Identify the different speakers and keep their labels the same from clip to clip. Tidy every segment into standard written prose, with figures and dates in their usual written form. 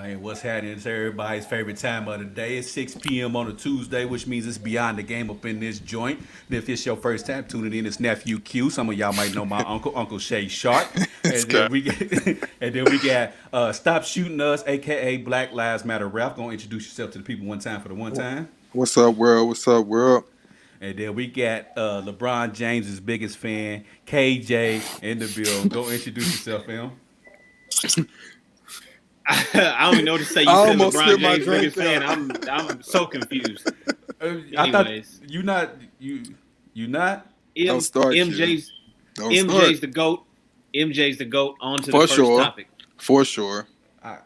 Speaker 1: Man, what's happening? It's everybody's favorite time of the day. It's 6 p.m. on a Tuesday, which means it's beyond the game up in this joint. And if it's your first time tuning in, it's Nephew Q. Some of y'all might know my uncle, Uncle Shay Sharp.
Speaker 2: It's
Speaker 1: And then
Speaker 2: good.
Speaker 1: we get, and then we got Stop Shooting Us, aka Black Lives Matter. Ralph, gonna introduce yourself to the people one time for the one time.
Speaker 2: What's up, world? What's up, world?
Speaker 1: And then we got LeBron James's biggest fan, KJ, in the bill. Go introduce yourself, fam.
Speaker 3: I don't even know what to say.
Speaker 2: I
Speaker 3: You said
Speaker 2: almost
Speaker 3: LeBron
Speaker 2: spit my
Speaker 3: James biggest
Speaker 2: drink
Speaker 3: fan. I'm so confused.
Speaker 1: I thought
Speaker 3: Anyways,
Speaker 1: you not.
Speaker 2: Don't start,
Speaker 3: MJ's
Speaker 2: Don't
Speaker 3: MJ's
Speaker 2: start.
Speaker 3: the goat. MJ's the goat. On to the
Speaker 2: For
Speaker 3: first
Speaker 2: sure.
Speaker 3: topic.
Speaker 2: For sure.
Speaker 1: I,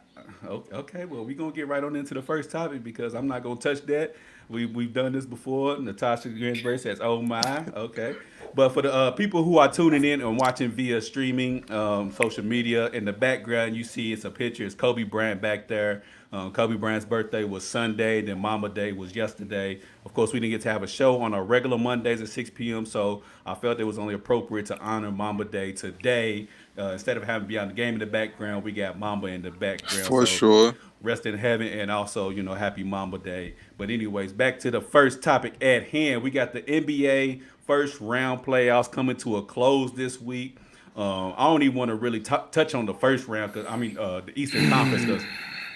Speaker 1: okay, well, we're gonna get right on into the first topic because I'm not gonna touch that. We've done this before. Natasha Ginsburg says, "Oh my, okay." But for the people who are tuning in and watching via streaming, social media, in the background you see it's a picture. It's Kobe Bryant back there. Kobe Bryant's birthday was Sunday. Then Mama Day was yesterday. Of course, we didn't get to have a show on our regular Mondays at 6 p.m. So I felt it was only appropriate to honor Mama Day today. Instead of having Beyond the Game in the background, we got Mamba in the background.
Speaker 2: For
Speaker 1: So
Speaker 2: sure.
Speaker 1: rest in heaven and also, happy Mamba Day. But anyways, back to the first topic at hand. We got the NBA first round playoffs coming to a close this week. I don't even want to really touch on the first round because the Eastern Conference because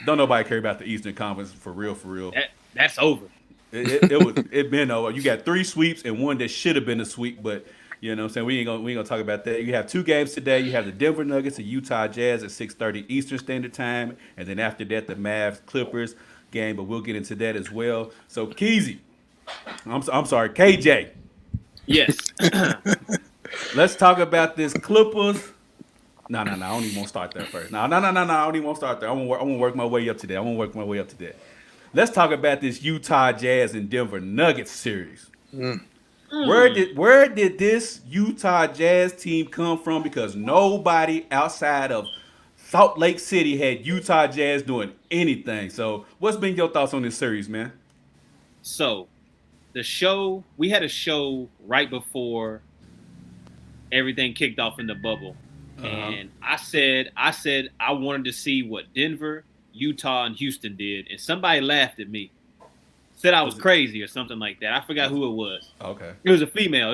Speaker 1: don't nobody care about the Eastern Conference for real, for real.
Speaker 3: That's over.
Speaker 1: It been over. You got three sweeps and one that should have been a sweep, but you know what I'm saying? We ain't gonna talk about that. You have two games today. You have the Denver Nuggets and Utah Jazz at 6:30 Eastern Standard Time, and then after that the Mavs Clippers game. But we'll get into that as well. So Keezy, I'm sorry, KJ.
Speaker 3: Yes.
Speaker 1: Let's talk about this Clippers. No. I don't even want to start that first. No. I don't even want to start there. I want to work my way up to that. Let's talk about this Utah Jazz and Denver Nuggets series. Where did this Utah Jazz team come from? Because nobody outside of Salt Lake City had Utah Jazz doing anything. So, what's been your thoughts on this series, man?
Speaker 3: So, we had a show right before everything kicked off in the bubble. And I said I wanted to see what Denver, Utah, and Houston did, and somebody laughed at me, said I was crazy or something like that. I forgot who it was.
Speaker 1: Okay.
Speaker 3: It was a female.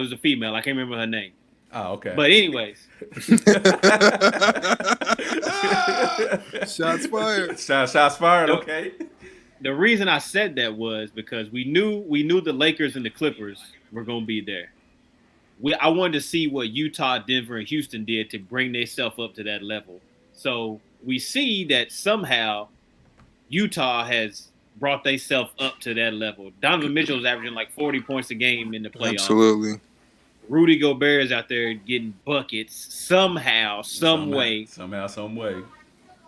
Speaker 3: I can't remember her name.
Speaker 1: Oh, okay.
Speaker 3: But anyways,
Speaker 2: Shots fired.
Speaker 1: Shots fired. Okay.
Speaker 3: the reason I said that was because we knew the Lakers and the Clippers were going to be there. I wanted to see what Utah, Denver, and Houston did to bring themselves up to that level. So we see that somehow Utah has brought themselves up to that level. Donovan Mitchell is averaging like 40 points a game in the playoffs.
Speaker 2: Absolutely.
Speaker 3: Rudy Gobert is out there getting buckets somehow, some way.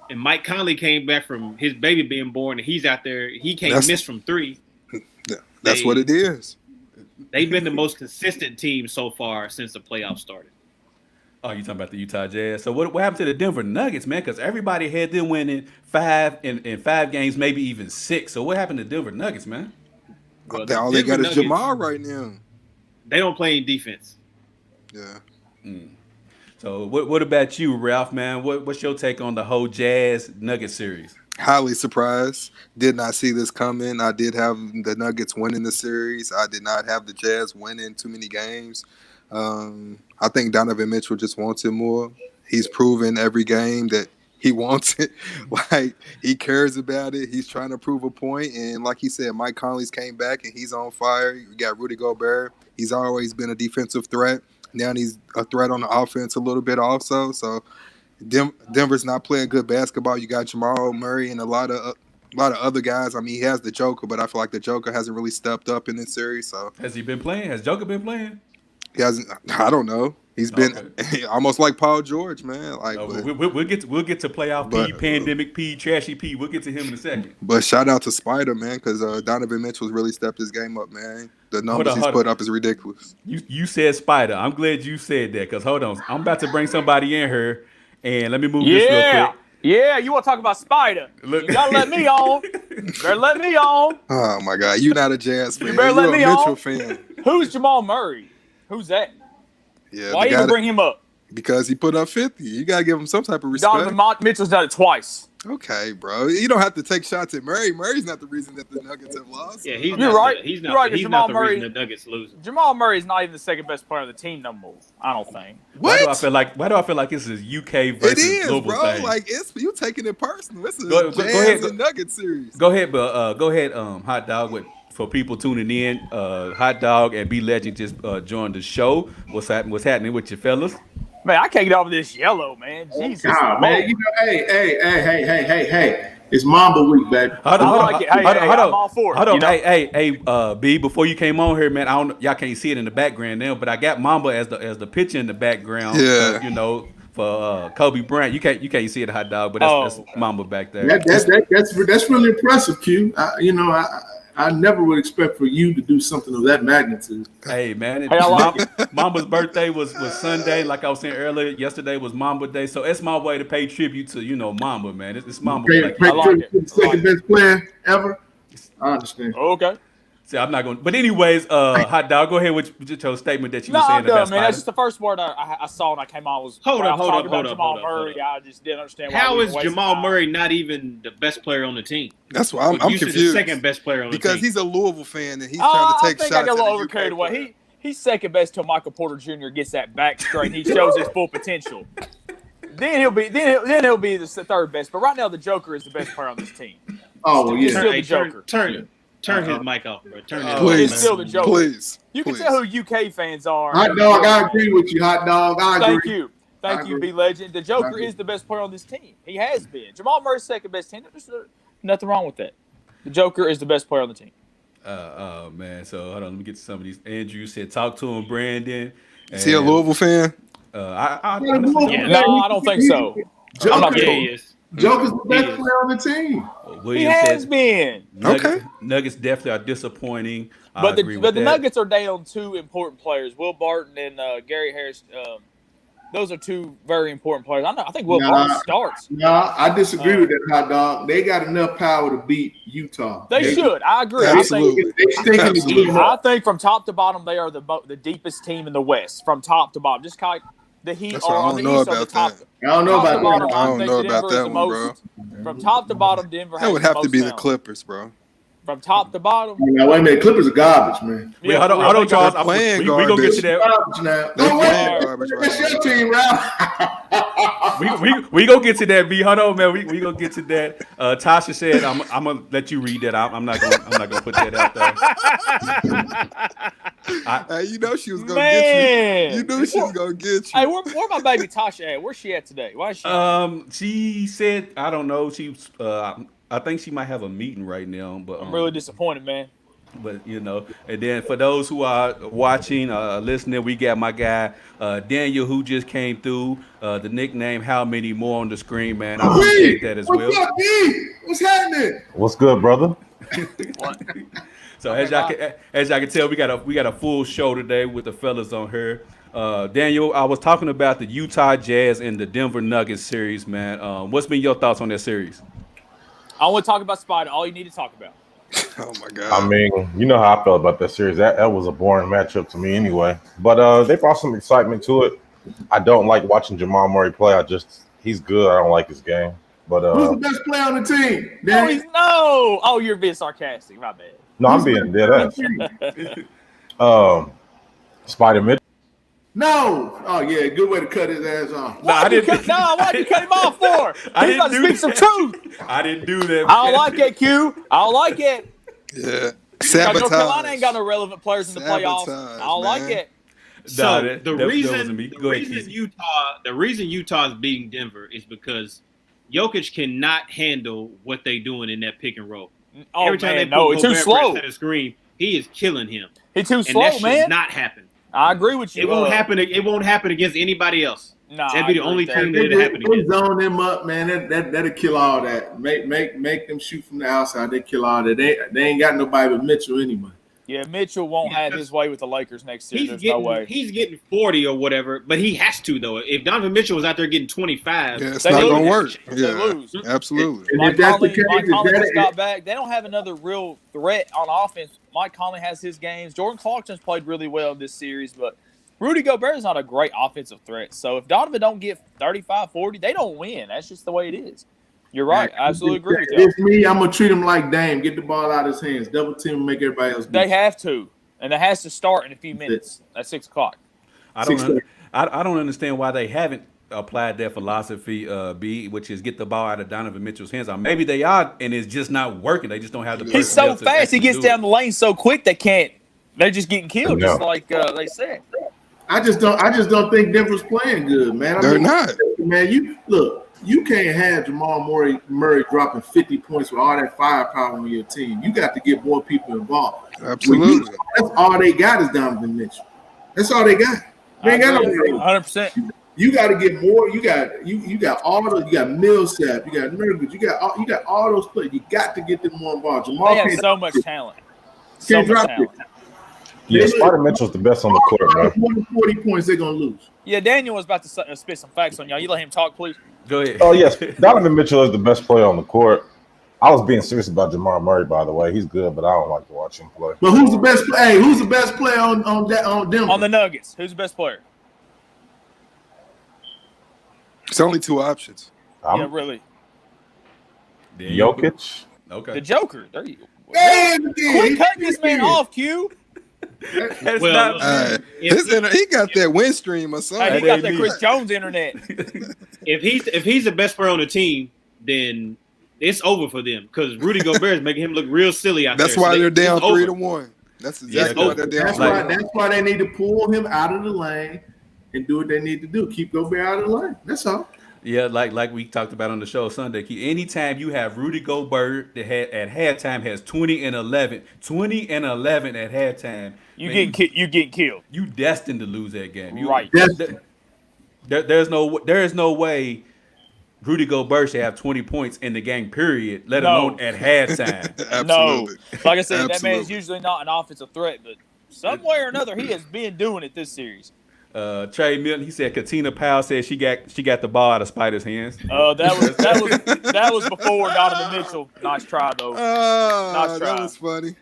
Speaker 3: And Mike Conley came back from his baby being born, and he's out there. He can't miss from three.
Speaker 2: That's what it is.
Speaker 3: They've been the most consistent team so far since the playoffs started.
Speaker 1: Oh, you talking about the Utah Jazz? So what happened to the Denver Nuggets, man? Because everybody had them winning five in 5 games, maybe even 6. So what happened to Denver Nuggets, man?
Speaker 3: Well,
Speaker 2: All they got is
Speaker 3: Nuggets,
Speaker 2: Jamal right now.
Speaker 3: They don't play any defense.
Speaker 2: Yeah.
Speaker 1: So what about you, Ralph, man? What's your take on the whole Jazz Nuggets series?
Speaker 2: Highly surprised. Did not see this coming. I did have the Nuggets winning the series. I did not have the Jazz winning too many games. I think Donovan Mitchell just wants it more. He's proven every game that he wants it. Like, he cares about it. He's trying to prove a point. And like he said, Mike Conley's came back and he's on fire. You got Rudy Gobert. He's always been a defensive threat. Now he's a threat on the offense a little bit also. So Denver's not playing good basketball. You got Jamal Murray and a lot of other guys. I mean, he has the Joker, but I feel like the Joker hasn't really stepped up in this series. So
Speaker 1: Has he been playing? Has Joker been playing?
Speaker 2: he hasn't. I don't know. He's been almost like Paul George, man. Like,
Speaker 1: We'll get to playoff P, pandemic P, trashy P. We'll get to him in a second.
Speaker 2: But shout out to Spider, man, because Donovan Mitchell's really stepped his game up, man. The numbers he's put up is ridiculous.
Speaker 1: You said Spider. I'm glad you said that because hold on, I'm about to bring somebody in here, and let me move this real quick.
Speaker 4: Yeah, you want to talk about Spider?
Speaker 1: Look.
Speaker 4: You gotta let me on. Better let me on.
Speaker 2: Oh my God, you're not a Jazz fan.
Speaker 4: You better let
Speaker 2: You're
Speaker 4: me
Speaker 2: a Mitchell
Speaker 4: on.
Speaker 2: fan.
Speaker 4: Who's Jamal Murray? Who's that?
Speaker 2: Yeah,
Speaker 4: Why you even bring him up?
Speaker 2: Because he put up 50. You gotta give him some type of respect.
Speaker 4: Donovan Mitchell's done it twice.
Speaker 2: Okay, bro. You don't have to take shots at Murray. Murray's not the reason that the Nuggets have lost.
Speaker 3: Yeah, he's
Speaker 4: You're
Speaker 3: not.
Speaker 4: right.
Speaker 3: He's
Speaker 4: You're
Speaker 3: not.
Speaker 4: right, 'cause
Speaker 3: He's
Speaker 4: Jamal
Speaker 3: not the
Speaker 4: Murray-
Speaker 3: reason the Nuggets losing.
Speaker 4: Jamal Murray is not even the second best player on the team no more. I don't think.
Speaker 1: Why do I
Speaker 2: What?
Speaker 1: feel like this is UK
Speaker 2: It
Speaker 1: versus
Speaker 2: is,
Speaker 1: Louisville
Speaker 2: bro.
Speaker 1: thing?
Speaker 2: Like it's you taking it personal. It's a
Speaker 1: Go
Speaker 2: Jazz
Speaker 1: ahead,
Speaker 2: and Nuggets series.
Speaker 1: Go ahead, Hot Dog. For people tuning in, Hot Dog and B Legend just joined the show. What's happening with you fellas?
Speaker 4: Man, I can't get over this yellow, man. Jesus.
Speaker 5: God, man, you know, hey. It's Mamba week, baby.
Speaker 1: Hold on,
Speaker 4: I like it. Hey, I'm all for it,
Speaker 1: Hold on,
Speaker 4: you know?
Speaker 1: hey, B. Before you came on here, man, I don't, y'all can't see it in the background now, but I got Mamba as the picture in the background.
Speaker 2: Yeah.
Speaker 1: You know, for Kobe Bryant, you can't see it, Hot Dog, but that's Mamba back there.
Speaker 5: That's really impressive, Q. I never would expect for you to do something of that magnitude.
Speaker 1: Hey man,
Speaker 4: Hey, I like
Speaker 1: Mamba's birthday was Sunday, like I was saying earlier. Yesterday was Mamba Day, so it's my way to pay tribute to Mamba, man. It's Mamba.
Speaker 5: Pay
Speaker 1: Like,
Speaker 4: I like
Speaker 5: tribute
Speaker 4: it.
Speaker 5: to the second best player ever. I understand.
Speaker 4: Okay.
Speaker 1: see, I'm not going. But anyways, Hot Dog, go ahead with your statement that you
Speaker 4: No,
Speaker 1: were saying
Speaker 4: I'm done,
Speaker 1: about
Speaker 4: man. That's
Speaker 1: Spider.
Speaker 4: just the first word I saw when I came on. Was
Speaker 3: Hold
Speaker 4: when I
Speaker 3: up,
Speaker 4: was
Speaker 3: hold
Speaker 4: talking
Speaker 3: up,
Speaker 4: about
Speaker 3: hold up,
Speaker 4: Jamal
Speaker 3: hold up, hold
Speaker 4: Murray.
Speaker 3: up.
Speaker 4: I just didn't understand why.
Speaker 3: How
Speaker 4: we
Speaker 3: is
Speaker 4: were wasting
Speaker 3: Jamal
Speaker 4: time.
Speaker 3: Murray not even the best player on the team?
Speaker 2: That's why I'm
Speaker 3: You said
Speaker 2: confused.
Speaker 3: the second best player on the
Speaker 2: Because
Speaker 3: team.
Speaker 2: he's a Louisville fan and he's
Speaker 4: Oh,
Speaker 2: trying to
Speaker 4: I
Speaker 2: take
Speaker 4: think
Speaker 2: shots
Speaker 4: I got a
Speaker 2: at
Speaker 4: little
Speaker 2: the
Speaker 4: over
Speaker 2: UK
Speaker 4: carried away.
Speaker 2: player.
Speaker 4: He's second best till Michael Porter Jr. gets that back straight. He shows his full potential. Then he'll be the third best. But right now, the Joker is the best player on this team.
Speaker 5: Oh
Speaker 4: He's
Speaker 5: yeah.
Speaker 4: still the Joker.
Speaker 3: Turn his mic off, bro. Turn his
Speaker 2: Please.
Speaker 4: He's still the Joker.
Speaker 2: Please.
Speaker 4: You can
Speaker 2: please.
Speaker 4: tell who UK fans are.
Speaker 5: Hot dog, I agree with you, hot dog. I agree.
Speaker 4: Thank you. Thank you,
Speaker 5: agree.
Speaker 4: B Legend. The
Speaker 5: I
Speaker 4: Joker
Speaker 5: agree.
Speaker 4: is the best player on this team. He has been. Jamal Murray's second best team. There's nothing wrong with that. The Joker is the best player on the team.
Speaker 1: Oh man, so hold on, let me get to some of these. Andrew said, "Talk to him, Brandon."
Speaker 2: Is he a Louisville fan?
Speaker 1: I honestly
Speaker 5: Yeah.
Speaker 1: don't.
Speaker 3: Yeah.
Speaker 4: No, I don't think so. I'm not
Speaker 5: Joker,
Speaker 3: Yeah, he is.
Speaker 5: Joker's the best
Speaker 3: He is.
Speaker 5: player on the team.
Speaker 4: He
Speaker 1: William
Speaker 4: has
Speaker 1: said,
Speaker 4: been.
Speaker 1: Nuggets definitely are disappointing. I
Speaker 4: But
Speaker 1: agree
Speaker 4: the
Speaker 1: with that.
Speaker 4: Nuggets are down two important players, Will Barton and Gary Harris. Those are two very important players. I think Will
Speaker 5: Nah.
Speaker 4: Barton starts.
Speaker 5: No, I disagree with that, hot dog. They got enough power to beat Utah.
Speaker 4: They should. I agree.
Speaker 2: Absolutely.
Speaker 5: They stinking the
Speaker 2: Absolutely.
Speaker 5: team
Speaker 4: I
Speaker 5: up.
Speaker 4: think from top to bottom, they are the deepest team in the West. From top to bottom, just like the Heat
Speaker 2: That's
Speaker 4: are
Speaker 2: what I
Speaker 4: on
Speaker 2: don't
Speaker 4: the
Speaker 2: know
Speaker 4: East are the
Speaker 2: about
Speaker 4: top.
Speaker 2: that.
Speaker 5: I don't know
Speaker 4: Top to
Speaker 5: about
Speaker 4: bottom,
Speaker 5: that.
Speaker 2: I
Speaker 4: I
Speaker 2: don't
Speaker 4: think
Speaker 2: know
Speaker 4: Denver
Speaker 2: about
Speaker 4: is
Speaker 2: that
Speaker 4: the
Speaker 2: one,
Speaker 4: most. From top to bottom, Denver has
Speaker 2: That would have to
Speaker 4: most
Speaker 2: be the
Speaker 4: talent.
Speaker 2: Clippers, bro.
Speaker 4: From top to bottom.
Speaker 5: Now, wait a minute. Clippers are garbage, man.
Speaker 1: Wait,
Speaker 4: Yeah,
Speaker 1: hold on,
Speaker 4: for
Speaker 1: hold
Speaker 4: real,
Speaker 1: on, Charles.
Speaker 2: They're playing
Speaker 1: We gonna get to that.
Speaker 5: Garbage now.
Speaker 2: They
Speaker 5: No,
Speaker 2: playing
Speaker 5: wait.
Speaker 2: garbage right
Speaker 5: That's
Speaker 2: now.
Speaker 5: your team, Ralph.
Speaker 1: We gonna get to that, B. Hold on, man. We gonna get to that. Tasha said, "I'm gonna let you read that. I'm not gonna put that out there."
Speaker 2: Hey, you know she was gonna
Speaker 4: Man.
Speaker 2: get you. You knew she was gonna get
Speaker 4: Hey,
Speaker 2: you.
Speaker 4: where my baby Tasha at? Where's she at today? Why is she?
Speaker 1: She said, I don't know. She's I think she might have a meeting right now, but
Speaker 4: I'm really disappointed, man.
Speaker 1: But and then for those who are watching, listening, we got my guy Daniel who just came through. The nickname "How Many More" on the screen, man. I appreciate that as well.
Speaker 5: What's up, D? What's happening?
Speaker 6: What's good, brother?
Speaker 1: So as y'all can tell, we got a full show today with the fellas on here. Daniel, I was talking about the Utah Jazz and the Denver Nuggets series, man. What's been your thoughts on that series?
Speaker 4: I want to talk about Spider. All you need to talk about.
Speaker 2: Oh my god.
Speaker 6: I mean, you know how I felt about that series. That was a boring matchup to me anyway. But they brought some excitement to it. I don't like watching Jamal Murray play. He's good. I don't like his game. But
Speaker 5: Who's the best player on the team?
Speaker 4: No,
Speaker 5: Dan?
Speaker 4: he's no. Oh, you're being sarcastic. My bad.
Speaker 6: no, I'm being dead ass. Spider Mitchell.
Speaker 5: No. Oh yeah, good way to cut his ass off.
Speaker 1: No, I didn't.
Speaker 4: Why'd you cut him off for?
Speaker 1: I
Speaker 4: He's about to
Speaker 1: didn't
Speaker 4: speak
Speaker 1: do
Speaker 4: some
Speaker 1: that.
Speaker 4: truth.
Speaker 1: I didn't do that.
Speaker 4: I don't like it, Q. I don't like it.
Speaker 2: Yeah.
Speaker 4: Because North Carolina
Speaker 2: Sabotage.
Speaker 4: ain't got no relevant players in the playoffs.
Speaker 2: Sabotage,
Speaker 4: I don't like
Speaker 2: man.
Speaker 4: it.
Speaker 3: So
Speaker 1: Nah, that
Speaker 3: reason
Speaker 1: wasn't me.
Speaker 3: the
Speaker 1: Go ahead,
Speaker 3: reason
Speaker 1: Keith.
Speaker 3: the reason Utah is beating Denver is because Jokic cannot handle what they doing in that pick and roll.
Speaker 4: Oh
Speaker 3: Every time
Speaker 4: man,
Speaker 3: they
Speaker 4: no,
Speaker 3: put
Speaker 4: it's too
Speaker 3: Gobert
Speaker 4: slow.
Speaker 3: to the screen, he is killing him,
Speaker 4: He's too
Speaker 3: and
Speaker 4: slow,
Speaker 3: that should
Speaker 4: man.
Speaker 3: not happen.
Speaker 4: I agree with you.
Speaker 3: It won't happen. It won't happen against anybody else.
Speaker 4: Nah,
Speaker 3: That'd be the
Speaker 4: I agree
Speaker 3: only
Speaker 4: with that.
Speaker 3: team that it happened
Speaker 5: They
Speaker 3: against.
Speaker 5: zone them up, man. That'll kill all that. Make them shoot from the outside. They kill all that. They ain't got nobody but Mitchell anyway.
Speaker 4: Yeah, Mitchell won't have his way with the Lakers next year. There's no way.
Speaker 3: He's getting 40 or whatever, but he has to though. If Donovan Mitchell was out there getting 25,
Speaker 2: Yeah, it's
Speaker 4: They
Speaker 2: not
Speaker 4: lose.
Speaker 2: gonna work.
Speaker 4: They
Speaker 2: Yeah,
Speaker 4: lose.
Speaker 2: absolutely.
Speaker 5: And
Speaker 4: Mike
Speaker 5: if that's the
Speaker 4: Conley,
Speaker 5: case,
Speaker 4: Mike
Speaker 5: if
Speaker 4: Conley
Speaker 5: that
Speaker 4: just
Speaker 5: is-
Speaker 4: got back. They don't have another real threat on offense. Mike Conley has his games. Jordan Clarkson's played really well in this series, but Rudy Gobert is not a great offensive threat. So if Donovan don't get 35, 40, they don't win. That's just the way it is. You're right. I absolutely agree with
Speaker 5: If
Speaker 4: you.
Speaker 5: it's me, I'm gonna treat him like Dame. Get the ball out of his hands. Double team, make everybody else.
Speaker 4: They
Speaker 5: beat
Speaker 4: have to, and it has to start in a few minutes at 6 o'clock.
Speaker 1: I don't.
Speaker 5: 6:30.
Speaker 1: I don't understand why they haven't applied that philosophy, B, which is get the ball out of Donovan Mitchell's hands. Maybe they are, and it's just not working. They just don't have the.
Speaker 4: He's so
Speaker 1: personnel to
Speaker 4: fast. He
Speaker 1: actually
Speaker 4: gets
Speaker 1: do
Speaker 4: down
Speaker 1: it.
Speaker 4: the lane so quick they can't. They're just getting killed, just
Speaker 6: Yeah.
Speaker 4: like they said.
Speaker 5: I just don't think Denver's playing good, man.
Speaker 2: They're not.
Speaker 5: Man, you can't have Jamal Murray dropping 50 points with all that firepower on your team. You got to get more people involved.
Speaker 2: Absolutely.
Speaker 5: That's all they got is Donovan Mitchell. That's all they got. They ain't got no.
Speaker 4: 100%.
Speaker 5: You got to get more. You got all those. You got Millsap. You got Nurkic. You got all those players. You got to get them more involved. Jamal
Speaker 4: They have
Speaker 5: can't,
Speaker 4: so much talent. So
Speaker 5: can't
Speaker 4: much
Speaker 5: drop
Speaker 4: talent.
Speaker 5: it.
Speaker 6: Yeah, Spider Mitchell's the best on the court, man.
Speaker 5: More than 40 points, they're gonna lose.
Speaker 4: Yeah, Daniel was about to spit some facts on y'all. You let him talk, please.
Speaker 1: Go ahead.
Speaker 6: Oh yes, Donovan Mitchell is the best player on the court. I was being serious about Jamal Murray, by the way. He's good, but I don't like to watch him play.
Speaker 5: But who's the best? Hey, who's the best player on Denver?
Speaker 4: On the Nuggets, who's the best player?
Speaker 2: It's only two options.
Speaker 4: Yeah, really.
Speaker 6: Jokic.
Speaker 1: Okay.
Speaker 4: The Joker. There you go.
Speaker 5: Hey,
Speaker 4: Quit cutting this man off, Q.
Speaker 1: That's
Speaker 3: Well,
Speaker 1: not.
Speaker 2: He got that win stream or
Speaker 4: Hey,
Speaker 2: something.
Speaker 4: he got
Speaker 1: ain't
Speaker 4: that
Speaker 1: me.
Speaker 4: Chris Jones internet.
Speaker 3: if he's the best player on the team, then it's over for them because Rudy Gobert is making him look real silly out
Speaker 2: That's
Speaker 3: there.
Speaker 2: why
Speaker 3: So
Speaker 2: they're
Speaker 3: it's
Speaker 2: down
Speaker 3: over.
Speaker 2: 3-1. That's exactly
Speaker 1: Yeah,
Speaker 2: why they're down.
Speaker 5: That's
Speaker 2: 3-1.
Speaker 5: why. That's why they need to pull him out of the lane and do what they need to do. Keep Gobert out of the lane. That's all.
Speaker 1: Yeah, like we talked about on the show Sunday. Anytime you have Rudy Gobert that at halftime has 20 and 11 at halftime,
Speaker 4: You
Speaker 1: man,
Speaker 4: getting killed.
Speaker 1: you destined to lose that game.
Speaker 4: Right.
Speaker 1: There is no way Rudy Gobert should have 20 points in the game, period, let
Speaker 4: No.
Speaker 1: alone at halftime.
Speaker 2: Absolutely.
Speaker 4: No. Like I said, that man's
Speaker 2: Absolutely.
Speaker 4: usually not an offensive threat, but some way or another, he has been doing it this series.
Speaker 1: Trey Milton, he said Katina Powell said she got the ball out of Spider's hands.
Speaker 4: That was before Donovan Mitchell. Nice try though. Nice try.
Speaker 2: That was funny.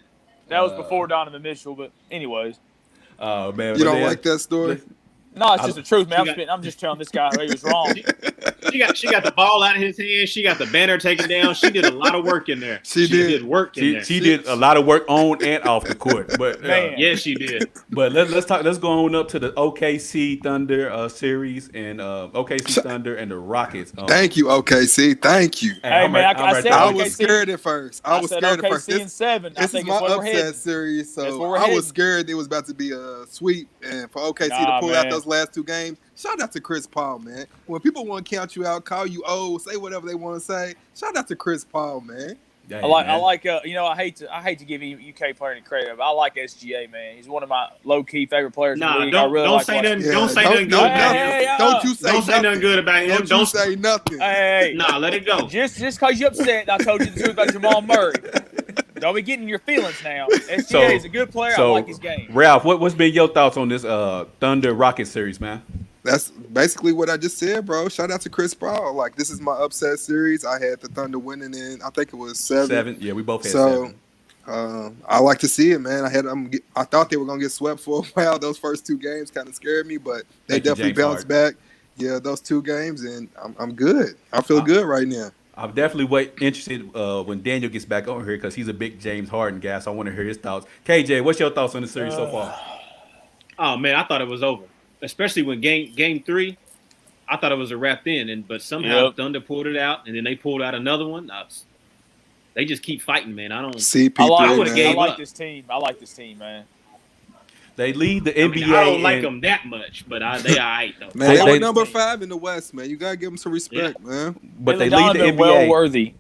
Speaker 4: That was before Donovan Mitchell, but anyways.
Speaker 1: Oh man,
Speaker 2: You
Speaker 1: but
Speaker 2: don't
Speaker 1: then-
Speaker 2: like that story?
Speaker 4: No, it's just the truth, man.
Speaker 3: She
Speaker 4: I'm just telling this guy he was wrong.
Speaker 3: She got the ball out of his hand. She got the banner taken down. She did a lot of work in there.
Speaker 2: She did.
Speaker 3: work in there.
Speaker 1: She did a lot of work on and off the court, but
Speaker 4: Man.
Speaker 3: Yes, she did.
Speaker 1: but let's go on up to the OKC Thunder series and OKC Thunder and the Rockets.
Speaker 2: Thank you, OKC. Thank you.
Speaker 4: Hey, man, I said
Speaker 2: I
Speaker 4: OKC.
Speaker 2: was scared at first. I was
Speaker 4: said
Speaker 2: scared at
Speaker 4: OKC
Speaker 2: first.
Speaker 4: in 7. I
Speaker 2: This is
Speaker 4: think
Speaker 2: my
Speaker 4: it's where we're heading.
Speaker 2: upset series,
Speaker 4: That's
Speaker 2: so
Speaker 4: where we're
Speaker 2: I was
Speaker 4: heading.
Speaker 2: scared it was about to be a sweep, and for OKC
Speaker 4: Nah,
Speaker 2: to pull
Speaker 4: man.
Speaker 2: out those last two games. Shout out to Chris Paul, man. When people want to count you out, call you old, say whatever they want to say. Shout out to Chris Paul, man.
Speaker 4: I like I hate to give UK player any credit, but I like SGA, man. He's one of my low key favorite players in the
Speaker 3: Nah,
Speaker 4: league. I
Speaker 3: don't
Speaker 4: really
Speaker 3: don't
Speaker 4: like
Speaker 3: say
Speaker 4: watching-
Speaker 3: nothing.
Speaker 2: Yeah,
Speaker 3: Don't say nothing good
Speaker 2: don't-
Speaker 3: about
Speaker 4: Hey,
Speaker 3: him.
Speaker 2: Don't you say
Speaker 3: Don't say
Speaker 2: nothing.
Speaker 3: nothing good about him.
Speaker 2: Don't you say nothing.
Speaker 4: Hey,
Speaker 3: Nah, let it go.
Speaker 4: just because you upset, I told you the truth about Jamal Murray. Don't be getting your feelings now. SGA is a good player. I like his game.
Speaker 1: Ralph, what's been your thoughts on this Thunder Rocket series, man?
Speaker 2: That's basically what I just said, bro. Shout out to Chris Paul. Like, this is my upset series. I had the Thunder winning in, I think it was 7.
Speaker 1: Yeah, we both had
Speaker 2: So,
Speaker 1: 7.
Speaker 2: I like to see it, man. I thought they were gonna get swept for a while. Those first two games kind of scared me, but they
Speaker 1: Thank you,
Speaker 2: definitely
Speaker 1: James
Speaker 2: bounced back. Yeah, those two games, and I'm good. I feel good right now.
Speaker 1: I'm definitely interested when Daniel gets back on here because he's a big James Harden guy. So I want to hear his thoughts. KJ, what's your thoughts on the series so far?
Speaker 3: Oh man, I thought it was over. Especially when game 3, I thought it was a wrap then. But somehow
Speaker 4: Yep.
Speaker 3: Thunder pulled it out, and then they pulled out another one. They just keep fighting, man. I don't.
Speaker 2: CP3,
Speaker 3: would've
Speaker 2: man.
Speaker 3: gave
Speaker 4: I like
Speaker 3: up.
Speaker 4: this team. I like this team, man.
Speaker 1: They lead the
Speaker 3: I mean,
Speaker 1: NBA.
Speaker 3: I don't like
Speaker 1: in-
Speaker 3: them that much, but they all right though.
Speaker 2: Man, they
Speaker 1: They-
Speaker 2: were number 5 in the West, man. You gotta give them some respect, man.
Speaker 1: but they
Speaker 4: Billy
Speaker 1: lead the
Speaker 4: Donovan,
Speaker 1: NBA.
Speaker 4: well worthy.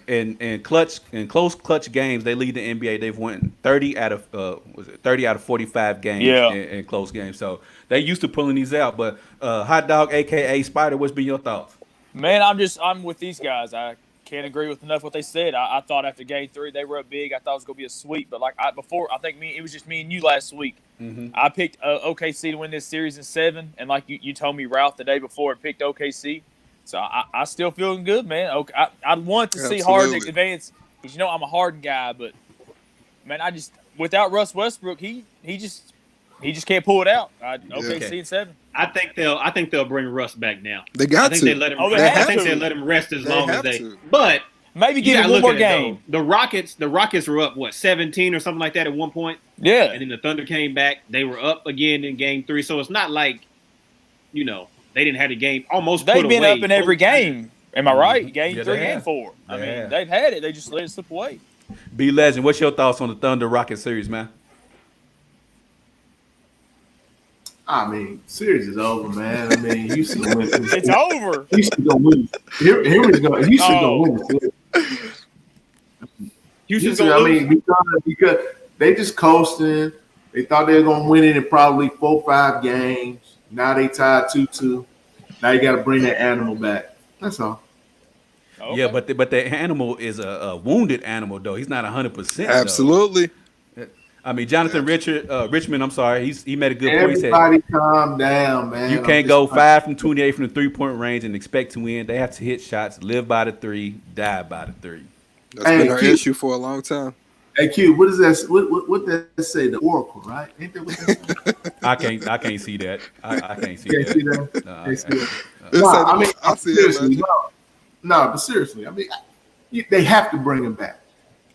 Speaker 1: In close clutch games, they lead the NBA. They've won 30 out of 45 games
Speaker 4: Yeah.
Speaker 1: in close games. So they used to pulling these out. But Hot Dog, aka Spider, what's been your thoughts?
Speaker 4: Man, I'm with these guys. I can't agree with enough what they said. I thought after game 3 they were up big. I thought it was gonna be a sweep, but it was just me and you last week.
Speaker 1: Mhm.
Speaker 4: I picked OKC to win this series in 7, and like you told me, Ralph, the day before, I picked OKC. So I still feeling good, man. Okay, I'd want to see Harden
Speaker 2: Absolutely.
Speaker 4: advance because I'm a Harden guy, but man, without Russ Westbrook, he just He just can't pull it out.
Speaker 2: Okay.
Speaker 4: OKC in 7.
Speaker 3: I think they'll bring Russ back now.
Speaker 2: They got
Speaker 3: I think
Speaker 2: to.
Speaker 3: they let him.
Speaker 4: Oh, they
Speaker 3: I
Speaker 4: have
Speaker 3: think
Speaker 4: to.
Speaker 3: they let him rest as
Speaker 2: They
Speaker 3: long as
Speaker 2: have
Speaker 3: they.
Speaker 2: to.
Speaker 3: But
Speaker 4: Maybe
Speaker 3: you
Speaker 4: give
Speaker 3: gotta
Speaker 4: him one
Speaker 3: look
Speaker 4: more
Speaker 3: at it,
Speaker 4: game.
Speaker 3: though. The Rockets were up 17 or something like that at one point,
Speaker 4: Yeah.
Speaker 3: and then the Thunder came back. They were up again in Game 3, so it's not like, they didn't have the game almost.
Speaker 4: They've
Speaker 3: put
Speaker 4: been
Speaker 3: away
Speaker 4: up in every game. Am I right? Game
Speaker 1: Yeah,
Speaker 4: 3
Speaker 1: they
Speaker 4: and
Speaker 1: have.
Speaker 4: 4. I
Speaker 1: They
Speaker 4: mean,
Speaker 1: have.
Speaker 4: they've had it. They just let it slip away.
Speaker 1: B Legend, what's your thoughts on the Thunder Rocket series, man?
Speaker 5: I mean, series is over, man. I mean, Houston gonna win.
Speaker 4: It's over.
Speaker 5: Houston gonna win. Here we go. Houston
Speaker 4: Oh.
Speaker 5: gonna win. the series.
Speaker 3: Houston's
Speaker 5: Houston,
Speaker 3: gonna
Speaker 5: I
Speaker 3: lose.
Speaker 5: mean, because they just coasting. They thought they were gonna win it in probably 4-5 games. Now they tied 2-2. Now you got to bring that animal back. That's all.
Speaker 4: Okay.
Speaker 1: Yeah, but the animal is a wounded animal though. He's not 100%.
Speaker 2: Absolutely.
Speaker 1: I mean, Jonathan Richmond. I'm sorry, he made a good point. He said
Speaker 5: Everybody calm down, man.
Speaker 1: you
Speaker 5: I'm
Speaker 1: can't
Speaker 5: just
Speaker 1: go
Speaker 5: trying-
Speaker 1: 5 from 28 from the 3-point range and expect to win. They have to hit shots, live by the 3, die by the 3.
Speaker 2: That's
Speaker 5: Hey,
Speaker 2: been our
Speaker 5: Q.
Speaker 2: issue for a long time.
Speaker 5: Hey Q, what is that? What that say? The Oracle, right? Ain't that what that say?
Speaker 1: I can't see that. I can't see
Speaker 5: Can't see
Speaker 1: that.
Speaker 5: that?
Speaker 1: No,
Speaker 5: Can't see that?
Speaker 2: Let's
Speaker 5: No,
Speaker 2: say
Speaker 5: I mean,
Speaker 2: I see it,
Speaker 5: seriously,
Speaker 2: man.
Speaker 5: no, but seriously, I mean, they have to bring him back.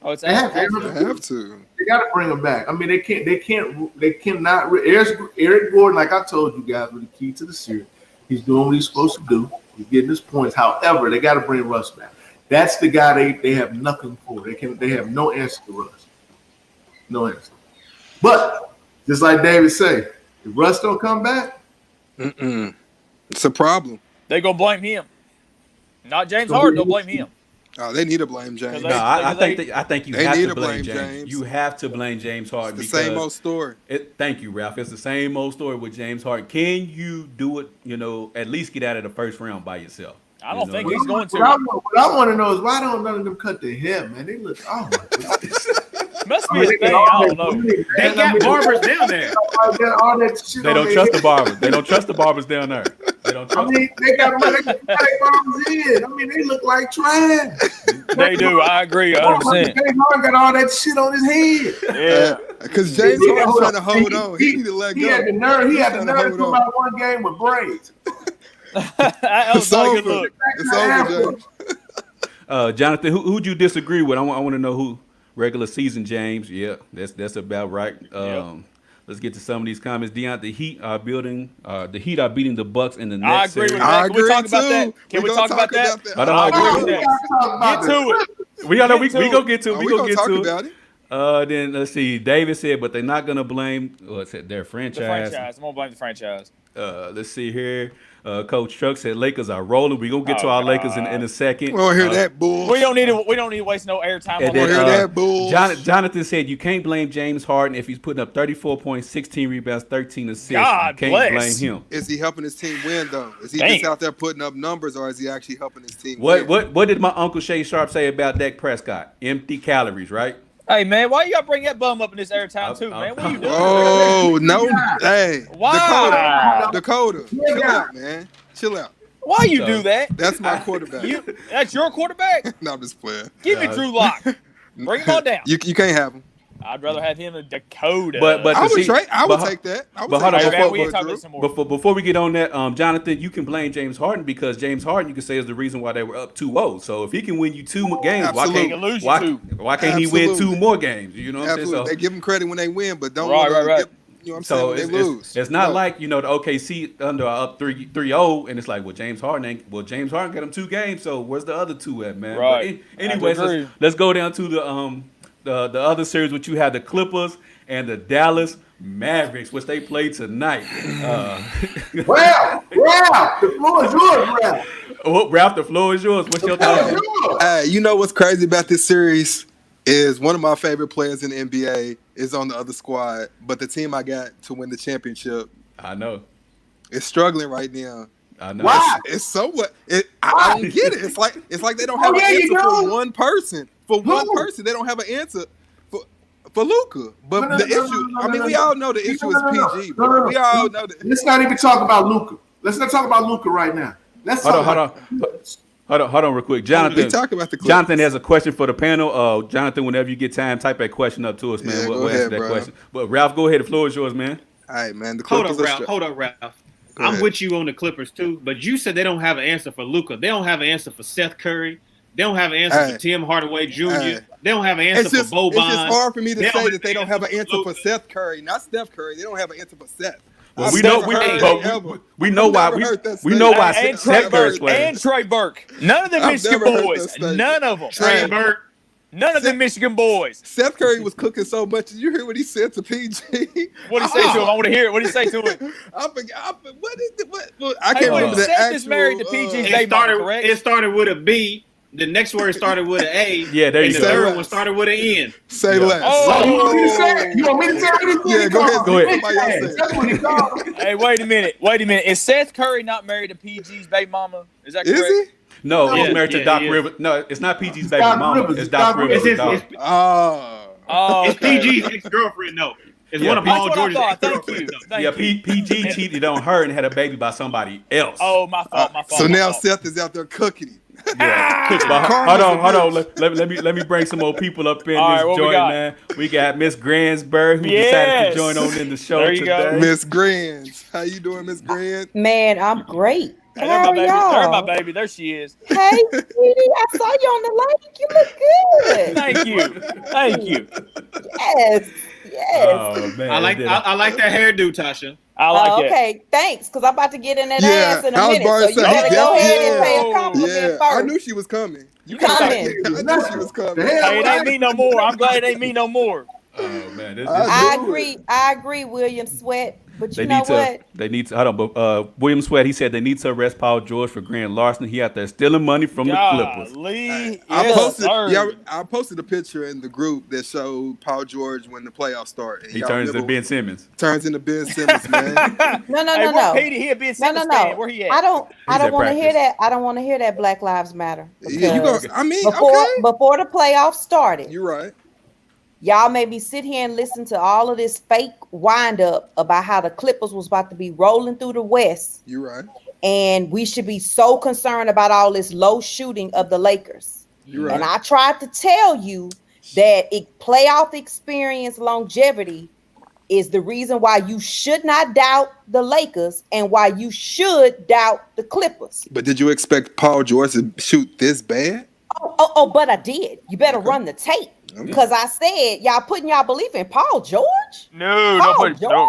Speaker 4: Oh, it's
Speaker 5: They have,
Speaker 2: They have to.
Speaker 5: They got to bring him back. I mean, they cannot. Eric Gordon, like I told you guys, with the key to the series, he's doing what he's supposed to do. He's getting his points. However, they got to bring Russ back. That's the guy they have nothing for. They have no answer to Russ. No answer. But just like David said, if Russ don't come back,
Speaker 2: It's a problem.
Speaker 4: They gonna blame him, not James Harden. They'll blame him.
Speaker 2: Oh, they need to blame James.
Speaker 4: They-
Speaker 1: No, I think you
Speaker 2: They
Speaker 1: have
Speaker 2: need
Speaker 1: to
Speaker 2: to
Speaker 1: blame
Speaker 2: blame
Speaker 1: James.
Speaker 2: James.
Speaker 1: You have to blame James Harden
Speaker 2: It's the
Speaker 1: because
Speaker 2: same old story.
Speaker 1: thank you, Ralph. It's the same old story with James Harden. Can you do it? At least get out of the first round by yourself.
Speaker 4: I don't think
Speaker 5: what
Speaker 4: he's going
Speaker 5: I
Speaker 4: to.
Speaker 5: want to know is why don't none of them cut their hair, man? They look, oh my God.
Speaker 4: Must
Speaker 5: I
Speaker 4: be
Speaker 5: mean,
Speaker 4: a
Speaker 5: they
Speaker 4: thing.
Speaker 5: got all
Speaker 4: I
Speaker 5: that
Speaker 4: don't know.
Speaker 5: money,
Speaker 3: They
Speaker 5: man. I
Speaker 3: got
Speaker 5: mean,
Speaker 3: barbers down there.
Speaker 5: all that shit
Speaker 1: They
Speaker 5: on
Speaker 1: don't
Speaker 5: their
Speaker 1: trust
Speaker 5: head.
Speaker 1: the barbers. They don't trust the barbers down there. They don't
Speaker 5: I
Speaker 1: trust.
Speaker 5: mean, they got money. They got barbers in. I mean, they look like trash.
Speaker 4: They do. I agree 100%.
Speaker 5: James Harden got all that shit on his head.
Speaker 4: Yeah.
Speaker 2: Because James
Speaker 5: He-
Speaker 2: Harden's
Speaker 5: hold
Speaker 2: trying to
Speaker 5: on.
Speaker 2: hold on. He need to let
Speaker 5: He
Speaker 2: go.
Speaker 5: had the nerve. He
Speaker 2: He's
Speaker 5: had the
Speaker 2: trying to
Speaker 5: nerve to
Speaker 2: hold
Speaker 5: come
Speaker 2: on.
Speaker 5: out one game with braids.
Speaker 4: That was
Speaker 2: It's
Speaker 4: not a good
Speaker 2: over.
Speaker 4: look.
Speaker 2: It's over, James.
Speaker 1: Jonathan, who'd you disagree with? I want to know who. Regular season, James. Yeah, that's about right. Let's get to some of these comments. Deion, the Heat are beating the Bucks in the
Speaker 4: I
Speaker 1: next
Speaker 4: agree
Speaker 1: series.
Speaker 4: with that.
Speaker 2: I
Speaker 4: Can we
Speaker 2: agree
Speaker 4: talk about that?
Speaker 2: too.
Speaker 4: Can we
Speaker 2: We're
Speaker 4: talk
Speaker 2: gonna
Speaker 4: about that?
Speaker 1: I don't
Speaker 4: I
Speaker 1: agree
Speaker 4: agree
Speaker 1: with
Speaker 4: with
Speaker 1: that.
Speaker 4: that. Get to it.
Speaker 1: We gonna
Speaker 4: Get to
Speaker 1: we
Speaker 4: it.
Speaker 1: gonna get to it.
Speaker 2: Oh,
Speaker 1: We
Speaker 2: we
Speaker 1: gonna
Speaker 2: gonna
Speaker 1: get
Speaker 2: talk
Speaker 1: to
Speaker 2: about
Speaker 1: it.
Speaker 2: it.
Speaker 1: Then let's see. David said, but they're not gonna blame what's it? Their
Speaker 4: The
Speaker 1: franchise.
Speaker 4: franchise. I'm gonna blame the franchise.
Speaker 1: Let's see here. Coach Truck said Lakers are rolling. We gonna get to
Speaker 4: Oh,
Speaker 1: our Lakers
Speaker 4: God.
Speaker 1: in a second.
Speaker 2: We don't hear that bull.
Speaker 4: We don't need to waste no airtime
Speaker 1: And
Speaker 4: on
Speaker 1: then,
Speaker 2: hear
Speaker 4: that.
Speaker 2: that bull.
Speaker 1: Jonathan said you can't blame James Harden if he's putting up 34 points, 16 rebounds, 13 assists.
Speaker 4: God
Speaker 1: you can't
Speaker 4: bless.
Speaker 1: blame him.
Speaker 2: Is he helping his team win though? Is he
Speaker 4: Damn.
Speaker 2: just out there putting up numbers, or is he actually helping his team win?
Speaker 1: What did my uncle Shay Sharp say about Dak Prescott? Empty calories, right?
Speaker 4: Hey man, why you gotta bring that bum up in this airtime too, man? What are you doing?
Speaker 2: Oh no! Hey,
Speaker 4: Wow.
Speaker 2: Dakota,
Speaker 5: Yeah.
Speaker 2: chill out, man. Chill out.
Speaker 4: Why you
Speaker 1: So-
Speaker 4: do that?
Speaker 2: That's my quarterback.
Speaker 4: That's your quarterback.
Speaker 2: No, I'm just playing.
Speaker 4: Give me Drew Lock. Bring him on down.
Speaker 2: You can't have him.
Speaker 4: I'd rather have him in Dakota.
Speaker 1: But
Speaker 2: I would
Speaker 1: see-
Speaker 2: trade. I would
Speaker 1: but-
Speaker 2: take that. I would
Speaker 1: but
Speaker 2: take
Speaker 1: hold on,
Speaker 4: hey,
Speaker 2: that
Speaker 4: man,
Speaker 1: before-
Speaker 4: we ain't talking
Speaker 2: Drew.
Speaker 4: about some more.
Speaker 1: Before we get on that, Jonathan, you can blame James Harden because James Harden, you can say, is the reason why they were up 2-0. So if he can win you two more games,
Speaker 2: Absolutely.
Speaker 4: He can lose you
Speaker 1: why,
Speaker 4: two.
Speaker 1: why can't he win
Speaker 2: Absolutely.
Speaker 1: two more games? You know what I'm saying?
Speaker 2: Absolutely.
Speaker 1: So,
Speaker 2: They give him credit when they win, but don't
Speaker 4: Right,
Speaker 2: wanna
Speaker 4: right.
Speaker 2: give- you know what I'm saying?
Speaker 1: so
Speaker 2: When they
Speaker 1: it's,
Speaker 2: lose.
Speaker 1: it's not
Speaker 2: No.
Speaker 1: like, the OKC under are up 3-0, and it's like, well, James Harden James Harden got him 2 games, so where's the other 2 at, man?
Speaker 4: Right.
Speaker 1: But anyways,
Speaker 4: I agree.
Speaker 1: let's go down to the other series, which you had the Clippers and the Dallas Mavericks, which they played tonight.
Speaker 5: Ralph, the floor is yours, Ralph.
Speaker 1: Ralph, the floor is yours. What's your
Speaker 5: The floor
Speaker 1: thoughts?
Speaker 5: is yours.
Speaker 2: Hey, you know what's crazy about this series is one of my favorite players in the NBA is on the other squad, but the team I got to win the championship
Speaker 1: I know.
Speaker 2: is struggling right now.
Speaker 1: I know.
Speaker 5: Why?
Speaker 2: It's somewhat. I don't get it. It's like they don't have
Speaker 5: Oh, yeah,
Speaker 2: an
Speaker 5: you
Speaker 2: answer for
Speaker 5: do.
Speaker 2: one person. For one
Speaker 5: Who?
Speaker 2: person, they don't have an answer for Luka. But
Speaker 5: No,
Speaker 2: the
Speaker 5: no, no,
Speaker 2: issue.
Speaker 5: no,
Speaker 2: I mean,
Speaker 5: no,
Speaker 2: we
Speaker 5: no.
Speaker 2: all know the issue is PG.
Speaker 5: No, no, no.
Speaker 2: We all know that.
Speaker 5: Let's not even talk about Luka. Let's not talk about Luka right now. Let's talk
Speaker 1: Hold on real quick.
Speaker 2: We
Speaker 1: Jonathan,
Speaker 2: talk about the Clippers.
Speaker 1: Jonathan has a question for the panel. Jonathan, whenever you get time, type that question up to us, man.
Speaker 2: Yeah,
Speaker 1: we'll
Speaker 2: go
Speaker 1: answer
Speaker 2: ahead,
Speaker 1: that
Speaker 2: bro.
Speaker 1: question. But Ralph, go ahead. The floor is yours, man.
Speaker 2: All right, man. The
Speaker 3: Hold
Speaker 2: Clippers
Speaker 3: up,
Speaker 2: are
Speaker 3: Ralph. Hold up, Ralph.
Speaker 2: Go
Speaker 3: I'm
Speaker 2: ahead.
Speaker 3: with you on the Clippers too, but you said they don't have an answer for Luka. They don't have an answer for Seth Curry. They don't have an answer
Speaker 2: Hey.
Speaker 3: for Tim Hardaway Jr.
Speaker 2: Hey.
Speaker 3: They don't have an answer
Speaker 2: It's just
Speaker 3: for Boban.
Speaker 2: hard for me to
Speaker 3: They
Speaker 2: say
Speaker 3: don't
Speaker 2: that they don't have an answer for
Speaker 3: Luka.
Speaker 2: Seth Curry, not Steph Curry. They don't have an answer for Seth.
Speaker 1: Well,
Speaker 2: I've
Speaker 1: we know
Speaker 2: never
Speaker 1: we,
Speaker 2: heard
Speaker 1: but
Speaker 2: that
Speaker 1: we,
Speaker 2: ever.
Speaker 1: we know
Speaker 2: I've
Speaker 1: why
Speaker 2: never
Speaker 1: we,
Speaker 2: heard that
Speaker 1: we know why
Speaker 2: statement.
Speaker 4: And Trey
Speaker 1: Seth Curry's
Speaker 4: Burke.
Speaker 1: playing.
Speaker 4: And Trey Burke. None of the
Speaker 2: I've
Speaker 4: Michigan
Speaker 2: never heard that
Speaker 4: boys.
Speaker 2: statement.
Speaker 4: None of them.
Speaker 3: Trey Burke.
Speaker 4: None of the Michigan boys.
Speaker 2: Seth Curry was cooking so much. Did you hear what he said to PG?
Speaker 4: What did he say to him? I want to hear it. What did he say to him?
Speaker 2: I forgot. What is it? What? I
Speaker 4: Hey,
Speaker 2: can't
Speaker 4: wait,
Speaker 2: remember the
Speaker 4: Seth
Speaker 2: actual.
Speaker 4: is married to PG's
Speaker 3: It
Speaker 4: baby mama,
Speaker 3: started.
Speaker 4: correct?
Speaker 3: It started with a B. The next word started with an A.
Speaker 1: Yeah, there
Speaker 3: and
Speaker 1: you
Speaker 3: the
Speaker 1: go.
Speaker 3: third one started with an N.
Speaker 2: Say
Speaker 1: Yeah.
Speaker 2: less.
Speaker 5: Oh, you want me to say it? You want me to tell you what he
Speaker 2: Yeah, go ahead.
Speaker 1: Go ahead.
Speaker 2: Somebody else say it.
Speaker 5: That's what he called him.
Speaker 4: Hey, wait a minute. Wait a minute. Is Seth Curry not married to PG's baby mama? Is that correct?
Speaker 2: Is he?
Speaker 1: No,
Speaker 3: Yeah,
Speaker 1: he's married to
Speaker 3: yeah,
Speaker 1: Doc
Speaker 3: he is.
Speaker 1: Rivers. No, it's not PG's baby
Speaker 5: Doc
Speaker 1: mama.
Speaker 5: Rivers.
Speaker 1: It's
Speaker 5: It's
Speaker 1: Doc
Speaker 5: Doc
Speaker 1: Rivers.
Speaker 3: It's,
Speaker 5: Rivers.
Speaker 3: his,
Speaker 1: dog.
Speaker 3: it's,
Speaker 2: Oh.
Speaker 4: Oh,
Speaker 3: it's
Speaker 4: okay.
Speaker 3: PG's ex-girlfriend. No, it's
Speaker 1: Yeah,
Speaker 3: one of
Speaker 1: That's
Speaker 3: Paul
Speaker 4: That's what I
Speaker 3: George's
Speaker 4: thought. Thank
Speaker 3: ex-girlfriends.
Speaker 4: you.
Speaker 3: though.
Speaker 4: Thank
Speaker 1: Yeah,
Speaker 4: you.
Speaker 1: PG cheated on her and had a baby by somebody else.
Speaker 4: Oh, my fault. My fault.
Speaker 2: So
Speaker 4: my
Speaker 2: now
Speaker 4: fault.
Speaker 2: Seth is out there cooking him.
Speaker 1: Yeah. But
Speaker 2: Karma's
Speaker 1: hold
Speaker 2: a
Speaker 1: on.
Speaker 2: bitch.
Speaker 1: Let me bring some more people up in
Speaker 4: All right,
Speaker 1: this
Speaker 4: what we
Speaker 1: joint,
Speaker 4: got?
Speaker 1: man. We got Miss Gransberg who decided
Speaker 4: Yes.
Speaker 1: to join on in the show
Speaker 4: There you go.
Speaker 1: today.
Speaker 2: Miss Grants. How you doing, Miss Grant?
Speaker 7: Man, I'm great.
Speaker 4: Hey,
Speaker 7: How are
Speaker 4: there's my baby. There's my
Speaker 7: y'all?
Speaker 4: baby. There she is.
Speaker 7: Hey, sweetie, I saw you on the lake. You look good.
Speaker 4: Thank you. Thank you.
Speaker 7: Yes, yes.
Speaker 1: Oh man,
Speaker 3: I like
Speaker 1: did
Speaker 3: I like that hairdo, Tasha.
Speaker 4: I like it.
Speaker 7: Okay, thanks. Because I'm about to get in that
Speaker 2: Yeah,
Speaker 7: ass in a
Speaker 2: I was
Speaker 7: minute.
Speaker 2: about
Speaker 7: So
Speaker 2: to
Speaker 7: you
Speaker 2: say,
Speaker 7: better go
Speaker 2: yeah.
Speaker 7: ahead and pay a
Speaker 4: Yeah.
Speaker 7: compliment
Speaker 2: Yeah,
Speaker 7: first.
Speaker 2: I knew she was coming.
Speaker 4: You
Speaker 7: Coming.
Speaker 2: I knew she was coming.
Speaker 5: The hell?
Speaker 4: Hey, it ain't me no more. I'm glad it ain't me no more.
Speaker 1: Oh man, this,
Speaker 2: I
Speaker 7: I
Speaker 2: knew
Speaker 7: agree. I agree, William Sweat. But
Speaker 1: they
Speaker 7: you know
Speaker 1: need to.
Speaker 7: what?
Speaker 1: They need to. Hold on, but William Sweat. He said they need to arrest Paul George for grand larceny. He out there stealing money from the Clippers.
Speaker 4: Golly.
Speaker 2: I
Speaker 4: Yes,
Speaker 2: posted,
Speaker 4: sir.
Speaker 2: yeah, I posted a picture in the group that showed Paul George when the playoffs start. And
Speaker 1: He
Speaker 2: y'all
Speaker 1: turns to
Speaker 2: remember-
Speaker 1: Ben Simmons.
Speaker 2: turns into Ben Simmons, man.
Speaker 7: No, no,
Speaker 4: Hey,
Speaker 7: no,
Speaker 4: where
Speaker 7: no.
Speaker 4: Petey? He a Ben
Speaker 7: No,
Speaker 4: Simmons
Speaker 7: no,
Speaker 4: fan.
Speaker 7: no.
Speaker 4: Where he at?
Speaker 7: I don't
Speaker 1: at
Speaker 7: want to hear
Speaker 1: practice.
Speaker 7: that. I don't want to hear that Black Lives Matter.
Speaker 2: Yeah, you go.
Speaker 7: Because
Speaker 2: I mean,
Speaker 7: before
Speaker 2: okay,
Speaker 7: before the playoffs started,
Speaker 2: you're right.
Speaker 7: y'all made me sit here and listen to all of this fake wind up about how the Clippers was about to be rolling through the West,
Speaker 2: You're right.
Speaker 7: and we should be so concerned about all this low shooting of the Lakers.
Speaker 2: You're right.
Speaker 7: And I tried to tell you that playoff experience longevity is the reason why you should not doubt the Lakers and why you should doubt the Clippers.
Speaker 2: But did you expect Paul George to shoot this bad?
Speaker 7: Oh, but I did. You better
Speaker 2: Okay.
Speaker 7: run the tape.
Speaker 2: Okay.
Speaker 7: Because I said, y'all putting y'all belief in Paul George?
Speaker 4: No,
Speaker 7: Paul
Speaker 4: don't put
Speaker 7: George?
Speaker 4: no,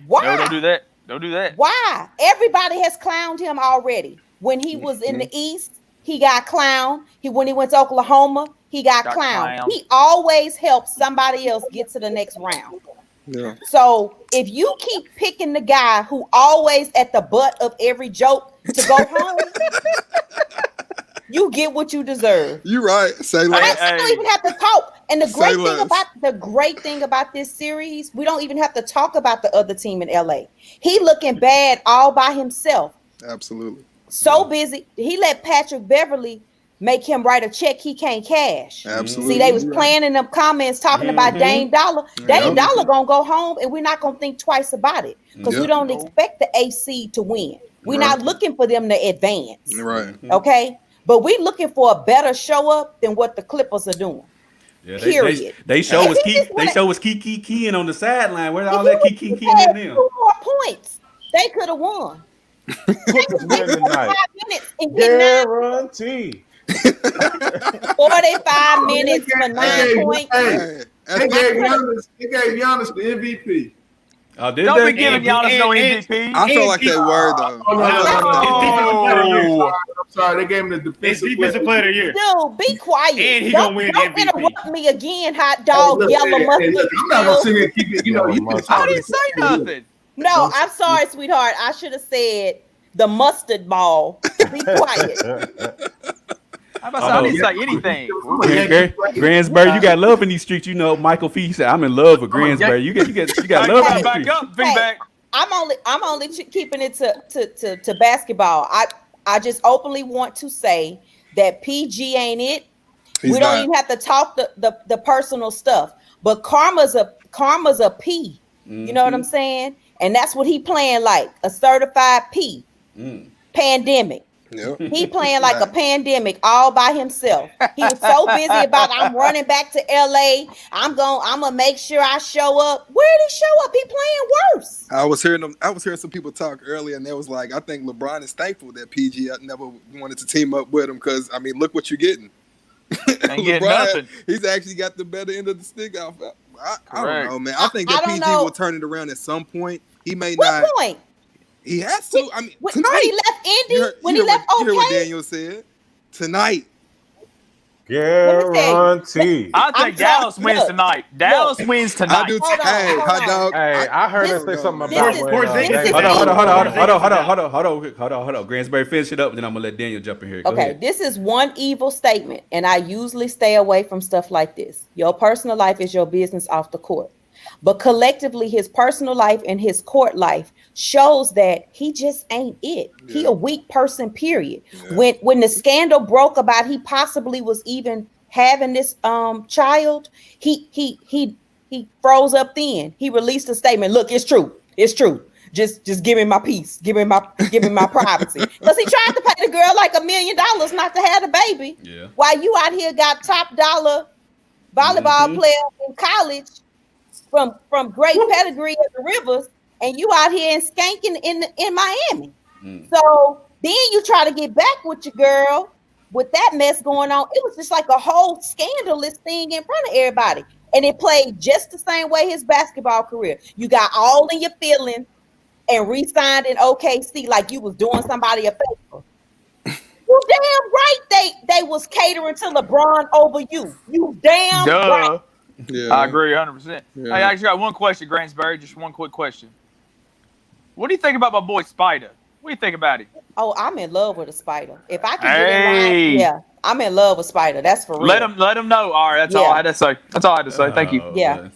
Speaker 7: Why?
Speaker 4: no, don't do that. Don't do that.
Speaker 7: Why? Everybody has clowned him already. When he was in the East, he got clowned. When he went to Oklahoma, he got clowned.
Speaker 4: clowned.
Speaker 7: He always helps somebody else get to the next round.
Speaker 2: Yeah.
Speaker 7: So if you keep picking the guy who always at the butt of every joke to go home, you get what you deserve.
Speaker 2: You're right. Say
Speaker 7: I
Speaker 2: less.
Speaker 7: don't even have to talk. And the
Speaker 2: Say
Speaker 7: great thing about this series, we don't even have to talk about the other team in LA. He looking bad all by himself.
Speaker 2: Absolutely.
Speaker 7: So busy. He let Patrick Beverly make him write a check he can't cash.
Speaker 2: Absolutely.
Speaker 7: See, they was
Speaker 2: You're right.
Speaker 7: playing in them comments talking about Dame Dollar. Dame
Speaker 2: Yeah.
Speaker 7: Dollar gonna go home, and we're not gonna think twice about it because
Speaker 2: Yeah.
Speaker 7: we don't expect the AC to win. We're
Speaker 2: Right.
Speaker 7: not looking for them to advance.
Speaker 2: Right.
Speaker 7: Okay, but we looking for a better show up than what the Clippers are doing.
Speaker 1: Yeah,
Speaker 7: Period.
Speaker 1: They show us
Speaker 7: He
Speaker 1: key.
Speaker 7: just
Speaker 1: They
Speaker 7: wanna-
Speaker 1: show us keying on the sideline. Where's all
Speaker 7: If
Speaker 1: that
Speaker 7: he
Speaker 1: keying
Speaker 7: would've
Speaker 1: in
Speaker 7: had
Speaker 1: them?
Speaker 7: 2 more points, they could have won.
Speaker 6: Clippers win tonight.
Speaker 7: 45 minutes and get
Speaker 6: Guarantee.
Speaker 7: 45 minutes for 9
Speaker 5: Hey,
Speaker 7: points.
Speaker 5: hey,
Speaker 2: That's
Speaker 5: they gave
Speaker 2: my-
Speaker 5: Giannis the MVP.
Speaker 1: Oh, did
Speaker 4: Don't
Speaker 1: they?
Speaker 4: be giving Giannis no MVP.
Speaker 2: I feel like that word though.
Speaker 5: Oh, no,
Speaker 3: His defensive player of the year.
Speaker 5: I'm sorry, they gave him the
Speaker 3: His
Speaker 5: defensive
Speaker 3: defensive player of the year.
Speaker 7: Dude, be quiet.
Speaker 3: And he
Speaker 7: don't
Speaker 3: gonna win
Speaker 7: don't
Speaker 3: MVP.
Speaker 7: interrupt me again, hot dog,
Speaker 5: Look,
Speaker 7: yellow
Speaker 5: hey,
Speaker 7: mustard.
Speaker 5: look, I'm not gonna sit here and keep it. You know,
Speaker 6: Yellow
Speaker 5: you can
Speaker 6: mustard.
Speaker 5: talk.
Speaker 4: I didn't say nothing.
Speaker 7: No, I'm sorry, sweetheart. I should have said the mustard ball. Be quiet.
Speaker 4: How about I didn't say anything.
Speaker 1: Gransberg, you got love in these streets. You know, Michael Fee said, "I'm in love with Gransberg." You got love in these
Speaker 4: Back
Speaker 1: streets.
Speaker 4: up, feedback.
Speaker 7: I'm only keeping it to basketball. I just openly want to say that PG ain't it.
Speaker 2: He's
Speaker 7: we don't
Speaker 2: not.
Speaker 7: even have to talk the personal stuff. But karma's a P. You know what I'm saying? And that's what he playing like, a certified P. Pandemic.
Speaker 2: Yep.
Speaker 7: He playing like a pandemic all by himself. He was so busy about I'm running back to LA. I'm gonna make sure I show up. Where did he show up? He playing worse.
Speaker 2: I was hearing some people talk earlier, and they was like, I think LeBron is thankful that PG never wanted to team up with him because I mean, look what you're getting.
Speaker 4: Ain't getting nothing.
Speaker 2: He's actually got the better end of the stick off. I don't know, man. I think
Speaker 7: I
Speaker 2: that
Speaker 7: don't
Speaker 2: PG
Speaker 7: know.
Speaker 2: will turn it around at some point. He may
Speaker 7: What
Speaker 2: not.
Speaker 7: point?
Speaker 2: He has to. I mean,
Speaker 7: When
Speaker 2: tonight.
Speaker 7: he left Indy,
Speaker 2: You heard-
Speaker 7: when
Speaker 2: you
Speaker 7: he
Speaker 2: heard
Speaker 7: left
Speaker 2: what, you heard what
Speaker 7: OK,
Speaker 2: Daniel said tonight.
Speaker 6: Guarantee.
Speaker 4: I think Dallas wins
Speaker 7: look,
Speaker 4: tonight. Dallas wins
Speaker 2: I
Speaker 4: tonight.
Speaker 2: do.
Speaker 7: Hold on,
Speaker 2: Hey,
Speaker 7: hold
Speaker 2: hot
Speaker 7: on.
Speaker 2: dog.
Speaker 6: Hey, I heard her say something
Speaker 7: this
Speaker 6: about
Speaker 7: is-
Speaker 6: when
Speaker 3: this is-
Speaker 6: James
Speaker 1: Hold on.
Speaker 3: Hold
Speaker 1: Hold on. Gransberry, finish it up, and then I'm gonna let Daniel jump in here. Go
Speaker 7: Okay,
Speaker 1: ahead.
Speaker 7: this is one evil statement, and I usually stay away from stuff like this. Your personal life is your business off the court. But collectively, his personal life and his court life shows that he just ain't it. He
Speaker 2: Yeah.
Speaker 7: a weak person, period.
Speaker 2: Yeah.
Speaker 7: When the scandal broke about he possibly was even having this child, he froze up then. He released a statement. Look, it's true. It's true. Just give me my peace. Give me my privacy. Because he tried to pay the girl like $1 million not to have the baby.
Speaker 1: Yeah.
Speaker 7: While you out here got top dollar volleyball player in college from great pedigree at the Rivers, and you out here and skanking in Miami. So then you try to get back with your girl with that mess going on. It was just like a whole scandalous thing in front of everybody. And it played just the same way his basketball career. You got all in your feelings and re-signed in OKC like you was doing somebody a favor. You damn right they was catering to LeBron over you. You damn right.
Speaker 4: Duh.
Speaker 2: Yeah.
Speaker 4: I agree 100%.
Speaker 2: Yeah.
Speaker 4: Hey, I actually got one question, Gransberry. Just one quick question. What do you think about my boy Spider? What do you think about him?
Speaker 7: Oh, I'm in love with a Spider. If I can
Speaker 4: Hey.
Speaker 7: get in line, yeah, I'm in love with Spider. That's for real.
Speaker 4: Let him know. All right, that's all I had to say. That's all I had to say. Thank you.
Speaker 7: Yeah.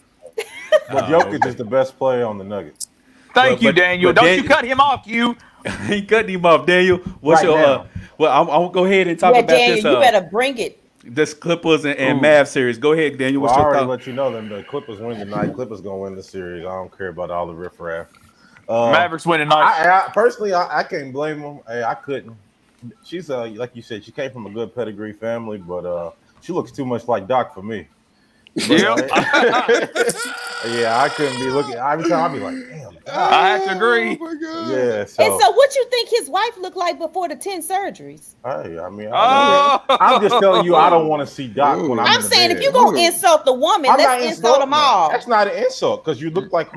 Speaker 6: But Jokic is the best player on the Nuggets.
Speaker 4: Thank you,
Speaker 1: but
Speaker 4: Daniel. Don't you cut him off, you.
Speaker 1: I ain't cutting him off, Daniel. What's
Speaker 6: Right
Speaker 1: your
Speaker 6: now.
Speaker 1: well, I'm gonna go ahead and talk
Speaker 7: Yeah,
Speaker 1: about
Speaker 7: Daniel,
Speaker 1: this.
Speaker 7: you better bring it.
Speaker 1: This Clippers and
Speaker 4: Ooh.
Speaker 1: Mav series. Go ahead, Daniel.
Speaker 6: Well,
Speaker 1: What's
Speaker 6: I
Speaker 1: your
Speaker 6: already
Speaker 1: thought?
Speaker 6: let you know them. The Clippers win tonight. Clippers gonna win the series. I don't care about all the riffraff.
Speaker 4: Mavericks winning tonight.
Speaker 6: I personally, I can't blame them. Hey, I couldn't. She's like you said, she came from a good pedigree family, but she looks too much like Doc for me.
Speaker 4: Yep.
Speaker 6: Yeah, I couldn't be looking. Every time I'd be like, damn. Doc.
Speaker 4: I have to agree.
Speaker 2: Oh my God.
Speaker 6: Yeah.
Speaker 7: And
Speaker 6: So,
Speaker 7: so what you think his wife looked like before the 10 surgeries?
Speaker 6: hey, I mean,
Speaker 4: Oh.
Speaker 6: I'm just telling you, I don't want to see Doc when I'm
Speaker 7: I'm
Speaker 6: in the
Speaker 7: saying
Speaker 6: bed.
Speaker 7: if you're gonna
Speaker 2: Ooh.
Speaker 7: insult the woman,
Speaker 6: I'm not
Speaker 7: let's insult
Speaker 6: insulting
Speaker 7: them all.
Speaker 6: That's not an insult because you look like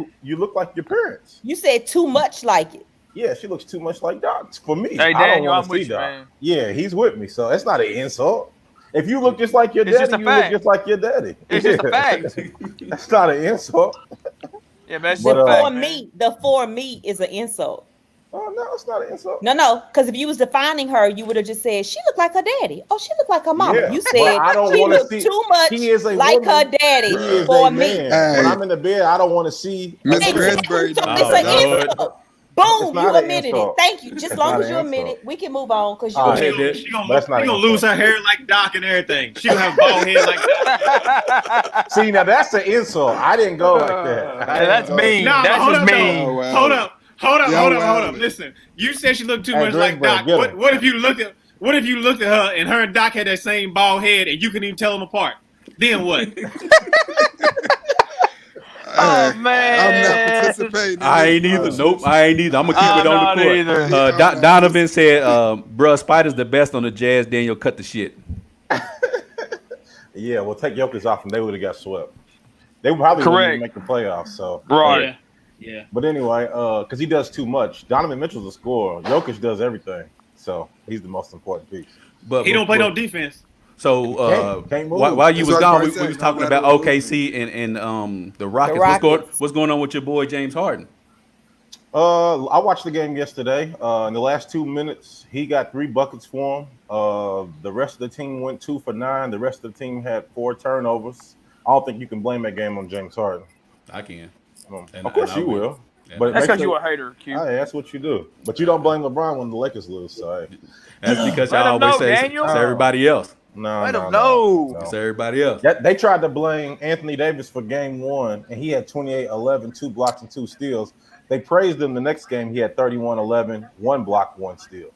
Speaker 6: your parents.
Speaker 7: You said too much like it.
Speaker 6: Yeah, she looks too much like Doc for me.
Speaker 4: Hey,
Speaker 6: I don't
Speaker 4: Daniel,
Speaker 6: want
Speaker 4: I'm
Speaker 6: to
Speaker 4: with
Speaker 6: see
Speaker 4: you,
Speaker 6: Doc.
Speaker 4: man.
Speaker 6: Yeah, he's with me, so it's not an insult. If you look just like your
Speaker 4: It's
Speaker 6: daddy,
Speaker 4: just a
Speaker 6: you
Speaker 4: fact.
Speaker 6: look just like your daddy.
Speaker 4: It's just a fact.
Speaker 6: That's not an insult.
Speaker 4: Yeah, man. It's
Speaker 6: But,
Speaker 4: just a fact,
Speaker 7: For
Speaker 4: man.
Speaker 7: me, the for me is an insult.
Speaker 6: Oh no, it's not an insult.
Speaker 7: No, because if you was defining her, you would have just said she looked like her daddy. Oh, she looked like her mama.
Speaker 6: Yeah,
Speaker 7: You
Speaker 6: but
Speaker 7: said
Speaker 6: I don't
Speaker 7: she
Speaker 6: wanna
Speaker 7: looked
Speaker 6: see-
Speaker 7: too much
Speaker 6: He is a
Speaker 7: like
Speaker 6: woman.
Speaker 7: her daddy
Speaker 6: He is
Speaker 7: for
Speaker 6: a
Speaker 7: me.
Speaker 6: man.
Speaker 2: Hey.
Speaker 6: When I'm in the bed, I don't want to see.
Speaker 2: Miss
Speaker 7: Exactly.
Speaker 2: Gransberry.
Speaker 7: So
Speaker 2: don't
Speaker 7: it's
Speaker 2: know
Speaker 7: an
Speaker 2: that.
Speaker 7: insult. Boom,
Speaker 6: It's
Speaker 7: you
Speaker 6: not an
Speaker 7: admitted
Speaker 6: insult.
Speaker 7: it. Thank you. Just
Speaker 6: It's
Speaker 7: long
Speaker 6: not
Speaker 7: as
Speaker 6: an
Speaker 7: you admit
Speaker 6: insult.
Speaker 7: it, we can move on because you
Speaker 6: All
Speaker 7: admitted
Speaker 6: right.
Speaker 7: it.
Speaker 3: She gonna,
Speaker 6: That's not
Speaker 3: she gonna
Speaker 6: insult.
Speaker 3: lose her hair like Doc and everything. She gonna have a bald head like that.
Speaker 6: See, now that's an insult. I didn't go like that.
Speaker 4: Hey, that's mean.
Speaker 3: Nah,
Speaker 4: That's
Speaker 3: hold
Speaker 4: just
Speaker 3: up, though.
Speaker 4: mean.
Speaker 2: Oh, wow.
Speaker 3: Hold up.
Speaker 2: Yeah,
Speaker 3: Hold
Speaker 2: wow.
Speaker 3: up. Listen, you said she looked too
Speaker 6: Hey,
Speaker 3: much like
Speaker 6: Greenberg,
Speaker 3: Doc.
Speaker 6: get
Speaker 3: What,
Speaker 6: him.
Speaker 3: what if you looked at her and her and Doc had that same bald head and you couldn't even tell them apart? Then what?
Speaker 4: Oh,
Speaker 2: Hey,
Speaker 4: man.
Speaker 2: I'm not participating. in
Speaker 1: I
Speaker 2: this
Speaker 1: ain't either.
Speaker 2: nonsense.
Speaker 1: Nope, I ain't either. I'm gonna keep
Speaker 4: I'm
Speaker 1: it on
Speaker 4: not
Speaker 1: the court.
Speaker 4: either.
Speaker 1: Donovan said, "Bruh, Spider's the best on the Jazz. Daniel, cut the shit."
Speaker 6: Yeah, well, take Jokic off and they would have got swept. They probably wouldn't even make the playoffs. So,
Speaker 4: Right.
Speaker 3: Yeah.
Speaker 6: but anyway, because he does too much. Donovan Mitchell's a scorer. Jokic does everything, so he's the most important piece.
Speaker 1: But
Speaker 3: He don't play no defense.
Speaker 1: So
Speaker 6: Can't move.
Speaker 1: while you
Speaker 2: That's
Speaker 1: was
Speaker 2: what
Speaker 1: gone,
Speaker 2: I
Speaker 1: we
Speaker 2: said,
Speaker 1: was
Speaker 2: no
Speaker 1: talking
Speaker 2: matter
Speaker 1: about
Speaker 2: what.
Speaker 1: OKC and the Rockets.
Speaker 7: Rockets.
Speaker 1: What's going on with your boy James Harden?
Speaker 6: I watched the game yesterday. In the last 2 minutes, he got 3 buckets for him. The rest of the team went 2 for 9. The rest of the team had 4 turnovers. I don't think you can blame that game on James Harden.
Speaker 1: I can. And-
Speaker 6: Of course
Speaker 1: and I
Speaker 6: you will.
Speaker 1: Yeah.
Speaker 6: But
Speaker 4: That's
Speaker 6: make
Speaker 4: because you
Speaker 6: sure-
Speaker 4: a hater, Q.
Speaker 6: Hey, that's what you do. But you don't blame LeBron when the Lakers lose. So hey.
Speaker 1: That's because
Speaker 4: Let
Speaker 1: y'all
Speaker 4: him
Speaker 1: always
Speaker 4: know,
Speaker 1: say
Speaker 4: Daniel.
Speaker 1: it's everybody else.
Speaker 6: No,
Speaker 4: Let
Speaker 6: no,
Speaker 4: him
Speaker 6: no,
Speaker 4: know.
Speaker 6: no.
Speaker 1: It's everybody else.
Speaker 6: They tried to blame Anthony Davis for game 1, and he had 28, 11, 2 blocks and 2 steals. They praised him the next game. He had 31, 11, 1 block, 1 steal.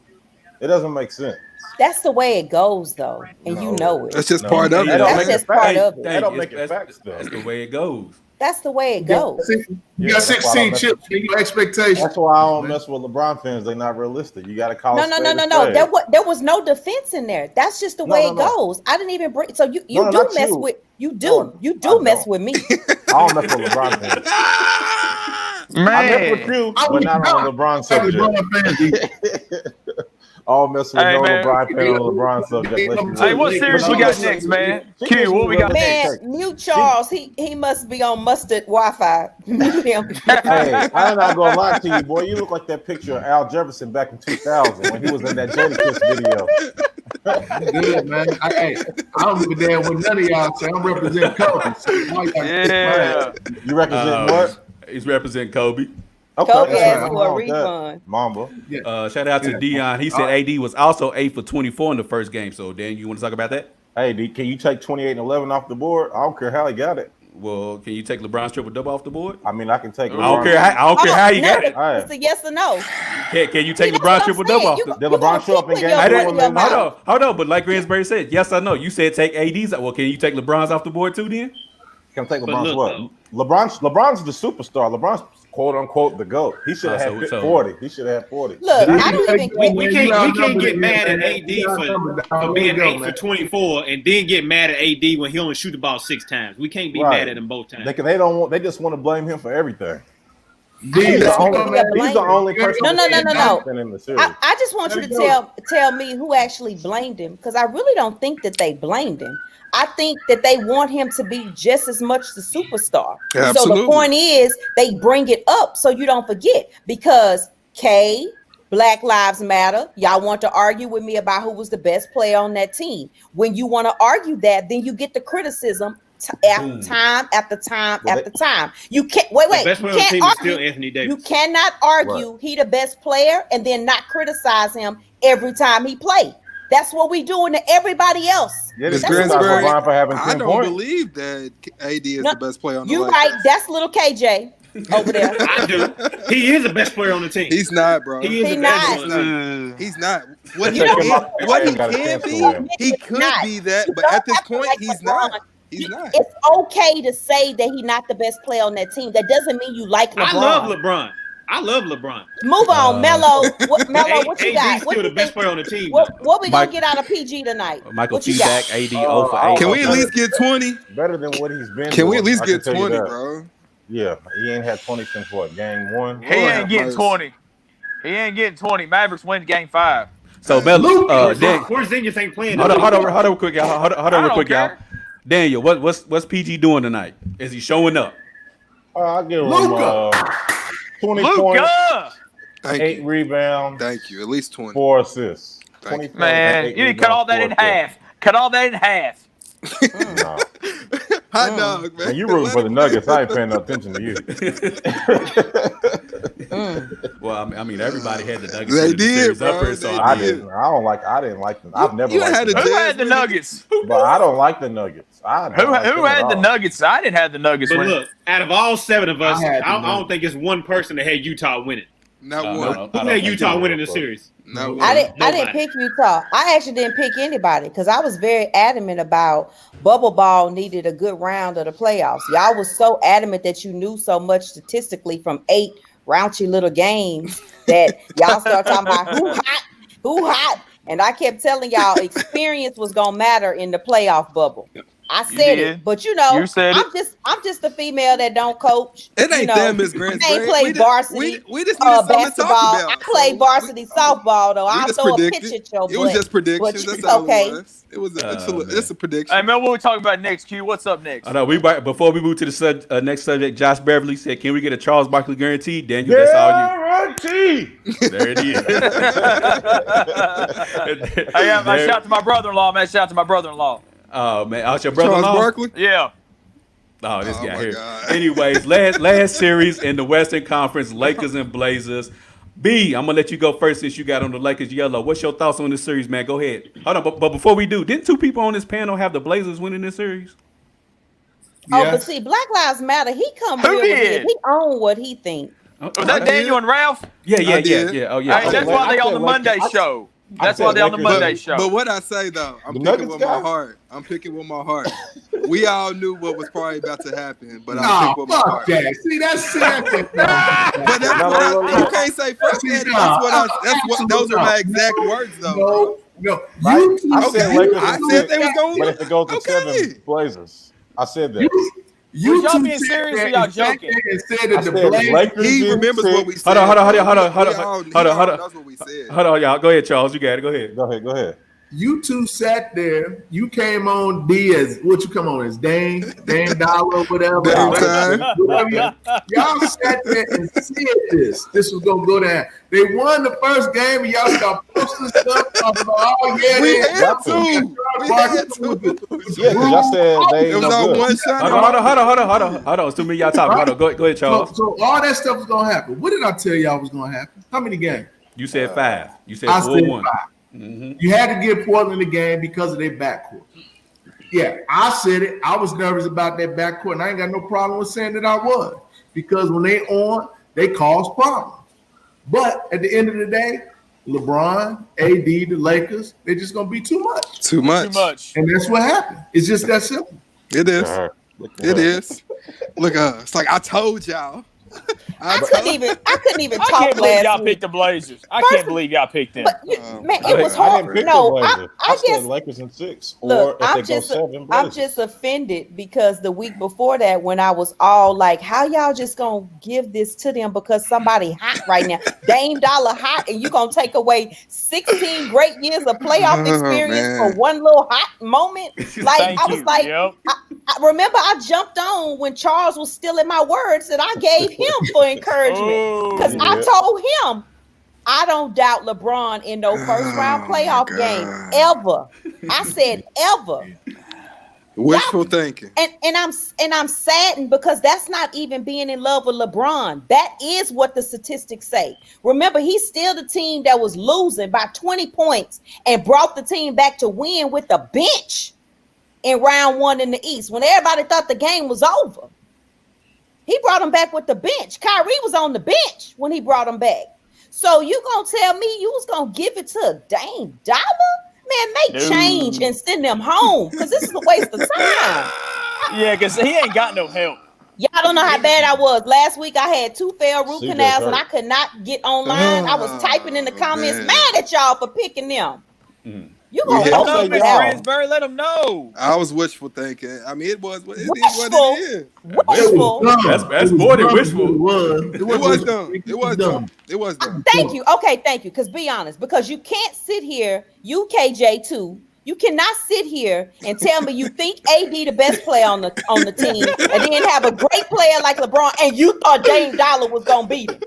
Speaker 6: It doesn't make sense.
Speaker 7: That's the way it goes, though, and you know it.
Speaker 2: That's just
Speaker 6: No.
Speaker 2: part of
Speaker 6: That
Speaker 2: it.
Speaker 6: don't
Speaker 7: That's
Speaker 6: make it
Speaker 7: just part
Speaker 6: facts.
Speaker 7: of it.
Speaker 6: That don't make it
Speaker 1: That's-
Speaker 6: facts, though.
Speaker 1: That's the way it goes.
Speaker 7: That's the way it goes.
Speaker 5: You
Speaker 6: Yeah,
Speaker 5: got
Speaker 6: that's why I
Speaker 5: 16
Speaker 6: don't mess
Speaker 5: chips in your expectations.
Speaker 6: That's why I don't mess with LeBron fans. They're not realistic. You got to call.
Speaker 7: No. There was no defense in there. That's just the way it goes. I didn't even bring. So you
Speaker 6: No,
Speaker 7: do
Speaker 6: not
Speaker 7: mess
Speaker 6: you.
Speaker 7: with you do
Speaker 6: No,
Speaker 7: you
Speaker 6: I
Speaker 7: do mess
Speaker 6: don't.
Speaker 7: with me.
Speaker 6: I don't mess with LeBron fans. I mess with
Speaker 4: Man.
Speaker 6: you, but not on the LeBron subject. I'll mess with
Speaker 4: Hey,
Speaker 6: no
Speaker 4: man.
Speaker 6: LeBron fan on the LeBron subject. Let you
Speaker 4: Hey,
Speaker 6: know.
Speaker 4: what series we got next, man? Q, what we got next?
Speaker 7: Man, mute Charles. He must be on mustard Wi-Fi. Mute him.
Speaker 6: Hey, I'm not gonna lie to you, boy. You look like that picture of Al Jefferson back in 2000 when he was in that Jadakiss video.
Speaker 5: Good, man. I don't give a damn what none of y'all say. I'm representing Kobe. So
Speaker 4: Yeah.
Speaker 6: You represent what?
Speaker 1: He's representing Kobe.
Speaker 6: Okay,
Speaker 7: Kobe
Speaker 6: that's
Speaker 7: asked
Speaker 6: right.
Speaker 7: for a
Speaker 6: I'm with that.
Speaker 7: refund.
Speaker 6: Mamba.
Speaker 1: Shout out to Dion. He said AD was also 8 for 24 in the first game. So, Dan, you want to talk about that?
Speaker 6: Hey, D, can you take 28 and 11 off the board? I don't care how he got it.
Speaker 1: Well, can you take LeBron's triple double off the board?
Speaker 6: I mean, I can take.
Speaker 1: I don't care. I don't care how you
Speaker 7: now
Speaker 1: got it.
Speaker 6: All right.
Speaker 7: It's a yes or no.
Speaker 1: Can you take
Speaker 7: See, that's
Speaker 1: LeBron's
Speaker 7: what I'm
Speaker 1: triple double
Speaker 7: saying.
Speaker 1: off
Speaker 7: You
Speaker 1: the?
Speaker 7: go-
Speaker 6: Did
Speaker 7: you
Speaker 6: LeBron
Speaker 7: gonna
Speaker 6: show up
Speaker 7: keep
Speaker 6: in
Speaker 7: putting
Speaker 6: game
Speaker 7: your
Speaker 1: I
Speaker 6: two
Speaker 7: foot
Speaker 6: when
Speaker 7: in your
Speaker 6: they-
Speaker 7: mouth.
Speaker 1: Hold on. But like Ransbury said, yes or no. You said take AD's. Well, can you take LeBron's off the board too? Then
Speaker 6: Can take
Speaker 3: But
Speaker 6: LeBron's
Speaker 3: look,
Speaker 6: what? LeBron's the superstar. LeBron's quote unquote the GOAT. He should have had 40. He should have had 40.
Speaker 7: Look, I don't even.
Speaker 3: We can't get mad at AD for being 8 for 24 and then get mad at AD when he only shoot the ball 6 times. We can't be
Speaker 6: Right.
Speaker 3: mad at him both times.
Speaker 6: They just want to blame him for everything. He's
Speaker 5: These
Speaker 6: the
Speaker 5: are
Speaker 6: only person.
Speaker 7: No.
Speaker 6: that's been in the series.
Speaker 7: I just want you to tell me who actually blamed him, because I really don't think that they blamed him. I think that they want him to be just as much the superstar.
Speaker 2: Yeah,
Speaker 7: so the
Speaker 2: absolutely.
Speaker 7: point is they bring it up so you don't forget, because Black Lives Matter, y'all want to argue with me about who was the best player on that team. When you want to argue that, then you get the criticism time after time. You can't wait.
Speaker 3: The best
Speaker 7: You
Speaker 3: player on the
Speaker 7: can't
Speaker 3: team is
Speaker 7: argue.
Speaker 3: still Anthony Davis.
Speaker 7: You cannot argue he the best player and then not criticize him every time he played. That's what we doing to everybody else.
Speaker 6: Yeah,
Speaker 2: Ms.
Speaker 6: they criticize
Speaker 2: Gransberry,
Speaker 6: LeBron for having 10
Speaker 2: I don't
Speaker 6: points.
Speaker 2: believe that AD is
Speaker 7: No,
Speaker 2: the best player on the
Speaker 7: You
Speaker 2: Lakers.
Speaker 7: right. That's little KJ over there.
Speaker 3: I do. He is the best player on the team.
Speaker 2: He's not, bro.
Speaker 3: He is
Speaker 7: He
Speaker 3: the best
Speaker 7: not.
Speaker 3: player on the team.
Speaker 2: He's not. What he
Speaker 7: You know
Speaker 2: can,
Speaker 7: what?
Speaker 2: what he
Speaker 6: Got a
Speaker 2: can
Speaker 6: chance to
Speaker 2: be,
Speaker 6: win.
Speaker 2: he could
Speaker 7: Not.
Speaker 2: be that,
Speaker 7: You
Speaker 2: but
Speaker 7: don't
Speaker 2: at this
Speaker 7: have to
Speaker 2: point,
Speaker 7: like
Speaker 2: he's
Speaker 7: LeBron.
Speaker 2: not. He's not.
Speaker 7: It's okay to say that he's not the best player on that team. That doesn't mean you like LeBron.
Speaker 3: I love LeBron.
Speaker 7: Move on, Melo. Melo, what you
Speaker 3: AD's
Speaker 7: got?
Speaker 3: still
Speaker 7: What
Speaker 3: the
Speaker 7: you
Speaker 3: best
Speaker 7: think?
Speaker 3: player on the team.
Speaker 7: What we gonna
Speaker 1: Mike-
Speaker 7: get out of PG tonight?
Speaker 1: Michael
Speaker 7: What you
Speaker 1: feedback
Speaker 7: got?
Speaker 1: AD 0 for 8.
Speaker 2: Can we at least get 20?
Speaker 6: Better than what he's been.
Speaker 2: Can we at
Speaker 6: doing,
Speaker 2: least
Speaker 6: I can
Speaker 2: get
Speaker 6: tell you
Speaker 2: 20,
Speaker 6: that.
Speaker 2: bro?
Speaker 6: Yeah, he ain't had 20 since what? Game 1.
Speaker 4: He ain't getting
Speaker 2: mercy.
Speaker 4: 20. He ain't getting 20. Mavericks win game 5.
Speaker 1: So Melo, Dan,
Speaker 3: Porzingis ain't playing.
Speaker 1: hold on, real quick, y'all. Hold on, real
Speaker 4: don't
Speaker 1: quick, y'all.
Speaker 4: care.
Speaker 1: Daniel, what's PG doing tonight? Is he showing up?
Speaker 6: I'll give him
Speaker 5: Luka.
Speaker 6: 20 points,
Speaker 4: Luka!
Speaker 2: 8
Speaker 6: 8 rebounds,
Speaker 2: Thank you. At least 20.
Speaker 6: 4 assists.
Speaker 2: Thank
Speaker 6: 20
Speaker 2: you.
Speaker 6: points,
Speaker 4: Man,
Speaker 6: 8
Speaker 4: you need to cut all that in
Speaker 6: rebounds, 4 assists.
Speaker 4: half. Cut all that in half.
Speaker 6: Nah.
Speaker 2: Hot dog, man.
Speaker 6: Man, you rooting for the Nuggets. I ain't paying no attention to you.
Speaker 1: Well, I mean, everybody had the Nuggets.
Speaker 2: They
Speaker 1: winning the
Speaker 2: did,
Speaker 1: series
Speaker 2: bro.
Speaker 1: up here, so
Speaker 2: They
Speaker 1: I
Speaker 2: did.
Speaker 1: mean,
Speaker 6: I didn't like them. I've never
Speaker 2: You
Speaker 6: liked
Speaker 2: had
Speaker 6: the
Speaker 2: a
Speaker 4: Who
Speaker 6: Nuggets.
Speaker 4: had the Nuggets?
Speaker 6: But I don't like the Nuggets.
Speaker 4: Who had the Nuggets? I didn't have the Nuggets
Speaker 3: But
Speaker 4: win.
Speaker 3: look, out of all 7 of us,
Speaker 5: I had
Speaker 3: I
Speaker 5: the
Speaker 3: don't think it's one person that had Utah winning.
Speaker 2: Not
Speaker 1: No,
Speaker 2: one.
Speaker 1: no, I
Speaker 3: Who
Speaker 1: don't
Speaker 3: had
Speaker 1: think
Speaker 3: Utah
Speaker 1: so.
Speaker 3: winning the series?
Speaker 2: Not one.
Speaker 7: I didn't
Speaker 3: Nobody.
Speaker 7: pick Utah. I actually didn't pick anybody because I was very adamant about bubble ball needed a good round of the playoffs. Y'all was so adamant that you knew so much statistically from 8 raunchy little games that y'all start talking about who hot. And I kept telling y'all experience was gonna matter in the playoff bubble. I said
Speaker 4: did.
Speaker 7: it, but you know,
Speaker 4: You said
Speaker 7: I'm just a female that don't coach.
Speaker 2: It ain't
Speaker 7: you know,
Speaker 2: them, Ms.
Speaker 7: I
Speaker 2: Gransberry.
Speaker 7: ain't played varsity
Speaker 2: We just needed something to
Speaker 7: basketball.
Speaker 2: talk about.
Speaker 7: I played varsity softball though.
Speaker 2: We
Speaker 7: I'll
Speaker 2: just
Speaker 7: throw a
Speaker 2: predicted.
Speaker 7: pitch at your
Speaker 2: It was
Speaker 7: butt.
Speaker 2: just predictions.
Speaker 7: but
Speaker 2: That's
Speaker 7: it's
Speaker 2: all
Speaker 7: okay.
Speaker 2: it was. It was
Speaker 1: man.
Speaker 2: it's a prediction.
Speaker 4: Hey, man, what we talking about next, Q? What's up next?
Speaker 1: I know before we move to the next subject, Josh Beverly said, "Can we get a Charles Barkley guarantee?" Daniel, that's all
Speaker 6: Guarantee.
Speaker 1: you. There it is.
Speaker 4: Hey, shout out to my brother-in-law, man. Shout out to my brother-in-law.
Speaker 1: Oh man, out your
Speaker 2: Charles
Speaker 1: brother-in-law.
Speaker 2: Barkley.
Speaker 4: Yeah.
Speaker 1: Oh, this
Speaker 2: Oh,
Speaker 1: guy
Speaker 2: my
Speaker 1: here.
Speaker 2: God.
Speaker 1: Anyways, last series in the Western Conference, Lakers and Blazers. B, I'm gonna let you go first since you got on the Lakers yellow. What's your thoughts on this series, man? Go ahead. Hold on, but before we do, didn't 2 people on this panel have the Blazers winning this series?
Speaker 7: Oh,
Speaker 2: Yeah.
Speaker 7: but see, Black Lives Matter. He come
Speaker 4: Who
Speaker 7: real with
Speaker 4: did?
Speaker 7: it. He own what he think.
Speaker 1: Oh,
Speaker 4: Was that
Speaker 1: okay.
Speaker 4: Daniel and Ralph?
Speaker 1: Yeah.
Speaker 2: I did.
Speaker 1: Oh, yeah.
Speaker 4: Hey, that's why they on the Monday show. That's why they're on the
Speaker 6: Lakers-
Speaker 4: Monday show.
Speaker 2: But what I say though, I'm
Speaker 6: The
Speaker 2: picking
Speaker 6: Nuggets
Speaker 2: with
Speaker 6: guy?
Speaker 2: my heart. I'm picking with my heart. We all knew what was probably about to happen, but I'm
Speaker 5: Nah,
Speaker 2: picking with my
Speaker 5: fuck
Speaker 2: heart.
Speaker 5: that. See, that's it.
Speaker 2: But that's
Speaker 6: No,
Speaker 2: what
Speaker 6: no, no,
Speaker 2: you
Speaker 6: no.
Speaker 2: can't say fuck
Speaker 5: See,
Speaker 2: that.
Speaker 5: nah,
Speaker 2: Those are my exact words though, bro.
Speaker 5: No.
Speaker 6: Right?
Speaker 5: You two
Speaker 6: I said
Speaker 2: Okay,
Speaker 6: Lakers
Speaker 2: I
Speaker 6: and
Speaker 2: said
Speaker 6: six,
Speaker 2: they was going.
Speaker 6: but if it goes to
Speaker 2: Okay.
Speaker 6: 7, Blazers. I said that.
Speaker 5: You
Speaker 4: y'all
Speaker 5: two
Speaker 4: being
Speaker 5: sat
Speaker 4: serious
Speaker 5: there
Speaker 4: or y'all
Speaker 5: and sat
Speaker 4: joking?
Speaker 5: there and said
Speaker 6: I
Speaker 5: that the
Speaker 6: said
Speaker 5: Blazers.
Speaker 6: Lakers
Speaker 2: He
Speaker 6: in
Speaker 2: remembers
Speaker 6: 6.
Speaker 2: what we said.
Speaker 1: Hold on.
Speaker 2: He
Speaker 1: Hold on.
Speaker 2: knows what we said.
Speaker 1: Hold on, y'all. Go ahead, Charles. You got it. Go ahead.
Speaker 6: Go ahead.
Speaker 5: You two sat there. You came on D as what you come on as Dame Dollar, whatever.
Speaker 2: Dame
Speaker 5: whatever,
Speaker 2: time.
Speaker 5: whatever y'all sat there and said this. This was gonna go down. They won the first game, and y'all start posting stuff talking about, oh yeah,
Speaker 2: We
Speaker 5: they
Speaker 2: had to. We had to.
Speaker 6: Yeah, because y'all said they
Speaker 2: It was
Speaker 6: no
Speaker 2: on
Speaker 6: good.
Speaker 2: one shot.
Speaker 1: Hold on. It's too many y'all talking. Hold on. Go ahead, Charles.
Speaker 5: So all that stuff was gonna happen. What did I tell y'all was gonna happen? How many games?
Speaker 1: You said 5. You said
Speaker 5: I said
Speaker 1: 4-1.
Speaker 5: 5. You had to give Portland the game because of their backcourt. Yeah, I said it. I was nervous about that backcourt, and I ain't got no problem with saying that I was, because when they on, they cause problems. But at the end of the day, LeBron, AD, the Lakers, they're just gonna be too much,
Speaker 2: Too much.
Speaker 4: Too much.
Speaker 5: and that's what happened. It's just that simple.
Speaker 2: It is.
Speaker 6: Look at
Speaker 2: It
Speaker 6: her.
Speaker 2: is. Look, it's like I told y'all.
Speaker 7: I couldn't even
Speaker 4: I
Speaker 7: talk
Speaker 4: can't believe y'all
Speaker 7: last week.
Speaker 4: picked the Blazers. I
Speaker 7: First
Speaker 4: can't
Speaker 7: of-
Speaker 4: believe y'all picked them.
Speaker 7: But man, it was
Speaker 6: I didn't
Speaker 7: hard.
Speaker 6: pick
Speaker 7: No,
Speaker 6: the Blazers.
Speaker 7: I
Speaker 6: said
Speaker 7: guess.
Speaker 6: Lakers in 6.
Speaker 7: Look,
Speaker 6: or if
Speaker 7: I'm
Speaker 6: they go
Speaker 7: just
Speaker 6: 7,
Speaker 7: I'm
Speaker 6: Blazers.
Speaker 7: just offended because the week before that, when I was all like, "How y'all just gonna give this to them because somebody hot right now, Dame Dollar hot, and you gonna take away 16 great years of playoff
Speaker 2: Oh,
Speaker 7: experience
Speaker 2: man.
Speaker 7: for one little hot moment?" Like
Speaker 4: Thank
Speaker 7: I was
Speaker 4: you.
Speaker 7: like,
Speaker 4: Yep.
Speaker 7: I remember I jumped on when Charles was stealing my words that I gave him for encouragement because
Speaker 4: Oh,
Speaker 7: I
Speaker 6: Yeah.
Speaker 7: told him I don't doubt LeBron in no first round
Speaker 2: Oh, my
Speaker 7: playoff game
Speaker 2: God.
Speaker 7: ever. I said ever.
Speaker 2: Wishful thinking.
Speaker 7: And I'm saddened because that's not even being in love with LeBron. That is what the statistics say. Remember, he's still the team that was losing by 20 points and brought the team back to win with the bench in round 1 in the East when everybody thought the game was over. He brought him back with the bench. Kyrie was on the bench when he brought him back. So you gonna tell me you was gonna give it to Dame Dollar? Man, make
Speaker 4: No.
Speaker 7: change and send them home because this is a waste of time.
Speaker 4: yeah, because he ain't got no help.
Speaker 7: Y'all don't know how bad I was. Last week I had 2 failed root
Speaker 6: CJ
Speaker 7: canals and
Speaker 6: hurt.
Speaker 7: I could not get online. I was typing in the comments,
Speaker 2: man.
Speaker 7: mad at y'all for picking them. You
Speaker 2: We
Speaker 7: gonna
Speaker 2: had
Speaker 4: Let
Speaker 7: hold
Speaker 4: them
Speaker 6: to
Speaker 4: know,
Speaker 7: me
Speaker 6: say
Speaker 4: Miss
Speaker 7: down.
Speaker 6: y'all.
Speaker 4: Gransbury. Let them know.
Speaker 2: I was wishful thinking. I mean, it is what it
Speaker 7: Wishful?
Speaker 2: is.
Speaker 7: Wishful.
Speaker 1: That's more than wishful.
Speaker 5: It was
Speaker 2: It was dumb. It was dumb. It was dumb.
Speaker 7: Thank you. Okay, thank you. Because be honest, because you can't sit here, you KJ too. You cannot sit here and tell me you think AD the best player on the team, and then have a great player like LeBron, and you thought Dame Dollar was gonna beat him.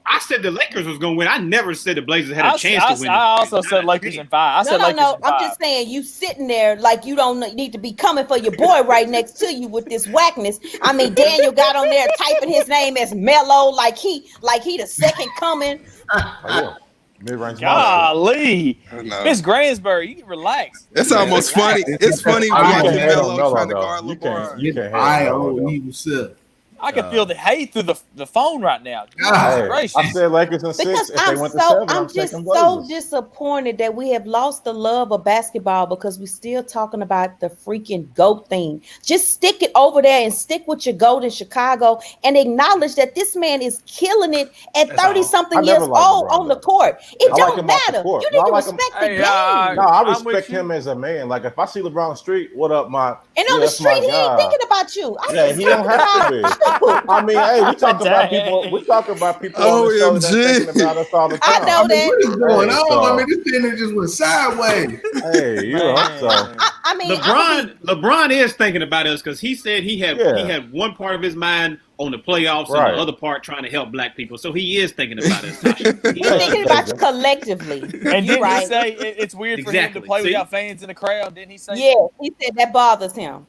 Speaker 3: I said the Lakers was going to win. I never said the Blazers had a chance to win.
Speaker 4: I also said Lakers in 5. I said Lakers in 5.
Speaker 7: I'm just saying you sitting there like you don't need to be coming for your boy right next to you with this whackness. I mean, Daniel got on there typing his name as Mello, like he the second coming.
Speaker 6: Oh, yeah. Mid-range monster.
Speaker 4: Golly.
Speaker 2: I know.
Speaker 4: Miss Gransbury, you can relax.
Speaker 2: It's almost funny. It's funny
Speaker 5: You
Speaker 2: watching
Speaker 5: can't hate
Speaker 2: Melo trying to guard
Speaker 6: You
Speaker 2: LeBron.
Speaker 6: can't. You can't
Speaker 5: I
Speaker 6: have
Speaker 5: owe
Speaker 6: Melo.
Speaker 5: evil self.
Speaker 4: I can feel the hate through the phone right now.
Speaker 5: God.
Speaker 6: Hey,
Speaker 4: Gracious.
Speaker 6: I said Lakers in 6.
Speaker 7: Because
Speaker 6: If they went to 7,
Speaker 7: I'm
Speaker 6: I'm
Speaker 7: just
Speaker 6: taking
Speaker 7: so
Speaker 6: Blazers.
Speaker 7: disappointed that we have lost the love of basketball because we're still talking about the freaking GOAT thing. Just stick it over there and stick with your GOAT in Chicago and acknowledge that this man is killing it at
Speaker 1: That's
Speaker 7: 30
Speaker 1: all.
Speaker 7: something
Speaker 6: I
Speaker 7: years
Speaker 6: never liked
Speaker 7: old
Speaker 6: LeBron,
Speaker 7: on the
Speaker 6: though.
Speaker 7: court. It
Speaker 6: I like
Speaker 7: don't
Speaker 6: him off the
Speaker 7: matter.
Speaker 6: court.
Speaker 7: You
Speaker 6: No,
Speaker 7: need
Speaker 6: I
Speaker 7: to
Speaker 6: like him-
Speaker 7: respect the
Speaker 4: Hey,
Speaker 7: game.
Speaker 6: No, I
Speaker 4: I'm with
Speaker 6: respect
Speaker 4: you.
Speaker 6: him as a man. Like if I see LeBron on the street, what up, my
Speaker 7: And on the
Speaker 6: that's my
Speaker 7: street, he ain't
Speaker 6: guy.
Speaker 7: thinking about you. I'm
Speaker 6: Yeah,
Speaker 7: just
Speaker 6: he don't
Speaker 7: talking
Speaker 6: have to
Speaker 7: about
Speaker 6: be.
Speaker 7: people.
Speaker 6: I mean, hey, we talk about
Speaker 4: Dang.
Speaker 6: people. We talk about people on the show that
Speaker 2: OMG.
Speaker 6: thinking about us all the
Speaker 7: I
Speaker 6: time.
Speaker 7: know
Speaker 5: I mean,
Speaker 7: that.
Speaker 5: what is going
Speaker 6: Hey,
Speaker 5: on?
Speaker 6: so-
Speaker 5: I mean, this thing just went sideways.
Speaker 6: Hey, you know, so
Speaker 7: I mean, I'm
Speaker 3: LeBron is thinking about us because he said he had one part of his mind on the playoffs
Speaker 6: Right.
Speaker 3: and the other part trying to help black people. So he is thinking about us. Tasha. He
Speaker 7: he's
Speaker 3: is.
Speaker 7: thinking about you collectively.
Speaker 4: And
Speaker 7: You
Speaker 4: didn't he
Speaker 7: right.
Speaker 4: say it's weird for him
Speaker 3: Exactly.
Speaker 4: to play
Speaker 3: See?
Speaker 4: without fans in the crowd? Didn't he say?
Speaker 7: Yeah, he said that bothers him.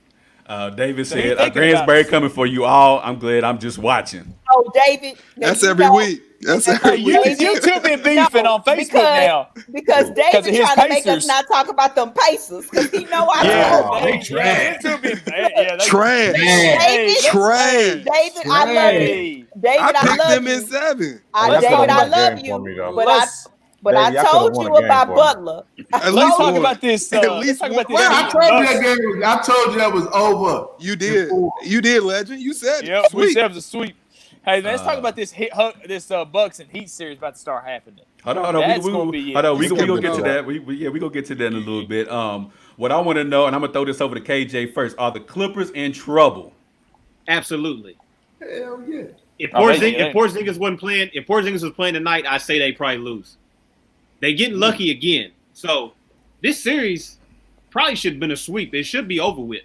Speaker 1: David
Speaker 4: So he
Speaker 1: said,
Speaker 4: thinking about
Speaker 1: Gransbury
Speaker 4: it.
Speaker 1: coming for you all. I'm glad I'm just watching.
Speaker 7: Oh, David. now
Speaker 2: That's
Speaker 7: you
Speaker 2: every
Speaker 7: know-
Speaker 2: week. That's
Speaker 7: That's
Speaker 2: every
Speaker 4: Hey, you
Speaker 2: week.
Speaker 4: you two been beefing
Speaker 7: No,
Speaker 4: on Facebook
Speaker 7: because-
Speaker 4: now.
Speaker 7: Because
Speaker 4: Because of
Speaker 7: David
Speaker 4: his
Speaker 7: trying to make us
Speaker 4: Pacers.
Speaker 7: not talk about them Pacers because he know I
Speaker 4: Yeah,
Speaker 7: told
Speaker 5: they
Speaker 7: them.
Speaker 5: trash.
Speaker 4: you two been they
Speaker 2: Trash.
Speaker 4: Hey, let's-
Speaker 2: Trash.
Speaker 7: David, I love you.
Speaker 4: Hey,
Speaker 7: David,
Speaker 2: I
Speaker 7: I
Speaker 2: picked
Speaker 7: love
Speaker 2: them
Speaker 7: you.
Speaker 2: in 7.
Speaker 6: Hey, that's
Speaker 7: David,
Speaker 6: not
Speaker 7: I
Speaker 6: a
Speaker 7: love
Speaker 6: game
Speaker 7: you.
Speaker 6: for me, though.
Speaker 7: But
Speaker 4: let's
Speaker 7: But
Speaker 6: Dave,
Speaker 7: I
Speaker 6: y'all coulda
Speaker 7: told
Speaker 6: won
Speaker 7: you
Speaker 6: a game
Speaker 7: about
Speaker 6: for me.
Speaker 7: Butler.
Speaker 2: At
Speaker 4: Let's
Speaker 2: least
Speaker 4: talk
Speaker 2: one.
Speaker 4: about this.
Speaker 2: At
Speaker 4: Let's
Speaker 2: least
Speaker 4: talk
Speaker 2: one.
Speaker 4: about this.
Speaker 5: Well, I
Speaker 4: Heat
Speaker 5: told you
Speaker 4: Bucks.
Speaker 5: that game. I told you that was over.
Speaker 2: You did.
Speaker 5: Before.
Speaker 2: You did, Legend. You said it.
Speaker 4: Yep, we
Speaker 2: Sweet.
Speaker 4: said it was a sweep. Hey, let's talk about this Bucks and Heat series about to start happening.
Speaker 1: Hold on.
Speaker 4: That's gonna be it.
Speaker 1: We
Speaker 2: It's
Speaker 1: gonna
Speaker 2: coming
Speaker 1: get to
Speaker 2: up.
Speaker 1: that. We gonna get to that in a little bit. What I want to know, and I'm gonna throw this over to KJ first. Are the Clippers in trouble?
Speaker 3: Absolutely.
Speaker 5: Hell yeah.
Speaker 3: If
Speaker 4: Oh, they-
Speaker 3: Porzingis wasn't playing, if Porzingis was playing tonight, I say they probably lose. They getting lucky again. So this series probably should have been a sweep. It should be over with.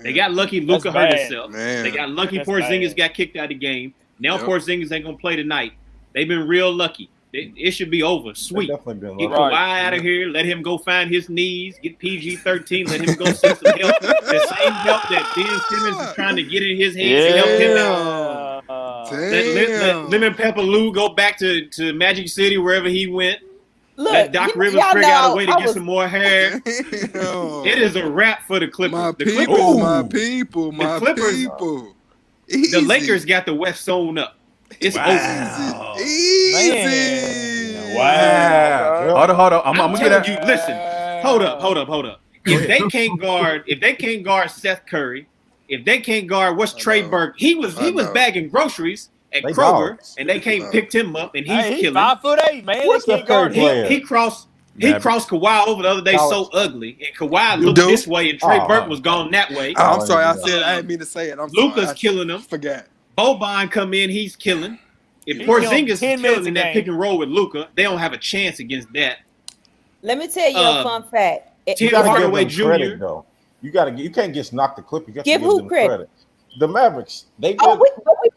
Speaker 3: They got lucky. Luka hurt
Speaker 4: bad.
Speaker 3: himself.
Speaker 2: Man.
Speaker 3: They got lucky.
Speaker 4: That's
Speaker 3: Porzingis
Speaker 4: bad.
Speaker 3: got kicked out of the game. Now
Speaker 2: Yep.
Speaker 3: Porzingis ain't gonna play tonight. They've been real lucky. It should be over. Sweet.
Speaker 6: Definitely been
Speaker 3: Get
Speaker 6: lucky.
Speaker 3: Kawhi out of here. Let him go find his knees. Get PG-13. Let him go see some help. The same help that Ben Simmons is trying to get in his head to help him out. Let Lemon Pepper Lou go back to Magic City, wherever he went.
Speaker 7: Look,
Speaker 3: Let Doc Rivers
Speaker 7: y'all
Speaker 3: figure out a
Speaker 7: know
Speaker 3: way to
Speaker 7: I
Speaker 3: get
Speaker 7: was-
Speaker 3: some more hair.
Speaker 2: Damn.
Speaker 3: It is a wrap for the Clippers.
Speaker 2: My
Speaker 3: The
Speaker 2: people,
Speaker 3: Clippers,
Speaker 2: my people, my
Speaker 3: Clippers-
Speaker 2: people.
Speaker 3: the
Speaker 2: Easy.
Speaker 3: Lakers got the West sewn up. It's over.
Speaker 1: Wow.
Speaker 2: Easy.
Speaker 4: Man.
Speaker 1: Wow. Hold on. I'm
Speaker 3: I'm
Speaker 1: gonna get
Speaker 3: telling
Speaker 1: that.
Speaker 3: you, listen. Hold up. If they can't guard Seth Curry, if they can't guard what's
Speaker 2: I
Speaker 3: Trey
Speaker 2: know.
Speaker 3: Burke, he was
Speaker 2: I know.
Speaker 3: bagging groceries at
Speaker 6: They
Speaker 3: Kroger,
Speaker 6: dogs.
Speaker 3: and they can't picked him up, and he's
Speaker 4: Hey, he's
Speaker 3: killing.
Speaker 4: 5'8", man.
Speaker 6: What's
Speaker 4: They
Speaker 6: the
Speaker 4: can't guard
Speaker 6: third
Speaker 4: him.
Speaker 6: player?
Speaker 3: He crossed
Speaker 1: Mavericks.
Speaker 3: Kawhi over the other day so
Speaker 6: College.
Speaker 3: ugly, and Kawhi looked
Speaker 2: Dude.
Speaker 3: this way, and Trey
Speaker 6: Oh,
Speaker 3: Burke was gone that way.
Speaker 2: Oh, I'm sorry. I
Speaker 6: Yeah.
Speaker 2: said I didn't mean to say it. I'm
Speaker 3: Luka's
Speaker 2: sorry.
Speaker 3: killing him.
Speaker 2: Forgot.
Speaker 3: Boban come in, he's killing. If
Speaker 4: He
Speaker 3: Porzingis
Speaker 4: killed
Speaker 3: is
Speaker 4: 10 minutes
Speaker 3: killing
Speaker 4: a
Speaker 3: in that
Speaker 4: game.
Speaker 3: pick and roll with Luka, they don't have a chance against that.
Speaker 7: Let me tell you a fun fact.
Speaker 3: Tim
Speaker 6: You gotta
Speaker 3: Hardaway
Speaker 6: give them credit,
Speaker 3: Jr.
Speaker 6: though. You can't just knock the Clippers. You have to
Speaker 7: Give
Speaker 6: give
Speaker 7: who
Speaker 6: them
Speaker 7: credit?
Speaker 6: The Mavericks. They
Speaker 7: Oh,
Speaker 6: did-
Speaker 7: but we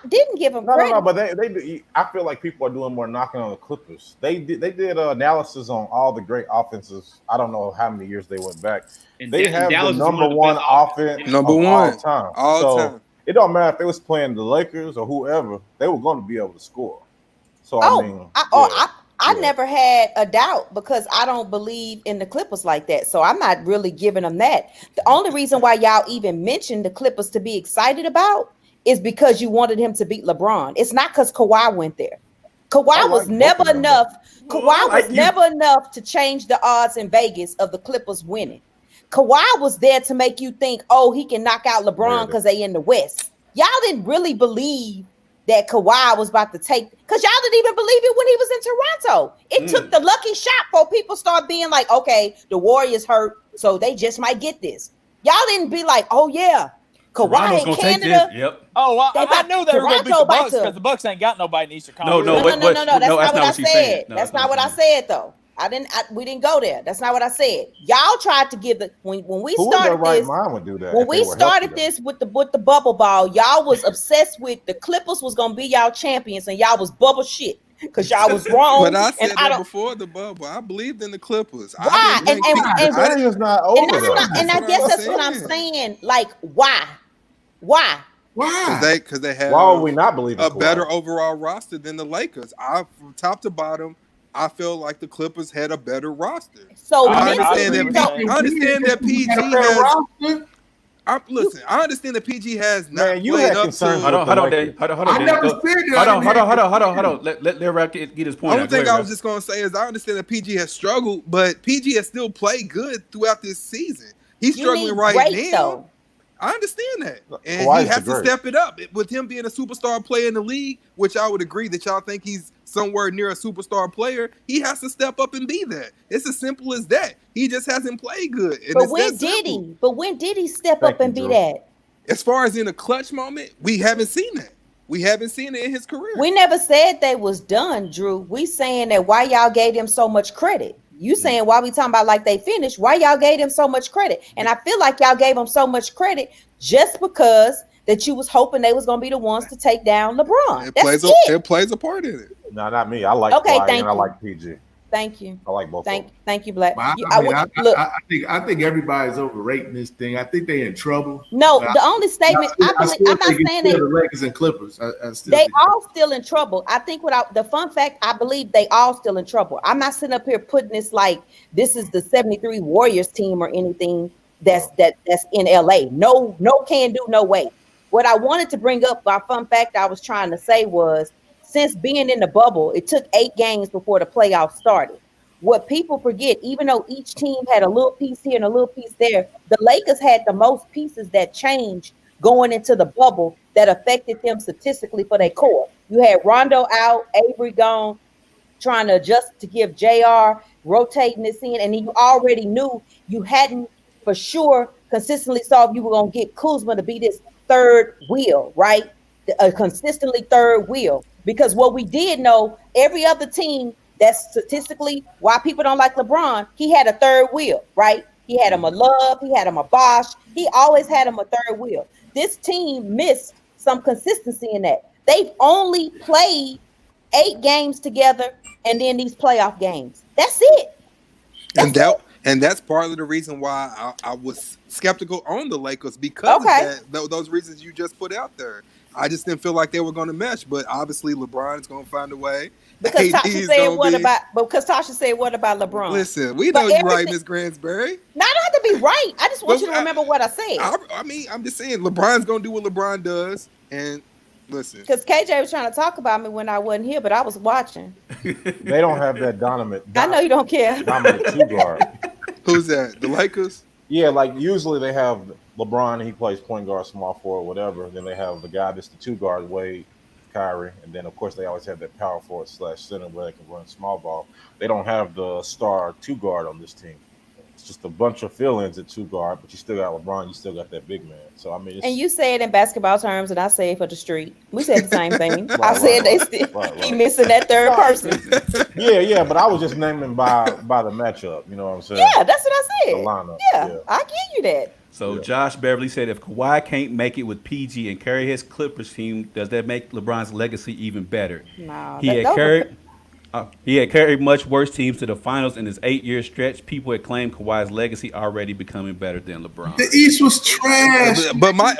Speaker 7: didn't give them
Speaker 6: No,
Speaker 7: credit.
Speaker 6: but they. I feel like people are doing more knocking on the Clippers. They did analysis on all the great offenses. I don't know how many years they went back.
Speaker 3: And
Speaker 6: They have
Speaker 3: Dallas
Speaker 6: the
Speaker 3: is
Speaker 6: number
Speaker 3: of the
Speaker 6: one
Speaker 3: best
Speaker 6: offense
Speaker 2: Number
Speaker 6: of
Speaker 2: one.
Speaker 6: all time.
Speaker 2: All
Speaker 6: so
Speaker 2: time.
Speaker 6: it don't matter if they was playing the Lakers or whoever. They were going to be able to score. So
Speaker 7: Oh,
Speaker 6: I mean,
Speaker 7: I
Speaker 6: yeah.
Speaker 7: never had a doubt because I don't believe in the Clippers like that. So I'm not really giving them that. The only reason why y'all even mentioned the Clippers to be excited about is because you wanted him to beat LeBron. It's not because Kawhi went there. Kawhi
Speaker 6: like
Speaker 7: was
Speaker 6: both
Speaker 7: never
Speaker 6: of them,
Speaker 7: enough.
Speaker 1: Well,
Speaker 7: Kawhi
Speaker 1: I like
Speaker 7: was
Speaker 1: you.
Speaker 7: never enough to change the odds in Vegas of the Clippers winning. Kawhi was there to make you think, oh, he can knock out LeBron
Speaker 6: Yeah.
Speaker 7: because they in the West. Y'all didn't really believe that Kawhi was about to take, because y'all didn't even believe it when he was in Toronto. It took the lucky shot for people start being like, okay, the Warriors hurt, so they just might get this. Y'all didn't be like, oh yeah,
Speaker 1: Toronto's
Speaker 7: Kawhi in
Speaker 1: gonna take
Speaker 7: Canada.
Speaker 1: this. Yep.
Speaker 4: Oh,
Speaker 7: They
Speaker 4: I
Speaker 7: about-
Speaker 4: knew they were going to beat
Speaker 7: Toronto
Speaker 4: the Bucks
Speaker 7: about to-
Speaker 4: because the Bucks ain't got nobody in the Eastern
Speaker 1: No,
Speaker 4: Conference.
Speaker 1: no,
Speaker 7: No,
Speaker 1: but-
Speaker 7: no, That's
Speaker 1: no,
Speaker 7: not
Speaker 1: that's
Speaker 7: what
Speaker 1: not
Speaker 7: I
Speaker 1: what she's
Speaker 7: said.
Speaker 1: saying. No,
Speaker 7: That's
Speaker 1: that's
Speaker 7: not what I said though. We didn't go there. That's not what I said. Y'all tried to give the when we
Speaker 6: who in their
Speaker 7: started
Speaker 6: right
Speaker 7: this.
Speaker 6: mind would do that?
Speaker 7: When
Speaker 6: if
Speaker 7: we
Speaker 6: they were
Speaker 7: started
Speaker 6: healthy,
Speaker 7: this with the bubble ball, y'all was obsessed with the Clippers was gonna be y'all champions, and y'all was bubble shit because y'all was wrong.
Speaker 2: But I
Speaker 7: and
Speaker 2: said
Speaker 7: I
Speaker 2: that
Speaker 7: don't.
Speaker 2: before the bubble. I believed in the Clippers.
Speaker 7: Why?
Speaker 2: I didn't think
Speaker 6: though.
Speaker 7: and-
Speaker 6: The
Speaker 2: I didn't-
Speaker 6: series is not
Speaker 7: And
Speaker 6: over
Speaker 7: that's
Speaker 6: though.
Speaker 7: what and I
Speaker 2: what
Speaker 7: guess
Speaker 2: I'm
Speaker 7: that's what I'm
Speaker 2: saying.
Speaker 7: saying. Like, why?
Speaker 5: Why?
Speaker 2: because they have
Speaker 6: Why would we not believe in
Speaker 2: a
Speaker 6: Kawhi?
Speaker 2: better overall roster than the Lakers. From top to bottom, I feel like the Clippers had a better roster.
Speaker 7: So
Speaker 2: I
Speaker 7: mentally,
Speaker 2: understand
Speaker 7: so-
Speaker 2: that. I understand that PG has. Listen, I understand that PG has not
Speaker 6: Man, you
Speaker 2: played
Speaker 6: had
Speaker 2: up
Speaker 6: concerns
Speaker 2: to.
Speaker 6: with
Speaker 1: Hold on,
Speaker 6: Lakers.
Speaker 1: Dan. Hold on,
Speaker 5: I
Speaker 1: Dan.
Speaker 5: never
Speaker 1: Go-
Speaker 5: said that.
Speaker 1: Hold on. Let Rap get his point
Speaker 2: Only
Speaker 1: out. Go
Speaker 2: thing
Speaker 1: ahead,
Speaker 2: I was
Speaker 1: Rap.
Speaker 2: just gonna say is I understand that PG has struggled, but PG has still played good throughout this season. He's
Speaker 7: you
Speaker 2: struggling
Speaker 7: need
Speaker 2: right
Speaker 7: great,
Speaker 2: now.
Speaker 7: though.
Speaker 2: I understand that, and
Speaker 6: Kawhi's
Speaker 2: he has
Speaker 6: the
Speaker 2: to
Speaker 6: great.
Speaker 2: step it up. With him being a superstar player in the league, which I would agree that y'all think he's somewhere near a superstar player, he has to step up and be that. It's as simple as that. He just hasn't played good. And
Speaker 7: But
Speaker 2: it's
Speaker 7: when
Speaker 2: that
Speaker 7: did
Speaker 2: simple.
Speaker 7: he? But when did he step
Speaker 6: Thank
Speaker 7: up and
Speaker 6: you,
Speaker 7: be
Speaker 6: Drew.
Speaker 7: that?
Speaker 2: As far as in a clutch moment, we haven't seen that. We haven't seen it in his career.
Speaker 7: We never said they was done, Drew. We saying that why y'all gave them so much credit. You saying why we talking about like they finished? Why y'all gave them so much credit? And I feel like y'all gave them so much credit just because that you was hoping they was gonna be the ones to take down LeBron.
Speaker 2: It
Speaker 7: That's
Speaker 2: it plays a part in it.
Speaker 6: No, not me. I like
Speaker 7: Okay,
Speaker 6: Kawhi
Speaker 7: thank
Speaker 6: and I
Speaker 7: you.
Speaker 6: like PG.
Speaker 7: Thank you.
Speaker 6: I like both of them.
Speaker 7: Thank you, Black.
Speaker 5: I,
Speaker 7: You-
Speaker 5: I, mean,
Speaker 7: look,
Speaker 5: I think everybody's overrating this thing. I think they're in trouble.
Speaker 7: no,
Speaker 5: But
Speaker 7: the only statement I believe,
Speaker 5: still
Speaker 7: I'm not
Speaker 5: think it's
Speaker 7: saying
Speaker 5: still
Speaker 7: that
Speaker 5: the Lakers and Clippers. I still
Speaker 7: they
Speaker 5: think
Speaker 7: all still in trouble. I think without the fun fact, I believe they all still in trouble. I'm not sitting up here putting this like this is the 73 Warriors team or anything that's in LA. No can do, no way. What I wanted to bring up by fun fact I was trying to say was since being in the bubble, it took 8 games before the playoffs started. What people forget, even though each team had a little piece here and a little piece there, the Lakers had the most pieces that changed going into the bubble that affected them statistically for their core. You had Rondo out, Avery gone, trying to adjust to give JR, rotating this in, and then you already knew you hadn't for sure consistently saw if you were going to get Kuzma to be this third wheel, right? A consistently third wheel. Because what we did know, every other team that's statistically why people don't like LeBron, he had a third wheel, right? He had him a Love, he had him a Bosch, he always had him a third wheel. This team missed some consistency in that. They've only played 8 games together and then these playoff games. That's it.
Speaker 2: And that's part of the reason why I was skeptical on the Lakers because of those reasons you just put out there. I just didn't feel like they were going to mesh, but obviously LeBron's going to find a way.
Speaker 7: Because Tasha said what about LeBron?
Speaker 2: Listen, we know you're right, Miss Gransberry.
Speaker 7: No, I don't have to be right. I just want you to remember what I said.
Speaker 2: I mean, I'm just saying LeBron's going to do what LeBron does, and listen.
Speaker 7: Because KJ was trying to talk about me when I wasn't here, but I was watching.
Speaker 6: They don't have that dominant.
Speaker 7: I know you don't care.
Speaker 6: Dominant 2-guard.
Speaker 2: Who's that? The Lakers?
Speaker 6: Yeah, like usually they have LeBron, he plays point guard, small forward, whatever. Then they have the guy that's the 2-guard, Wade, Kyrie, and then of course they always have that power forward / center where they can run small ball. They don't have the star 2-guard on this team. It's just a bunch of fill-ins at 2-guard, but you still got LeBron, you still got that big man. So I mean,
Speaker 7: and you say it in basketball terms, and I say it for the street. We said the same thing. I said they still he missing that third person.
Speaker 6: Yeah, but I was just naming by the matchup. You know what I'm saying?
Speaker 7: Yeah, that's what I said.
Speaker 6: The lineup.
Speaker 7: Yeah, I give you that.
Speaker 1: So Josh Beverly said, if Kawhi can't make it with PG and carry his Clippers team, does that make LeBron's legacy even better?
Speaker 7: No,
Speaker 1: he had carried much worse teams to the finals in his 8-year stretch. People had claimed Kawhi's legacy already becoming better than LeBron.
Speaker 5: The East was trash.
Speaker 2: But my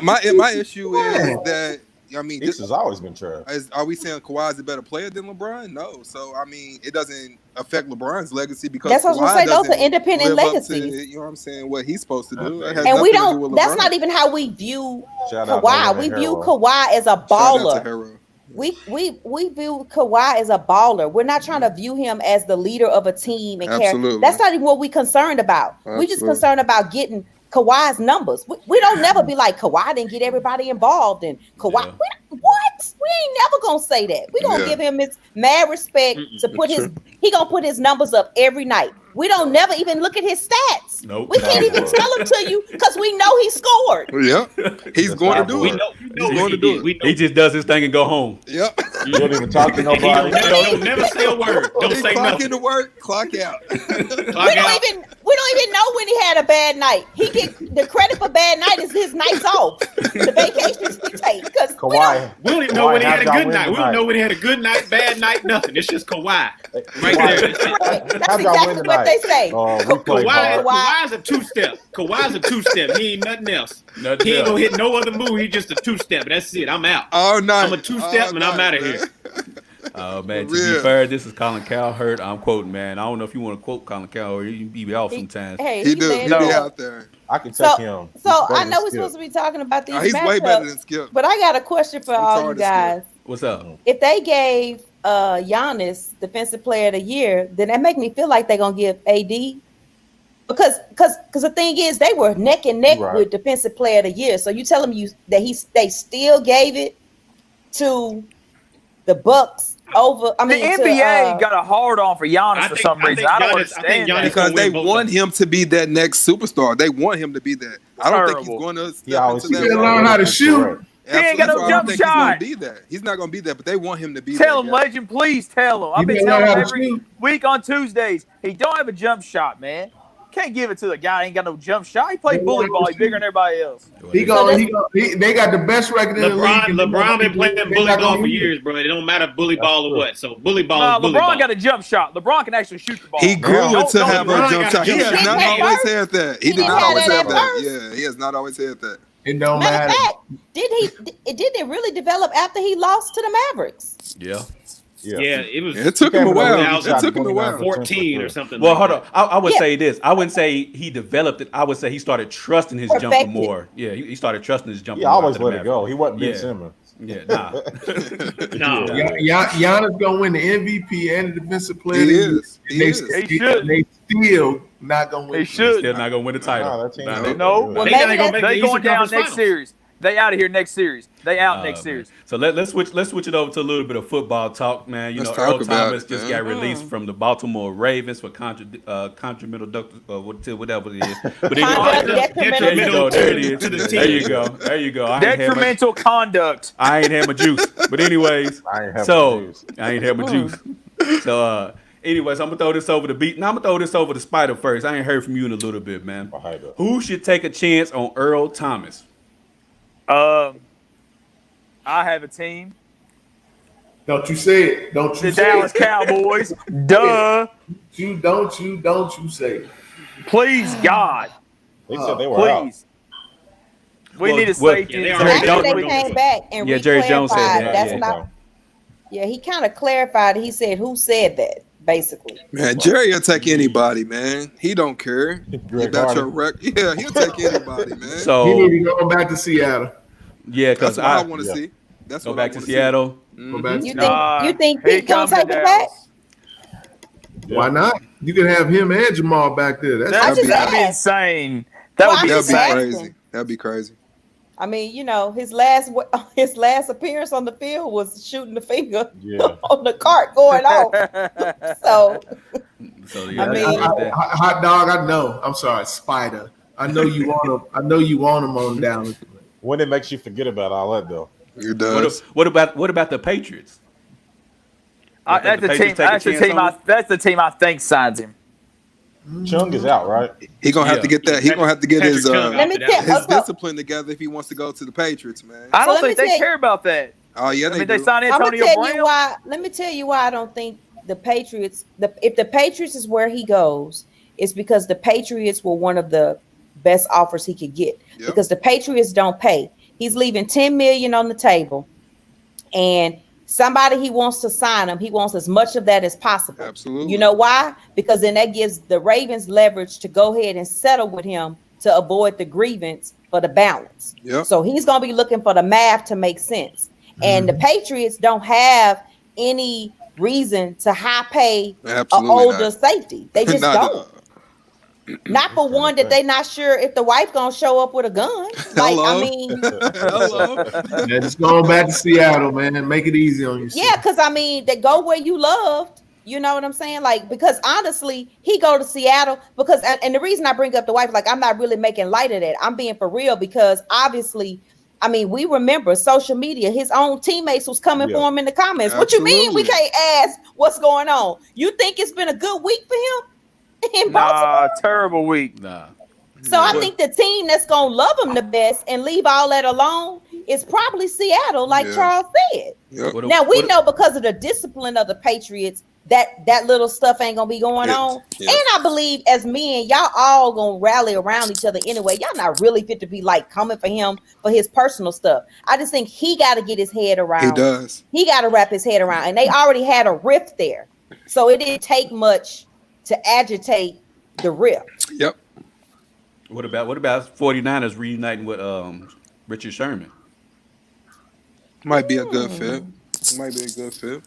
Speaker 2: issue is that I mean,
Speaker 6: this has always been trash.
Speaker 2: Are we saying Kawhi is a better player than LeBron? No. So I mean, it doesn't affect LeBron's legacy because
Speaker 7: that's what I was gonna say. Those are independent legacies.
Speaker 2: You know what I'm saying? What he's supposed to do,
Speaker 7: and we don't. That's not even how we view Kawhi. We view Kawhi as a baller. We view Kawhi as a baller. We're not trying to view him as the leader of a team and care. That's not even what we're concerned about. We're just concerned about getting Kawhi's numbers. We don't never be like Kawhi didn't get everybody involved in Kawhi.
Speaker 1: Yeah.
Speaker 7: What? We ain't never gonna say that. We gonna give him his mad respect to put he gonna put his numbers up every night. We don't never even look at his stats.
Speaker 1: Nope.
Speaker 7: We can't even tell him to you because we know he scored.
Speaker 2: Yep. He's going to do it. He's going to do it.
Speaker 1: He just does his thing and go home.
Speaker 2: Yep.
Speaker 6: You don't even talk to nobody.
Speaker 3: Don't never say a word. Don't say
Speaker 2: clock
Speaker 3: nothing.
Speaker 2: into work, clock out.
Speaker 7: We don't even know when he had a bad night. He get the credit for bad night is his nights off, the vacations we take. Because
Speaker 6: Kawhi,
Speaker 3: we don't even know when he had a good night. We don't know when he had a good night, bad night, nothing. It's just Kawhi right there.
Speaker 7: That's exactly what they say.
Speaker 3: Kawhi's a two-step. Kawhi's a two-step. He ain't nothing else. He ain't gonna hit no other move. He just a two-step. That's it. I'm out.
Speaker 2: Oh no,
Speaker 3: I'm a two-step and I'm out of here.
Speaker 1: Oh man, to be fair, this is Colin Cowherd. I'm quoting, man. I don't know if you want to quote Colin Cowherd. You be off sometimes.
Speaker 7: Hey,
Speaker 2: he do. He be out there.
Speaker 6: I can touch him.
Speaker 7: So I know we're supposed to be talking about these
Speaker 2: he's
Speaker 7: matchups,
Speaker 2: way better than Skip.
Speaker 7: But I got a question for all you guys.
Speaker 1: What's up?
Speaker 7: If they gave Giannis Defensive Player of the Year, then that make me feel like they're gonna give AD. Because the thing is, they were neck and neck with Defensive Player of the Year. So you telling me that they still gave it to the Bucks over? I mean,
Speaker 4: the NBA got a hard on for Giannis for some reason. I don't understand that.
Speaker 2: Because they want him to be that next superstar. They want him to be that. I don't think he's going to step into that.
Speaker 5: He learn how to shoot.
Speaker 4: He ain't got no jump shot.
Speaker 2: He's not going to be that, but they want him to be
Speaker 4: Tell
Speaker 2: that.
Speaker 4: him, Legend, please tell him. I've been telling him every week on Tuesdays. He don't have a jump shot, man. Can't give it to the guy. Ain't got no jump shot. He played bully ball. He's bigger than everybody else.
Speaker 5: They got the best record in the league.
Speaker 3: LeBron been playing bully ball for years, bro. It don't matter bully ball or what. So bully ball is bully ball.
Speaker 4: LeBron got a jump shot. LeBron can actually shoot the ball.
Speaker 2: He grew to have a jump shot. He has not always had that. He did not always have that. Yeah, he has not always had that.
Speaker 5: It don't
Speaker 7: matter
Speaker 5: matter.
Speaker 7: Of fact, did it really develop after he lost to the Mavericks?
Speaker 1: Yeah.
Speaker 3: Yeah, it was.
Speaker 2: It took him a while. It took him a while.
Speaker 3: 14 or something.
Speaker 1: Well, hold on. I would say this. I wouldn't say he developed it. I would say he started trusting his jumper more. Yeah, he started trusting his jumper.
Speaker 6: He always let it go. He wasn't Ben Simmons.
Speaker 1: Yeah, nah.
Speaker 3: No.
Speaker 5: Giannis gonna win the MVP and the defensive player.
Speaker 2: He
Speaker 5: of the
Speaker 2: is.
Speaker 5: year.
Speaker 2: He is.
Speaker 4: He should.
Speaker 5: They still not gonna win.
Speaker 4: He should.
Speaker 1: Still not gonna win the title.
Speaker 6: Nah, that team
Speaker 1: Nah,
Speaker 6: is
Speaker 1: they-
Speaker 4: No.
Speaker 7: Well,
Speaker 3: They
Speaker 7: maybe
Speaker 3: gotta go
Speaker 7: that's-
Speaker 3: make
Speaker 4: They
Speaker 3: the
Speaker 4: going
Speaker 3: Eastern
Speaker 4: down
Speaker 3: Conference
Speaker 4: next
Speaker 3: Finals.
Speaker 4: series. They out of here next series. They out next
Speaker 1: man.
Speaker 4: series.
Speaker 1: So let's switch it over to a little bit of football talk, man. You
Speaker 2: Let's
Speaker 1: know,
Speaker 2: talk
Speaker 1: Earl
Speaker 2: about
Speaker 1: Thomas
Speaker 2: it,
Speaker 1: just
Speaker 2: man.
Speaker 1: got released from the Baltimore Ravens for contrimental whatever it is. But
Speaker 7: Conduct
Speaker 1: there
Speaker 7: detrimental
Speaker 1: you go. There it is.
Speaker 3: to the
Speaker 1: There
Speaker 3: team.
Speaker 1: you go. There you go. I ain't had my,
Speaker 4: Detrimental conduct.
Speaker 1: I ain't had my juice. But anyways,
Speaker 6: I ain't have
Speaker 1: so
Speaker 6: my juice.
Speaker 1: I ain't had my juice. So anyways, I'm gonna throw this over to Beat. Now I'm gonna throw this over to Spider first. I ain't heard from you in a little bit, man.
Speaker 6: Oh, hi there.
Speaker 1: Who should take a chance on Earl Thomas?
Speaker 4: I have a team.
Speaker 5: Don't you say it? Don't you
Speaker 4: The
Speaker 5: say
Speaker 4: Dallas
Speaker 5: it?
Speaker 4: Cowboys. Duh.
Speaker 5: Don't you say it?
Speaker 4: Please, God.
Speaker 6: They said they were out.
Speaker 4: Please. We
Speaker 1: Well,
Speaker 4: need a
Speaker 1: well,
Speaker 4: safety.
Speaker 3: yeah, they
Speaker 4: in
Speaker 3: are.
Speaker 1: Jerry
Speaker 7: Actually,
Speaker 1: Jones-
Speaker 7: they
Speaker 1: Jones-
Speaker 7: came back and
Speaker 1: Yeah, Jerry Jones said
Speaker 7: re-clarified.
Speaker 1: that,
Speaker 7: That's
Speaker 1: yeah.
Speaker 7: not. Yeah, he kind of clarified. He said, "Who said that?" Basically.
Speaker 2: Man, Jerry will take anybody, man. He don't care
Speaker 6: Greg
Speaker 2: about your
Speaker 6: Hardy.
Speaker 2: record. Yeah, he'll take anybody, man.
Speaker 5: He
Speaker 1: So
Speaker 5: need to go back to Seattle.
Speaker 1: yeah,
Speaker 2: That's
Speaker 1: because
Speaker 2: what I
Speaker 1: I
Speaker 2: want to
Speaker 6: yeah.
Speaker 2: see. That's
Speaker 1: go
Speaker 2: what
Speaker 1: back
Speaker 2: I
Speaker 1: to
Speaker 2: wanna
Speaker 1: Seattle.
Speaker 2: See.
Speaker 5: Go back to
Speaker 7: You
Speaker 5: Seattle.
Speaker 7: think
Speaker 4: He
Speaker 7: Pete gonna
Speaker 4: come to
Speaker 7: take it back?
Speaker 4: Dallas.
Speaker 5: Why not? You can have him and Jamal back there.
Speaker 7: I
Speaker 4: That'd
Speaker 7: just
Speaker 4: be
Speaker 7: asked.
Speaker 4: insane. That
Speaker 7: Well,
Speaker 4: would be
Speaker 7: I'm
Speaker 2: That'd
Speaker 7: just
Speaker 2: be
Speaker 4: insane.
Speaker 7: asking.
Speaker 2: crazy. That'd be crazy.
Speaker 7: I mean, you know, his last appearance on the field was shooting the finger
Speaker 6: Yeah.
Speaker 7: on the cart going off. So
Speaker 1: So yeah,
Speaker 7: I mean-
Speaker 1: there's that.
Speaker 5: Hot dog, I know. I'm sorry, Spider. I know you want him. I know you want him on down.
Speaker 6: When it makes you forget about all that, though.
Speaker 2: It does.
Speaker 1: What about the Patriots?
Speaker 4: That's the team. That's the team I think signs him.
Speaker 6: Chung is out, right?
Speaker 2: He gonna have to get that. He gonna have to get his
Speaker 3: Patrick Chung
Speaker 7: let me
Speaker 3: opted
Speaker 7: tell
Speaker 3: out.
Speaker 2: his
Speaker 7: okay,
Speaker 2: discipline together if he wants to go to the Patriots, man.
Speaker 4: I
Speaker 7: So
Speaker 4: don't
Speaker 7: let me
Speaker 4: think they
Speaker 7: tell you-
Speaker 4: care about that.
Speaker 2: Oh yeah,
Speaker 4: I
Speaker 2: they
Speaker 4: mean, they
Speaker 2: do.
Speaker 4: signed
Speaker 7: I'm gonna
Speaker 4: Antonio
Speaker 7: tell you
Speaker 4: Brown.
Speaker 7: why. Let me tell you why I don't think the Patriots. If the Patriots is where he goes, it's because the Patriots were one of the best offers he could get.
Speaker 2: Yep.
Speaker 7: Because the Patriots don't pay. He's leaving $10 million on the table, and somebody he wants to sign him. He wants as much of that as possible.
Speaker 2: Absolutely.
Speaker 7: You know why? Because then that gives the Ravens leverage to go ahead and settle with him to avoid the grievance for the balance.
Speaker 2: Yep.
Speaker 7: So he's going to be looking for the math to make sense. And the Patriots don't have any reason to high pay an
Speaker 2: Absolutely
Speaker 7: older
Speaker 2: not.
Speaker 7: safety. They just
Speaker 2: Not-
Speaker 7: don't. Not for one that they not sure if the wife gonna show up with a gun. Like
Speaker 2: Hello?
Speaker 7: I mean,
Speaker 2: Hello.
Speaker 5: Yeah, just going back to Seattle, man. Make it easy on yourself.
Speaker 7: yeah, because I mean, they go where you loved. You know what I'm saying? Like, because honestly, he go to Seattle because, and the reason I bring up the wife, like, I'm not really making light of that. I'm being for real because obviously, I mean, we remember social media. His own teammates was coming for him in the comments. What you mean we
Speaker 2: Absolutely.
Speaker 7: can't ask what's going on? You think it's been a good week for him in Baltimore?
Speaker 4: Nah, terrible week.
Speaker 1: Nah.
Speaker 7: So I think the team that's gonna love him the best and leave all that alone is probably Seattle, like
Speaker 2: Yeah.
Speaker 7: Charles said.
Speaker 2: Yep.
Speaker 1: What-
Speaker 7: Now we
Speaker 1: what-
Speaker 7: know because of the discipline of the Patriots that little stuff ain't gonna be going
Speaker 2: Yes,
Speaker 7: on.
Speaker 2: yes.
Speaker 7: And I believe as men, y'all all gonna rally around each other anyway. Y'all not really fit to be like coming for him for his personal stuff. I just think he got to get his head around.
Speaker 2: He does.
Speaker 7: He got to wrap his head around, and they already had a rift there, so it didn't take much to agitate the rift.
Speaker 2: Yep.
Speaker 1: What about 49ers reuniting with Richard Sherman?
Speaker 2: Might be a good fit. Might be a good fit.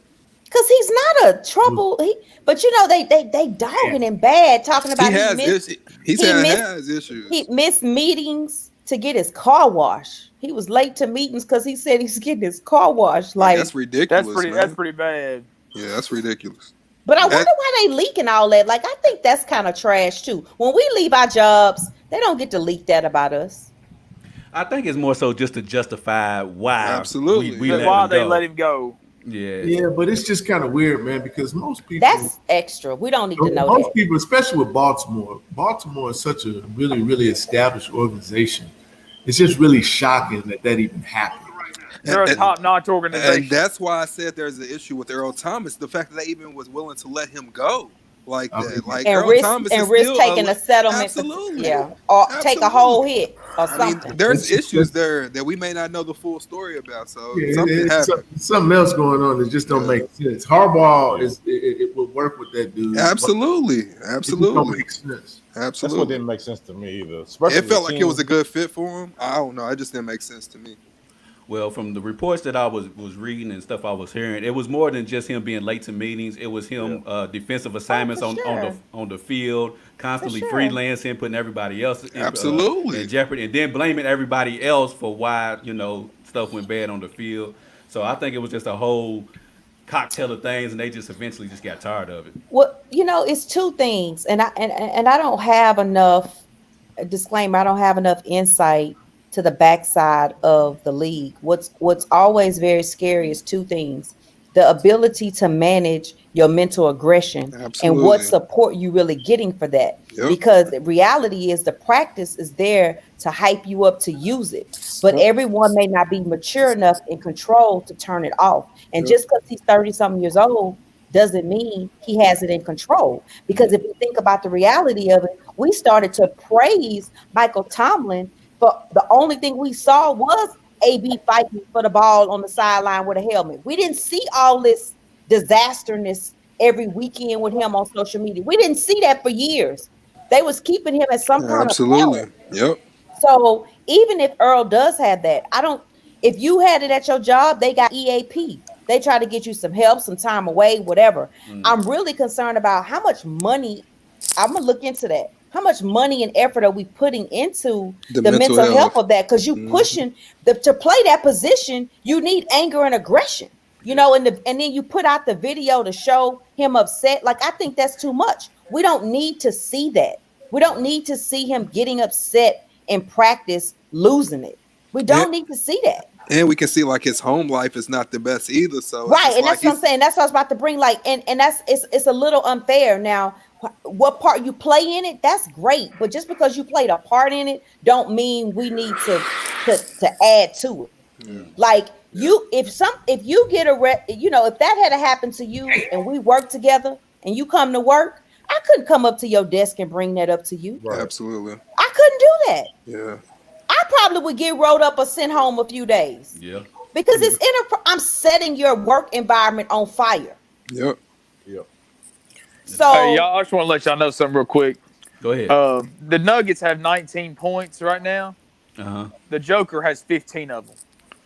Speaker 7: Cause he's not a trouble, but you know they dogging him bad, talking about
Speaker 2: He has has issues.
Speaker 7: he missed meetings to get his car washed. He was late to meetings because he said he's getting his car washed. Like,
Speaker 2: That's ridiculous.
Speaker 4: That's
Speaker 2: man.
Speaker 4: pretty bad.
Speaker 2: Yeah, that's ridiculous.
Speaker 7: but I wonder why they leaking all that. Like, I think that's kind of trash too. When we leave our jobs, they don't get to leak that about us.
Speaker 1: I think it's more so just to justify why
Speaker 2: Absolutely.
Speaker 1: we
Speaker 4: That's
Speaker 1: let
Speaker 4: why
Speaker 1: him
Speaker 4: they
Speaker 1: go.
Speaker 4: let him go.
Speaker 1: Yeah.
Speaker 5: Yeah, but it's just kind of weird, man, because most people
Speaker 7: That's extra. We don't need to know
Speaker 5: most
Speaker 7: that.
Speaker 5: people, especially with Baltimore, Baltimore is such a really, really established organization. It's just really shocking that even happened.
Speaker 4: They're a
Speaker 2: And-
Speaker 4: top-notch organization.
Speaker 2: And that's why I said there's an issue with Earl Thomas. The fact that they even was willing to let him go like that. Like
Speaker 7: And
Speaker 2: Earl
Speaker 7: risk
Speaker 2: Thomas
Speaker 7: and
Speaker 2: is
Speaker 7: risk
Speaker 2: still
Speaker 7: taking a settlement.
Speaker 2: Absolutely.
Speaker 7: Yeah. Or take a whole
Speaker 2: Absolutely.
Speaker 7: hit or
Speaker 2: I
Speaker 7: something.
Speaker 2: mean, there's
Speaker 5: It's-
Speaker 2: issues there that we may not know the full story about. So
Speaker 5: Yeah,
Speaker 2: something
Speaker 5: it's
Speaker 2: happened.
Speaker 5: something else going on that just don't make sense. Harbaugh it would work with that dude.
Speaker 2: Absolutely.
Speaker 5: It just don't
Speaker 2: Absolutely.
Speaker 5: make sense.
Speaker 6: That's what
Speaker 2: Absolutely.
Speaker 6: didn't make sense to me either. Especially
Speaker 2: It felt
Speaker 6: the
Speaker 2: like it
Speaker 6: team-
Speaker 2: was a good fit for him. I don't know. It just didn't make sense to me.
Speaker 1: Well, from the reports that I was reading and stuff I was hearing, it was more than just him being late to meetings. It was him defensive assignments
Speaker 7: for sure.
Speaker 1: on the field,
Speaker 7: For
Speaker 1: constantly
Speaker 7: sure.
Speaker 1: freelancing, putting everybody else
Speaker 2: Absolutely.
Speaker 1: in jeopardy, and then blaming everybody else for why stuff went bad on the field. So I think it was just a whole cocktail of things, and they just eventually just got tired of it.
Speaker 7: Well, it's two things, and I don't have enough disclaimer. I don't have enough insight to the backside of the league. What's always very scary is two things: the ability to manage your mental aggression and
Speaker 2: Absolutely.
Speaker 7: what support you really getting for that.
Speaker 2: Yep.
Speaker 7: Because the reality is the practice is there to hype you up to use it, but everyone may not be mature enough in control to turn it off. And just because he's 30-something years old doesn't mean he has it in control. Because if you think about the reality of it, we started to praise Michael Tomlin, but the only thing we saw was AB fighting for the ball on the sideline with a helmet. We didn't see all this disasterness every weekend with him on social media. We didn't see that for years. They was keeping him as some kind of
Speaker 2: Absolutely.
Speaker 7: talent.
Speaker 2: Yep.
Speaker 7: So even if Earl does have that, if you had it at your job, they got EAP. They try to get you some help, some time away, whatever. I'm really concerned about how much money. I'm gonna look into that. How much money and effort are we putting into
Speaker 2: The
Speaker 7: the
Speaker 2: mental
Speaker 7: mental health
Speaker 2: health.
Speaker 7: of that? Because you pushing to play that position, you need anger and aggression. And then you put out the video to show him upset. Like, I think that's too much. We don't need to see that. We don't need to see him getting upset in practice, losing it. We don't need to see that.
Speaker 2: And we can see like his home life is not the best either. So it's
Speaker 7: Right,
Speaker 2: just
Speaker 7: and
Speaker 2: like
Speaker 7: that's what I'm saying. That's what I was about to bring. Like, and that's it's a little unfair. Now, what part you play in it, that's great. But just because you played a part in it, don't mean we need to add to it. Like if you get if that had happened to you and we work together and you come to work, I couldn't come up to your desk and bring that up to you.
Speaker 6: Right.
Speaker 2: Absolutely.
Speaker 7: I couldn't do that.
Speaker 2: Yeah.
Speaker 7: I probably would get rolled up or sent home a few days.
Speaker 1: Yeah.
Speaker 7: Because I'm setting your work environment on fire.
Speaker 2: Yep.
Speaker 6: Yep.
Speaker 7: So
Speaker 4: Hey, y'all, I just want to let y'all know something real quick.
Speaker 1: Go ahead.
Speaker 4: The Nuggets have 19 points right now. The Joker has 15 of them.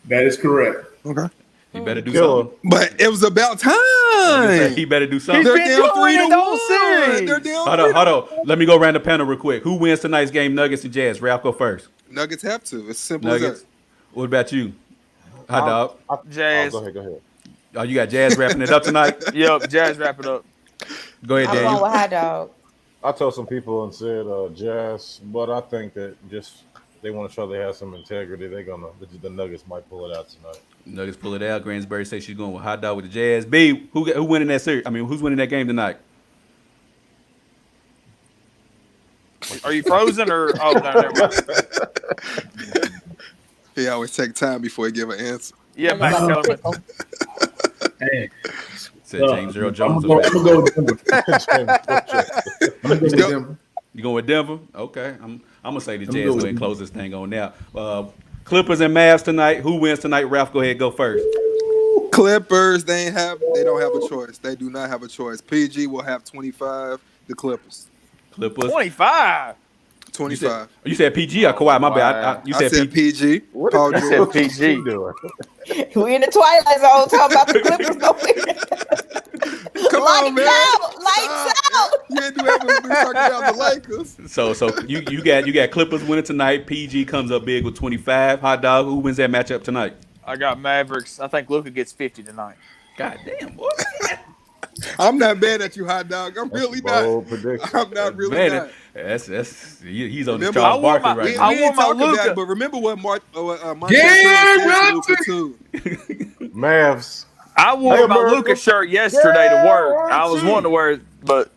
Speaker 5: That is correct.
Speaker 2: Okay.
Speaker 1: He better do
Speaker 6: Killer.
Speaker 1: something.
Speaker 2: But it was about time.
Speaker 1: He better do something.
Speaker 4: He's
Speaker 2: They're
Speaker 4: been
Speaker 2: down
Speaker 4: doing it the whole
Speaker 2: 3-1.
Speaker 4: series.
Speaker 2: They're down
Speaker 1: Hold
Speaker 2: 3-1.
Speaker 1: on. Let me go around the panel real quick. Who wins tonight's game, Nuggets and Jazz? Ralph, go first.
Speaker 2: Nuggets have to. It's simple
Speaker 1: Nuggets.
Speaker 2: as that.
Speaker 1: What about you? Hot dog.
Speaker 4: Jazz.
Speaker 6: Go ahead.
Speaker 1: Oh, you got Jazz wrapping it up tonight?
Speaker 4: Yep, Jazz, wrap it up.
Speaker 1: Go ahead,
Speaker 7: I'm going
Speaker 1: Daniel.
Speaker 7: with hot dog.
Speaker 6: I told some people and said Jazz, but I think that just they want to show they have some integrity. The Nuggets might pull it out tonight.
Speaker 1: Nuggets pull it out. Gransbury says she's going with hot dog with the Jazz. B, who winning that series? I mean, who's winning that game tonight?
Speaker 4: Are you frozen or? Oh, no, never mind.
Speaker 2: He always take time before he give an answer.
Speaker 4: Yeah, Max Kellerman.
Speaker 5: Hey,
Speaker 1: Said James Earl
Speaker 5: I'm
Speaker 1: Jones.
Speaker 5: gonna go with Denver. I'm gonna go with
Speaker 2: go.
Speaker 5: Denver.
Speaker 1: You going with Denver? Okay. I'm gonna say the
Speaker 5: I'm
Speaker 1: Jazz
Speaker 5: going
Speaker 1: go
Speaker 5: with
Speaker 1: ahead and close this thing on now. Clippers and Mavs tonight. Who wins tonight? Ralph, go ahead, go first.
Speaker 2: Clippers, they don't have a choice. They do not have a choice. PG will have 25. The Clippers.
Speaker 1: Clippers.
Speaker 4: 25.
Speaker 2: 25.
Speaker 1: You said PG or Kawhi? My bad. You
Speaker 2: I
Speaker 1: said
Speaker 2: said
Speaker 1: PG.
Speaker 2: PG. Paul
Speaker 4: You said
Speaker 2: George.
Speaker 4: PG.
Speaker 6: doing?
Speaker 7: We in the twilight zone talking about the Clippers going.
Speaker 2: Come
Speaker 7: Lights
Speaker 2: on, man.
Speaker 7: out, lights out.
Speaker 2: You ain't do ever be talking about the Lakers.
Speaker 1: So you got Clippers winning tonight. PG comes up big with 25. Hot dog. Who wins that matchup tonight?
Speaker 4: I got Mavericks. I think Luka gets 50 tonight.
Speaker 1: God damn, boy.
Speaker 2: I'm not mad at you, hot dog. I'm really
Speaker 6: Bold
Speaker 2: not.
Speaker 6: prediction.
Speaker 2: I'm not really
Speaker 1: Man,
Speaker 2: not.
Speaker 1: he's on the
Speaker 2: Remember,
Speaker 1: Charles
Speaker 4: I want
Speaker 1: Barkley
Speaker 4: my-
Speaker 1: right
Speaker 2: We
Speaker 1: now.
Speaker 2: ain't
Speaker 4: want my
Speaker 2: talking
Speaker 4: Luka.
Speaker 2: that, but remember what Monte
Speaker 5: Yeah,
Speaker 2: said to
Speaker 5: Monte.
Speaker 2: Luka too.
Speaker 6: Mavs.
Speaker 4: I wore
Speaker 6: Hey,
Speaker 4: my
Speaker 6: America.
Speaker 4: Luka shirt yesterday to work.
Speaker 6: Yeah,
Speaker 4: I was
Speaker 6: right.
Speaker 4: wanting to wear it, but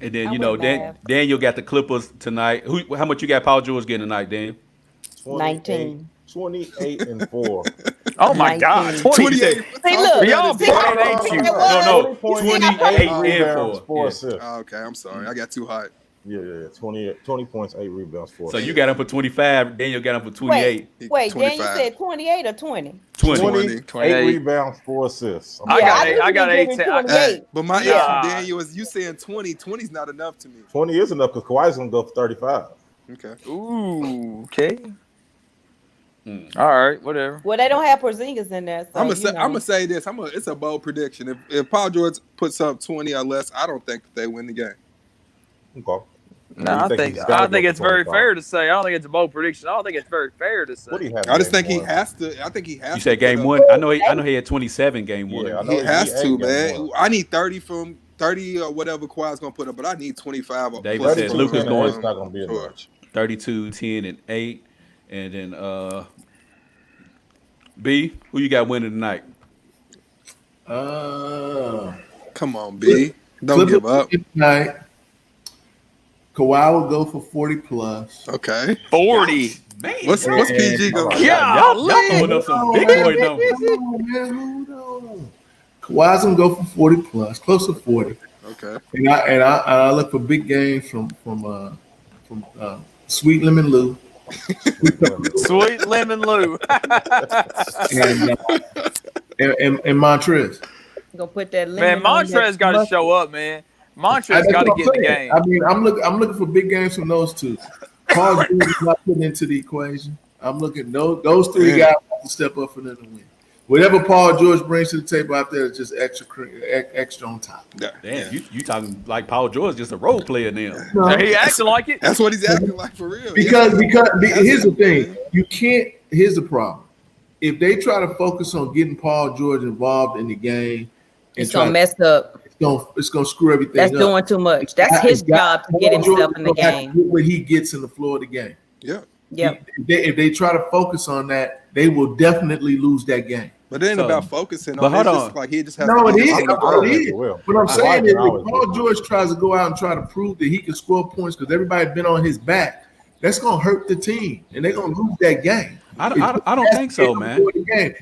Speaker 1: And then
Speaker 7: I'm with Mav.
Speaker 1: Daniel got the Clippers tonight. How much you got Paul George getting tonight, Daniel?
Speaker 7: 19.
Speaker 6: 28 and 4.
Speaker 4: oh my
Speaker 7: 19.
Speaker 4: God, 20.
Speaker 2: 28.
Speaker 7: See, look.
Speaker 4: Y'all
Speaker 7: See,
Speaker 4: playing ain't you?
Speaker 1: No, 28 and
Speaker 6: rebounds,
Speaker 1: 4.
Speaker 6: 4
Speaker 1: Yeah.
Speaker 6: assists.
Speaker 2: Oh, okay, I'm sorry. I got too hot.
Speaker 6: Yeah. 20 points, 8 rebounds, 4
Speaker 1: So
Speaker 6: assists.
Speaker 1: you got him for 25. Daniel got him for 28.
Speaker 7: Wait, Daniel
Speaker 2: 25.
Speaker 7: said 28 or 20?
Speaker 1: 20.
Speaker 2: 20.
Speaker 6: 8 rebounds, 4 assists.
Speaker 4: I got
Speaker 7: knew
Speaker 4: I
Speaker 7: you
Speaker 4: got
Speaker 7: was
Speaker 4: 18.
Speaker 7: giving
Speaker 4: I-
Speaker 7: 28.
Speaker 2: But my
Speaker 4: Yeah.
Speaker 2: issue, Daniel, is you saying 20. 20's not enough to me.
Speaker 6: 20 is enough because Kawhi's going to go for 35.
Speaker 2: Okay.
Speaker 4: Ooh, okay. All right, whatever.
Speaker 7: Well, they don't have Porzingis in there. So,
Speaker 2: I'm
Speaker 7: you know.
Speaker 2: gonna say this. It's a bold prediction. If Paul George puts up 20 or less, I don't think that they win the game.
Speaker 6: Okay.
Speaker 4: No, I think it's very fair to say. I don't think it's a bold prediction. I don't think it's very fair to say.
Speaker 6: What do you have?
Speaker 2: I just think he has to. I think he has.
Speaker 1: You said game one. I know he had 27 game one.
Speaker 6: Yeah, I know
Speaker 2: He has to, man.
Speaker 6: one.
Speaker 2: I need 30 from 30 or whatever Kawhi's gonna put up, but I need 25.
Speaker 1: David said Luka's going
Speaker 6: It's not gonna be enough.
Speaker 1: 32, 10, and 8. And then B, who you got winning tonight?
Speaker 2: Come on, B. Don't give up.
Speaker 5: Tonight, Kawhi will go for 40 plus.
Speaker 2: Okay.
Speaker 4: 40.
Speaker 1: Man,
Speaker 2: What's PG going?
Speaker 4: Yeah,
Speaker 1: y'all throwing up some big boy numbers.
Speaker 5: Hold on. Kawhi's gonna go for 40 plus, close to 40.
Speaker 2: Okay.
Speaker 5: And I look for big games from Sweet Lemon Lou.
Speaker 4: Sweet Lemon Lou.
Speaker 5: and Montrez.
Speaker 7: Gonna put that
Speaker 4: Man, Montrez got to show up, man. Montrez got to get in the game.
Speaker 5: I mean, I'm looking for big games from those two. Paul George is not put into the equation. I'm looking those three guys have to step up for them to win. Whatever Paul George brings to the table out there is just extra on top.
Speaker 1: Damn, you talking like Paul George just a role player now.
Speaker 5: No.
Speaker 4: He acting like it.
Speaker 2: That's what he's acting like for real.
Speaker 5: Because here's the thing. You can't. Here's the problem. If they try to focus on getting Paul George involved in the game,
Speaker 7: it's gonna mess up.
Speaker 5: It's gonna screw everything
Speaker 7: That's
Speaker 5: up.
Speaker 7: doing too much. That's his job to get himself in the game.
Speaker 5: What he gets in the floor of the game.
Speaker 2: Yeah.
Speaker 7: Yep.
Speaker 5: If they try to focus on that, they will definitely lose that game.
Speaker 2: But it ain't about focusing
Speaker 1: but
Speaker 2: on it.
Speaker 1: hold
Speaker 2: It's
Speaker 1: on.
Speaker 2: just like he just has
Speaker 5: No,
Speaker 2: to
Speaker 5: it
Speaker 2: get
Speaker 5: is.
Speaker 2: on the
Speaker 5: It
Speaker 2: ball.
Speaker 5: is. What I'm saying is, if Paul George tries to go out and try to prove that he can score points because everybody's been on his back, that's gonna hurt the team, and they're gonna lose that game.
Speaker 1: I don't think so, man.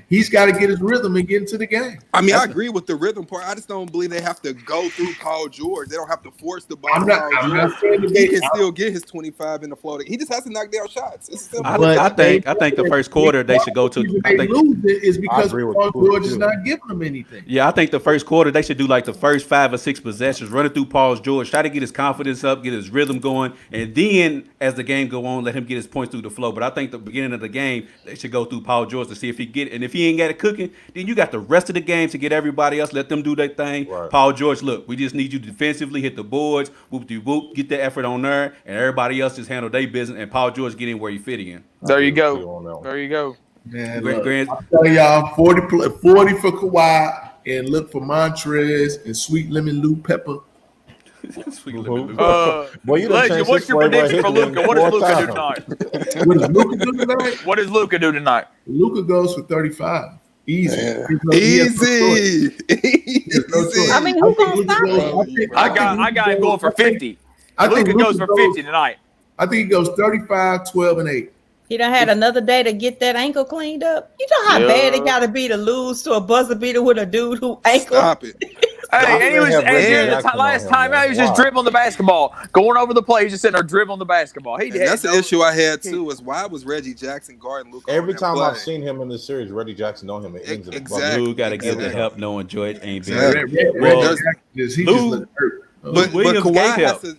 Speaker 5: He's got to get his rhythm and get into the game.
Speaker 2: I mean, I agree with the rhythm part. I just don't believe they have to go through Paul George. They don't have to force the ball.
Speaker 5: I'm not saying that
Speaker 2: he can still get his 25 in the floating. He just has to knock down shots. It's simple.
Speaker 1: I think the first quarter they should go to.
Speaker 5: They lose it is because Paul George is not giving them anything.
Speaker 1: Yeah, I think the first quarter they should do like the first 5 or 6 possessions, run it through Paul George, try to get his confidence up, get his rhythm going, and then as the game go on, let him get his points through the flow. But I think the beginning of the game they should go through Paul George to see if he get it. And if he ain't got it cooking, then you got the rest of the game to get everybody else, let them do their thing. Right. Paul George, look, we just need you defensively, hit the boards, whoop, get the effort on there, and everybody else just handle their business, and Paul George get in where he fit in.
Speaker 4: There you go. There you go.
Speaker 5: Man, I'm telling y'all, 40 for Kawhi, and look for Montrez and Sweet Lemon Lou Pepper.
Speaker 1: Sweet Lemon Lou.
Speaker 4: Legend, what's your prediction for Luka? What does Luka do tonight?
Speaker 5: What does Luka do tonight?
Speaker 4: What does Luka do tonight?
Speaker 5: Luka goes for 35. Easy.
Speaker 2: Easy.
Speaker 7: I mean, who's gonna stop him?
Speaker 4: I got him going for 50. Luka goes for 50 tonight.
Speaker 5: I think he goes 35, 12, and 8.
Speaker 7: He done had another day to get that ankle cleaned up. You know how bad it got to be to lose to a buzzer beater with a dude who ankle.
Speaker 2: Stop it.
Speaker 4: Hey, and he was during the last time out, he was just dribbling the basketball, going over the play. He's just sitting there dribbling the basketball.
Speaker 2: That's the issue I had too. Is why was Reggie Jackson guarding Luka?
Speaker 6: Every time I've seen him in this series, Reggie Jackson on him.
Speaker 2: Exactly.
Speaker 1: Lou got to give the help knowing George ain't been.
Speaker 2: But Kawhi has to.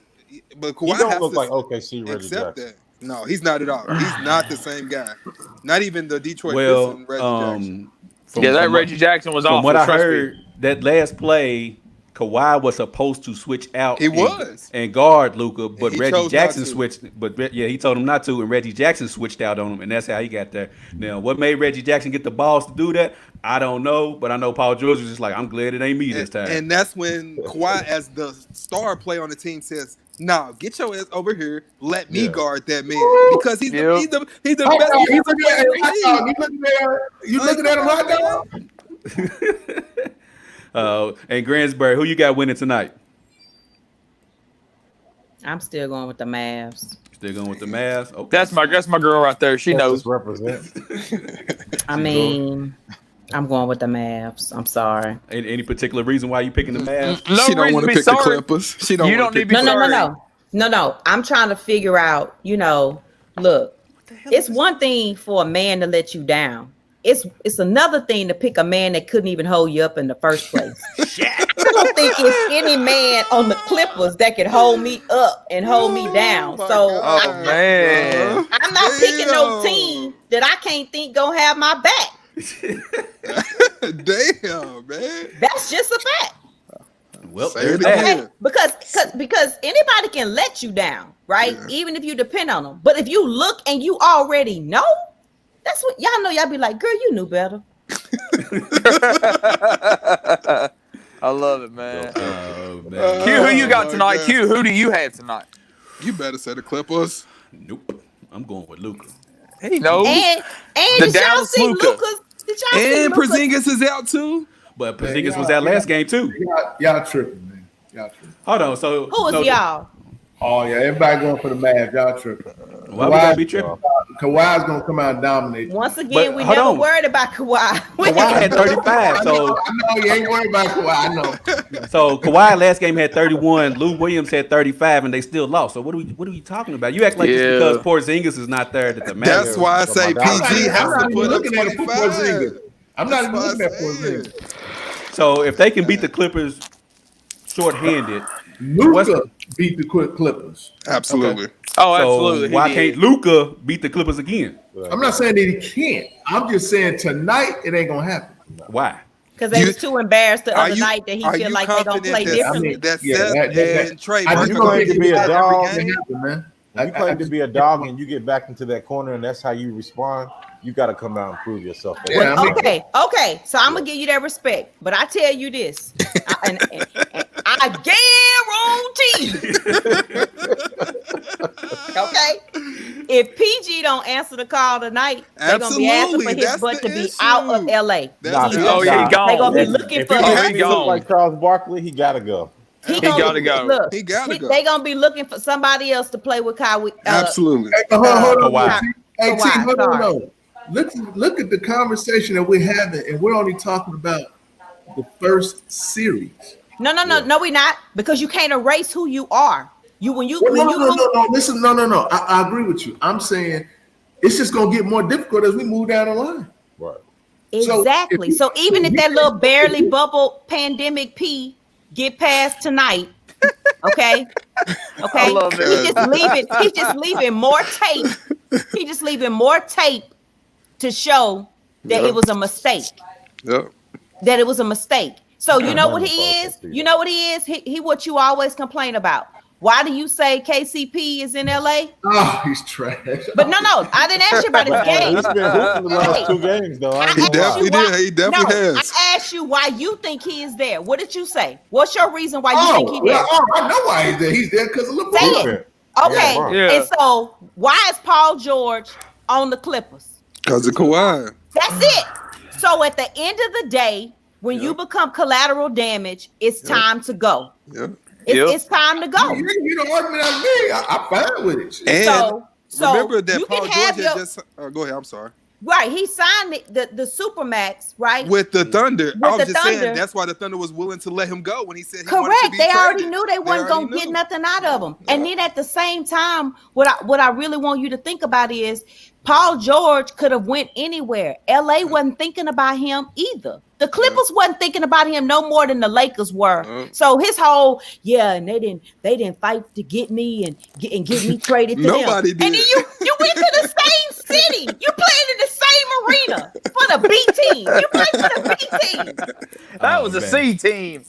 Speaker 2: But Kawhi
Speaker 6: don't
Speaker 2: has
Speaker 6: look
Speaker 2: to
Speaker 6: like OKC Reggie
Speaker 2: accept
Speaker 6: Jackson.
Speaker 2: that. No, he's not at all. He's not the same guy. Not even the Detroit Pistons Reggie Jackson.
Speaker 4: That Reggie Jackson was awful.
Speaker 1: From what I heard, that last play, Kawhi was supposed to switch out. And guard Luka, but Reggie Jackson switched. He told him not to, and Reggie Jackson switched out on him, and that's how he got there. Now, what made Reggie Jackson get the balls to do that? I don't know, but I know Paul George was just like, I'm glad it ain't me this time.
Speaker 2: And that's when Kawhi, as the star player on the team, says, "Nah, get your ass over here. Let me guard that man because he's the best."
Speaker 5: You looking at him right now?
Speaker 1: And Gransbury, who you got winning tonight?
Speaker 7: I'm still going with the Mavs.
Speaker 1: Still going with the Mavs. Okay.
Speaker 4: That's my girl right there. She knows.
Speaker 6: Represent.
Speaker 7: I mean, I'm going with the Mavs. I'm sorry.
Speaker 1: Any particular reason why you picking the Mavs?
Speaker 2: No, she don't want to pick the Clippers. She don't.
Speaker 4: You don't need to be
Speaker 7: sorry. No. I'm trying to figure out. Look, it's one thing for a man to let you down. It's another thing to pick a man that couldn't even hold you up in the first place. I don't think it's any man on the Clippers that can hold me up and hold me down. So
Speaker 4: man,
Speaker 7: I'm not picking no team that I can't think gonna have my back.
Speaker 2: Damn, man.
Speaker 7: That's just a fact.
Speaker 1: Well,
Speaker 2: Say
Speaker 1: there's
Speaker 2: it
Speaker 1: that.
Speaker 2: again.
Speaker 7: Okay? Because anybody can let you down, right?
Speaker 2: Yeah.
Speaker 7: Even if you depend on them. But if you look and you already know, that's what y'all know. Y'all be like, girl, you knew better.
Speaker 8: I love it, man.
Speaker 1: Oh, man.
Speaker 8: Q, who you got
Speaker 2: my
Speaker 8: tonight?
Speaker 2: God.
Speaker 8: Q, who do you have tonight?
Speaker 2: You better say the Clippers.
Speaker 1: Nope. I'm going with Luka.
Speaker 8: He knows.
Speaker 7: And
Speaker 8: The
Speaker 7: did y'all
Speaker 8: Dallas
Speaker 7: see
Speaker 8: Luka.
Speaker 7: Lucas? Did y'all see
Speaker 2: And
Speaker 7: Lucas?
Speaker 2: Porzingis is out too.
Speaker 1: But
Speaker 5: Man,
Speaker 1: Porzingis
Speaker 5: y'all-
Speaker 1: was that last
Speaker 5: y'all-
Speaker 1: game too.
Speaker 5: Y'all tripping, man. Y'all tripping.
Speaker 1: Hold on. So
Speaker 7: Who was
Speaker 1: no,
Speaker 7: y'all?
Speaker 5: Oh yeah, everybody going for the Mavs. Y'all tripping.
Speaker 1: Why we gotta be tripping?
Speaker 5: Kawhi's gonna come out and dominate.
Speaker 7: Once again,
Speaker 1: But
Speaker 7: we
Speaker 1: hold
Speaker 7: never
Speaker 1: on.
Speaker 7: worried about Kawhi.
Speaker 1: Kawhi had 35.
Speaker 5: I
Speaker 1: So
Speaker 5: know you ain't worried about Kawhi. I know.
Speaker 1: so Kawhi last game had 31. Lou Williams had 35, and they still lost. So what are we talking about? You act like just
Speaker 8: Yeah.
Speaker 1: because Porzingis is not there that the Mavs.
Speaker 2: That's why I say
Speaker 6: I'm not
Speaker 2: PG
Speaker 5: I'm
Speaker 2: has
Speaker 5: not
Speaker 2: to
Speaker 5: even
Speaker 2: put up
Speaker 5: looking at it for
Speaker 2: 25.
Speaker 5: Porzingis. I'm not even
Speaker 2: That's
Speaker 5: looking at
Speaker 2: what I'm saying.
Speaker 5: Porzingis.
Speaker 1: So if they can beat the Clippers short-handed,
Speaker 5: Luka beat the Clippers.
Speaker 2: Absolutely.
Speaker 8: Oh,
Speaker 1: so
Speaker 8: absolutely. he
Speaker 1: why
Speaker 8: did.
Speaker 1: can't Luka beat the Clippers again?
Speaker 5: I'm not saying that he can't. I'm just saying tonight it ain't gonna happen.
Speaker 1: Why?
Speaker 7: Because they
Speaker 2: You-
Speaker 7: was too embarrassed the
Speaker 2: Are
Speaker 7: other
Speaker 2: you-
Speaker 7: night that he
Speaker 2: are
Speaker 7: feel
Speaker 2: you
Speaker 7: like they gonna
Speaker 2: confident
Speaker 7: play
Speaker 2: that-
Speaker 7: differently.
Speaker 2: That
Speaker 5: Yeah,
Speaker 2: Seth
Speaker 5: that-
Speaker 2: and Trey
Speaker 5: I
Speaker 2: Burke
Speaker 5: just
Speaker 2: are
Speaker 5: don't
Speaker 2: going
Speaker 5: think
Speaker 2: to
Speaker 6: to
Speaker 2: be
Speaker 6: be a
Speaker 2: that
Speaker 6: dog.
Speaker 2: every game.
Speaker 5: happen, man.
Speaker 6: When you claim to be a dog and you get back into that corner and that's how you respond, you got to come out and prove yourself.
Speaker 5: Yeah, I mean-
Speaker 7: Okay. So I'm gonna give you that respect, but I tell you this, and I guarantee you, okay, if PG don't answer the call tonight, they're gonna be asking for
Speaker 2: Absolutely,
Speaker 7: his
Speaker 2: that's
Speaker 7: butt
Speaker 2: the
Speaker 7: to be out of
Speaker 2: issue.
Speaker 7: LA.
Speaker 2: That's
Speaker 8: Oh, yeah, he gone.
Speaker 7: They gonna be
Speaker 6: If-
Speaker 7: looking
Speaker 6: if
Speaker 7: for
Speaker 6: he
Speaker 8: Oh,
Speaker 6: gets
Speaker 8: he
Speaker 6: to look
Speaker 8: gone.
Speaker 6: like Charles Barkley, he got to go.
Speaker 7: He
Speaker 8: gotta go.
Speaker 7: Look,
Speaker 2: He gotta go.
Speaker 7: They gonna be looking for somebody else to play with Kawhi.
Speaker 2: Absolutely.
Speaker 5: Hey, hold on,
Speaker 1: Kawhi.
Speaker 5: T. Hey, T,
Speaker 7: Kawhi,
Speaker 5: hold on.
Speaker 7: sorry.
Speaker 5: No. Look at the conversation that we're having, and we're only talking about the first series.
Speaker 7: No, we're not, because you can't erase who you are. When you
Speaker 5: Well,
Speaker 7: when
Speaker 5: no,
Speaker 7: you
Speaker 5: no,
Speaker 7: move-
Speaker 5: no, no. Listen, no. I agree with you. I'm saying it's just gonna get more difficult as we move down the line.
Speaker 6: Right.
Speaker 7: Exactly. So even if that little barely bubble pandemic P get past tonight, okay,
Speaker 8: I love it.
Speaker 7: He's just leaving more tape. He just leaving more tape to show that
Speaker 2: Yeah.
Speaker 7: it was a mistake.
Speaker 2: Yep.
Speaker 7: That it was a mistake. So you know what he
Speaker 6: Wonderful.
Speaker 7: is? You know what he is? He what you always complain about. Why do you say KCP is in LA?
Speaker 5: Oh, he's trash.
Speaker 7: But no, I didn't ask you about his game.
Speaker 6: He's been hooping the last two games, though. I ain't
Speaker 7: I
Speaker 2: He
Speaker 6: gonna lie.
Speaker 2: definitely did. He definitely has.
Speaker 7: I asked you why you think he is there. What did you say? What's your reason why you think he's there?
Speaker 5: I know why he's there. He's there because of LeBron.
Speaker 7: Say it.
Speaker 6: Defense.
Speaker 7: Okay.
Speaker 8: Yeah.
Speaker 7: And so why is Paul George on the Clippers?
Speaker 2: Because of Kawhi.
Speaker 7: That's it. So at the end of the day, when you become collateral damage, it's time to go.
Speaker 2: Yeah.
Speaker 7: It's time to go.
Speaker 5: You don't argument on me. I'm fine with it.
Speaker 2: And
Speaker 7: So
Speaker 2: remember that
Speaker 7: you
Speaker 2: Paul
Speaker 7: can
Speaker 2: George
Speaker 7: have
Speaker 2: had
Speaker 7: your
Speaker 2: just. Go ahead. I'm sorry.
Speaker 7: right. He signed the Supermax, right?
Speaker 2: With the Thunder.
Speaker 7: With
Speaker 2: I was
Speaker 7: the
Speaker 2: just saying
Speaker 7: Thunder.
Speaker 2: that's why the Thunder was willing to let him go when he said he wanted to
Speaker 7: Correct.
Speaker 2: be
Speaker 7: They already
Speaker 2: traded.
Speaker 7: knew they wasn't
Speaker 2: already
Speaker 7: gonna get
Speaker 2: knew.
Speaker 7: nothing out of him. And then at the same time, what I really want you to think about is Paul George could have went anywhere. LA wasn't thinking about him either. The Clippers wasn't thinking about him no more than the Lakers were. So his whole and they didn't fight to get me and get me traded to
Speaker 2: Nobody
Speaker 7: them.
Speaker 2: did.
Speaker 7: And then you went to the same city. You played in the same arena for the B team. You played for the B team.
Speaker 8: That
Speaker 1: Oh,
Speaker 8: was a
Speaker 1: man.
Speaker 8: C team.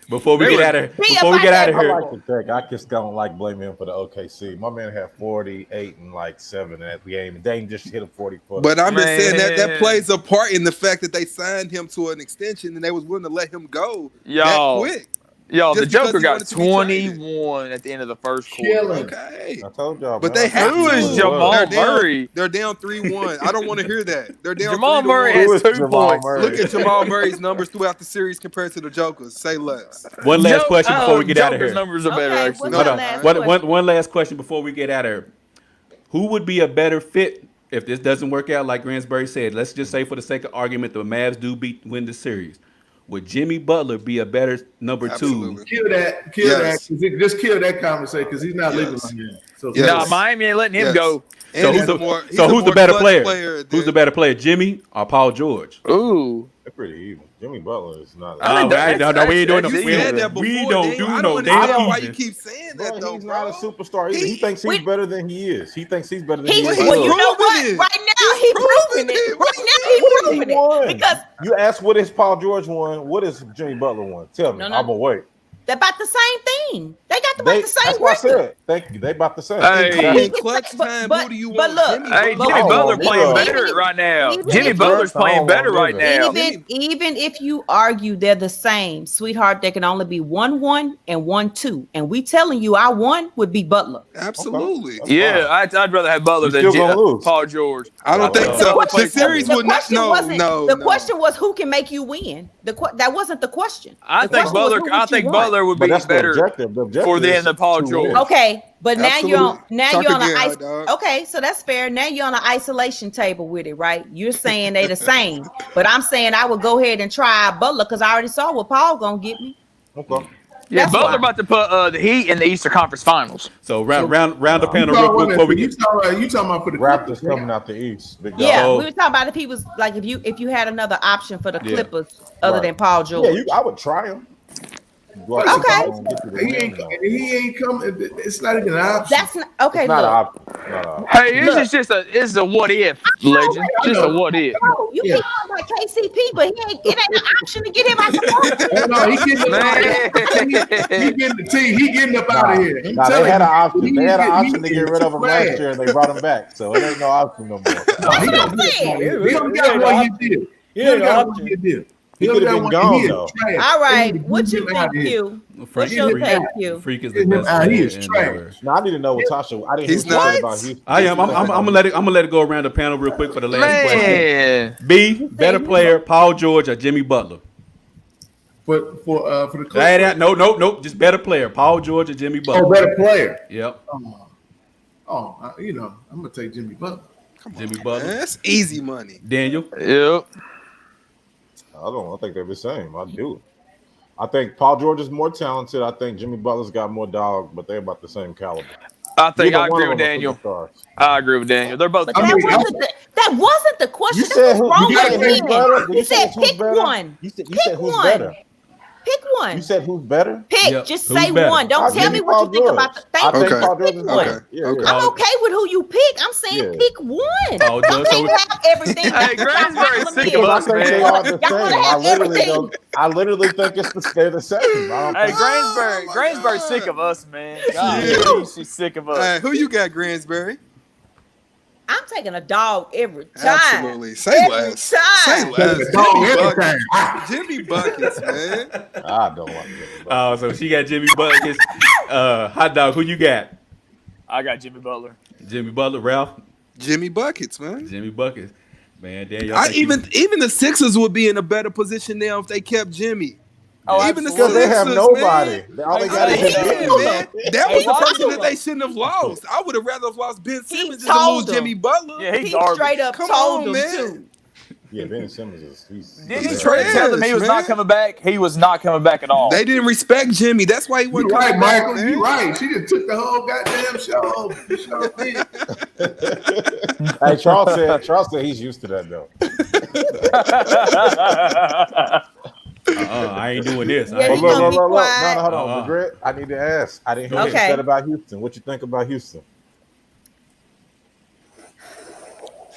Speaker 1: Before we
Speaker 8: They
Speaker 1: get
Speaker 8: were-
Speaker 1: out of
Speaker 7: Be
Speaker 1: before we
Speaker 7: about
Speaker 1: get out of
Speaker 7: that
Speaker 6: I
Speaker 1: here,
Speaker 6: like the tech. I just don't like blaming him for the OKC. My man had 48 and like 7 in that game, and Dame just hit a 40-footer.
Speaker 2: But I'm just saying that
Speaker 8: Man.
Speaker 2: plays a part in the fact that they signed him to an extension and they was willing to let him go that
Speaker 8: Y'all,
Speaker 2: quick.
Speaker 8: the
Speaker 2: Just because
Speaker 8: Joker
Speaker 2: he
Speaker 8: got
Speaker 2: wanted to be traded.
Speaker 8: 21 at the end of the first quarter.
Speaker 5: Killing.
Speaker 2: Okay.
Speaker 6: I told y'all,
Speaker 2: But
Speaker 6: man.
Speaker 2: they have
Speaker 8: Who
Speaker 2: to.
Speaker 8: is Jamal
Speaker 2: They're down-
Speaker 8: Murray?
Speaker 2: They're down 3-1. I don't want to hear that. They're down
Speaker 8: Jamal
Speaker 2: 3-1.
Speaker 8: Murray
Speaker 6: Who
Speaker 8: has
Speaker 6: is
Speaker 8: 2
Speaker 6: Jamal
Speaker 8: points.
Speaker 6: Murray?
Speaker 2: Look at Jamal Murray's numbers throughout the series compared to the Joker's. Say less.
Speaker 1: one last question before we get out of
Speaker 8: Joker's
Speaker 1: here.
Speaker 8: numbers are better,
Speaker 7: Okay,
Speaker 8: actually.
Speaker 7: what's
Speaker 1: Hold
Speaker 7: the
Speaker 1: on.
Speaker 7: last
Speaker 1: One last question before we get out of here. Who would be a better fit if this doesn't work out like Gransbury said? Let's just say for the sake of argument, the Mavs do win the series. Would Jimmy Butler be a better number
Speaker 2: Absolutely.
Speaker 5: Kill that.
Speaker 2: Yes.
Speaker 5: Just kill that conversation because he's not leaving
Speaker 2: Yes.
Speaker 5: on here. So
Speaker 2: Yes.
Speaker 8: Nah, Miami ain't letting him
Speaker 2: Yes.
Speaker 8: go.
Speaker 2: And
Speaker 1: So
Speaker 2: he's
Speaker 1: who's
Speaker 2: a
Speaker 1: the
Speaker 2: more- he's
Speaker 1: so
Speaker 2: a
Speaker 1: who's the
Speaker 2: more
Speaker 1: better
Speaker 2: clutch
Speaker 1: player? Who's the
Speaker 2: than-
Speaker 1: better player, Jimmy or Paul George?
Speaker 8: Ooh.
Speaker 6: They're pretty even. Jimmy Butler is not.
Speaker 8: I mean, that's-
Speaker 1: no, we ain't doing
Speaker 8: that's-
Speaker 1: no.
Speaker 2: You
Speaker 1: We
Speaker 2: said that
Speaker 1: don't,
Speaker 2: before,
Speaker 1: we don't
Speaker 2: Daniel.
Speaker 1: do
Speaker 2: I
Speaker 1: no
Speaker 2: don't understand
Speaker 1: damn
Speaker 2: why you
Speaker 1: even.
Speaker 2: keep saying
Speaker 6: Bro,
Speaker 2: that, though,
Speaker 6: he's
Speaker 2: bro.
Speaker 6: not a superstar either. He thinks he's better than he is. He thinks he's better than he is.
Speaker 7: Well, you know
Speaker 2: Prove
Speaker 7: what?
Speaker 2: it.
Speaker 7: Right now, now he proving it.
Speaker 2: What do
Speaker 7: Right now
Speaker 2: you
Speaker 7: he
Speaker 6: He
Speaker 7: proving
Speaker 6: won.
Speaker 7: it because
Speaker 6: You asked what is Paul George won? What is Jimmy Butler won? Tell me.
Speaker 7: No.
Speaker 6: I'm gonna wait.
Speaker 7: they're about the same thing. They got about the same
Speaker 6: That's what I
Speaker 7: record.
Speaker 6: said. Thank you. They about the same.
Speaker 8: Hey.
Speaker 2: In clutch time,
Speaker 7: But-
Speaker 2: who do you
Speaker 7: but
Speaker 2: want?
Speaker 7: look,
Speaker 2: Jimmy
Speaker 8: Hey,
Speaker 2: Butler?
Speaker 8: Jimmy
Speaker 6: Oh,
Speaker 8: Butler
Speaker 6: yeah.
Speaker 8: playing
Speaker 6: Even
Speaker 8: better
Speaker 7: if-
Speaker 8: right now.
Speaker 7: even
Speaker 8: Jimmy
Speaker 7: if-
Speaker 8: Butler's playing
Speaker 6: Oh,
Speaker 8: better right
Speaker 6: yeah.
Speaker 8: now.
Speaker 7: Even if you argue they're the same, sweetheart, there can only be 1-1 and 1-2. And we telling you our one would be Butler.
Speaker 2: Absolutely.
Speaker 6: Okay.
Speaker 8: Yeah, I'd rather have Butler
Speaker 6: You
Speaker 8: than
Speaker 6: still gonna lose.
Speaker 8: Paul George.
Speaker 2: I don't think
Speaker 6: The
Speaker 2: so.
Speaker 8: question-
Speaker 2: The series
Speaker 7: The
Speaker 2: would not.
Speaker 7: question
Speaker 2: No,
Speaker 7: wasn't.
Speaker 2: no.
Speaker 7: The
Speaker 2: no.
Speaker 7: question was who can make you win. That wasn't the question.
Speaker 8: I
Speaker 7: The
Speaker 8: think
Speaker 7: question was
Speaker 8: Butler.
Speaker 7: who
Speaker 8: I
Speaker 7: would you
Speaker 8: think
Speaker 7: want?
Speaker 8: Butler would
Speaker 6: But
Speaker 8: be
Speaker 6: that's the
Speaker 8: better
Speaker 6: objective. The objective
Speaker 8: for them
Speaker 6: is
Speaker 8: than Paul
Speaker 6: to
Speaker 8: George.
Speaker 6: win.
Speaker 7: Okay, but now
Speaker 2: Absolutely.
Speaker 7: you're on
Speaker 2: Talk
Speaker 7: the
Speaker 2: again,
Speaker 7: ice.
Speaker 2: hot dog.
Speaker 7: Okay, so that's fair. Now you're on an isolation table with it, right? You're saying they the same, but I'm saying I would go ahead and try Butler because I already saw what Paul gonna get me.
Speaker 6: Okay.
Speaker 8: Yeah,
Speaker 7: That's
Speaker 8: Butler
Speaker 7: why.
Speaker 8: about to put the Heat in the Eastern Conference Finals.
Speaker 1: So round the
Speaker 5: You
Speaker 1: panel real quick before we
Speaker 5: you
Speaker 1: get.
Speaker 5: talking about for the
Speaker 6: Raptors
Speaker 5: Clippers,
Speaker 6: coming out the East. Big dog.
Speaker 7: Yeah,
Speaker 1: So-
Speaker 7: we were talking about if he was like if you had another option for the
Speaker 1: Yeah.
Speaker 7: Clippers other
Speaker 6: Right.
Speaker 7: than Paul George.
Speaker 6: Yeah, I would try him.
Speaker 7: Okay.
Speaker 5: He ain't coming. It's not even an option.
Speaker 7: That's not okay.
Speaker 6: It's not an
Speaker 7: Look,
Speaker 6: option. Not an option.
Speaker 8: Hey,
Speaker 7: Look.
Speaker 8: it's a what if, legend. Just a what if.
Speaker 7: no, you keep talking about KCP, but it ain't an option to get him out the
Speaker 5: No, he getting up out of here.
Speaker 8: Man.
Speaker 5: He getting the team. He getting up out of here. I'm
Speaker 6: Nah, they
Speaker 5: telling
Speaker 6: had an
Speaker 5: you,
Speaker 6: option. They had an option to
Speaker 5: he-
Speaker 6: get rid of him
Speaker 5: trash.
Speaker 6: last year, and they brought him back. So it ain't no option no more.
Speaker 5: No, he
Speaker 7: That's
Speaker 5: don't
Speaker 7: what I'm saying.
Speaker 5: He only got one year deal. He only got 1 year deal.
Speaker 6: He
Speaker 5: only
Speaker 6: could've
Speaker 5: got
Speaker 6: been
Speaker 5: 1
Speaker 6: gone,
Speaker 5: year.
Speaker 6: though.
Speaker 5: Trash.
Speaker 7: All right,
Speaker 5: They need to
Speaker 7: what
Speaker 5: get
Speaker 7: you
Speaker 5: him out
Speaker 7: think,
Speaker 5: of here.
Speaker 7: Q?
Speaker 1: Freak,
Speaker 7: What's your
Speaker 1: freak,
Speaker 7: take, Q?
Speaker 1: freak is the
Speaker 5: Get him
Speaker 1: best
Speaker 5: out.
Speaker 1: player
Speaker 5: He is
Speaker 1: in the
Speaker 5: trash.
Speaker 1: world.
Speaker 6: Now I need to know what Tasha. I didn't
Speaker 2: He's
Speaker 6: hear what you said
Speaker 2: not.
Speaker 6: about Houston.
Speaker 1: I am. I'm gonna let it go around the panel real quick for the last question.
Speaker 8: Man.
Speaker 1: B, better player, Paul George or Jimmy Butler?
Speaker 5: For the Clippers.
Speaker 1: No. Just better player, Paul George or Jimmy Butler?
Speaker 5: Oh, better player.
Speaker 1: Yep,
Speaker 5: I'm gonna take Jimmy Butler.
Speaker 1: Jimmy Butler.
Speaker 2: Man, that's easy money.
Speaker 1: Daniel.
Speaker 8: Yep.
Speaker 6: I think they're the same. I do. I think Paul George is more talented. I think Jimmy Butler's got more dog, but they're about the same caliber.
Speaker 8: I think
Speaker 6: Neither
Speaker 8: I
Speaker 6: one
Speaker 8: agree
Speaker 6: of
Speaker 8: with
Speaker 6: them are
Speaker 8: Daniel.
Speaker 6: superstars.
Speaker 8: I agree with Daniel. They're both.
Speaker 7: But
Speaker 5: I
Speaker 7: that
Speaker 5: mean,
Speaker 7: wasn't the question.
Speaker 6: You
Speaker 7: That's
Speaker 6: said
Speaker 7: what's
Speaker 6: who?
Speaker 7: wrong
Speaker 6: You said
Speaker 7: with
Speaker 6: who's better?
Speaker 7: him.
Speaker 6: You
Speaker 7: He said
Speaker 6: who's
Speaker 7: pick
Speaker 6: better?
Speaker 7: one.
Speaker 6: You said
Speaker 7: Pick
Speaker 6: who's
Speaker 7: one.
Speaker 6: better?
Speaker 7: Pick one.
Speaker 6: You said who's better?
Speaker 7: Pick.
Speaker 1: Yep.
Speaker 7: Just
Speaker 1: Who's
Speaker 7: say
Speaker 1: better?
Speaker 7: one. Don't
Speaker 6: I'll
Speaker 7: tell
Speaker 6: give
Speaker 7: me
Speaker 6: you
Speaker 7: what
Speaker 6: Paul
Speaker 7: you think about the.
Speaker 6: George.
Speaker 7: Thank
Speaker 6: I
Speaker 7: you.
Speaker 6: think
Speaker 2: Okay.
Speaker 6: Paul George is
Speaker 7: Okay.
Speaker 6: better. Yeah,
Speaker 2: Okay.
Speaker 6: yeah.
Speaker 7: I'm okay with who you pick. I'm saying
Speaker 6: Yeah.
Speaker 7: pick one.
Speaker 1: Paul
Speaker 7: Y'all
Speaker 1: George.
Speaker 7: can't have everything.
Speaker 8: Hey, Gransbury's sick of
Speaker 6: Because I
Speaker 8: us,
Speaker 6: think they
Speaker 8: man.
Speaker 6: are the
Speaker 7: Y'all wanna
Speaker 6: same.
Speaker 7: have everything.
Speaker 6: I literally think they're the same. I don't
Speaker 8: Hey,
Speaker 6: think-
Speaker 8: Gransbury's sick of us, man. God,
Speaker 2: Yeah.
Speaker 8: she's sick of us.
Speaker 2: Hey, who you got, Gransbury?
Speaker 7: I'm taking a dog every time.
Speaker 2: Absolutely. Say
Speaker 7: Every
Speaker 2: less.
Speaker 7: time.
Speaker 2: Say less.
Speaker 5: Taking a dog
Speaker 2: Jimmy
Speaker 5: every
Speaker 2: Buckets.
Speaker 5: time.
Speaker 2: Jimmy Buckets, man.
Speaker 6: I don't like it.
Speaker 1: Oh, so she got Jimmy Butler. Hot dog. Who you got?
Speaker 8: I got Jimmy Butler.
Speaker 1: Jimmy Butler. Ralph.
Speaker 2: Jimmy Buckets, man.
Speaker 1: Jimmy Buckets. Man, Daniel.
Speaker 2: Even the Sixers would be in a better position now if they kept Jimmy.
Speaker 8: Oh,
Speaker 2: Even the
Speaker 6: Because they have
Speaker 2: Sixers,
Speaker 6: nobody.
Speaker 2: man.
Speaker 6: All they got is
Speaker 2: Yeah,
Speaker 6: Jimmy.
Speaker 2: man. That was the
Speaker 8: Hey,
Speaker 2: person
Speaker 8: Why?
Speaker 2: that they shouldn't have lost. I would have rather have lost Ben Simmons than to
Speaker 7: told
Speaker 2: lose
Speaker 7: them.
Speaker 2: Jimmy Butler.
Speaker 8: Yeah,
Speaker 7: He
Speaker 8: he garbage.
Speaker 7: straight up
Speaker 2: Come
Speaker 7: told
Speaker 2: on,
Speaker 7: them
Speaker 2: man.
Speaker 7: too.
Speaker 6: Yeah, Ben Simmons is
Speaker 8: Did he
Speaker 2: He's
Speaker 8: straight tell them he was
Speaker 2: trash,
Speaker 8: not
Speaker 2: man.
Speaker 8: coming back? He was not coming back at all.
Speaker 2: They didn't respect Jimmy. That's why he
Speaker 5: You
Speaker 2: wasn't
Speaker 5: right,
Speaker 2: coming back,
Speaker 5: Michael.
Speaker 2: man.
Speaker 5: You right. She just took the whole goddamn show. She sure did.
Speaker 6: Hey, Charles said he's used to that though.
Speaker 1: I ain't doing this.
Speaker 7: Yeah,
Speaker 1: I
Speaker 7: he
Speaker 1: ain't
Speaker 6: Look,
Speaker 7: gonna
Speaker 1: doing
Speaker 7: be
Speaker 6: No,
Speaker 7: quiet.
Speaker 6: hold on. Regret. I need to ask. I didn't hear what you
Speaker 7: Okay.
Speaker 6: said about Houston. What you think about Houston?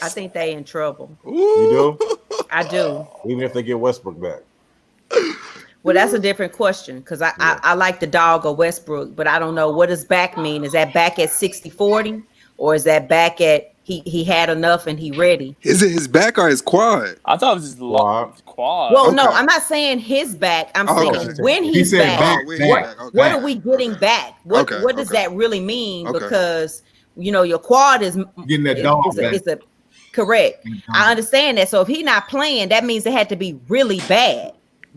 Speaker 7: I think they in trouble.
Speaker 6: You do?
Speaker 7: I do.
Speaker 6: Even if they get Westbrook back.
Speaker 7: Well, that's a different question because I like the dog of Westbrook, but I don't know what does back mean. Is that back at 60-40 or is that back at he had enough and he ready?
Speaker 2: Is it his back or his quad?
Speaker 8: I thought it was his quad.
Speaker 7: Well, no,
Speaker 2: Okay.
Speaker 7: I'm not saying his back. I'm
Speaker 2: Oh,
Speaker 7: saying
Speaker 2: okay.
Speaker 7: when
Speaker 5: He
Speaker 7: he's
Speaker 5: said
Speaker 7: back.
Speaker 5: back,
Speaker 2: we-
Speaker 5: back.
Speaker 2: okay.
Speaker 7: What are we getting back? What
Speaker 2: Okay,
Speaker 7: what does
Speaker 2: okay.
Speaker 7: that really mean?
Speaker 2: Okay.
Speaker 7: Because your quad is
Speaker 5: Getting that dog
Speaker 7: is
Speaker 5: back.
Speaker 7: a correct. I understand that. So if he's not playing, that means it had to be really bad,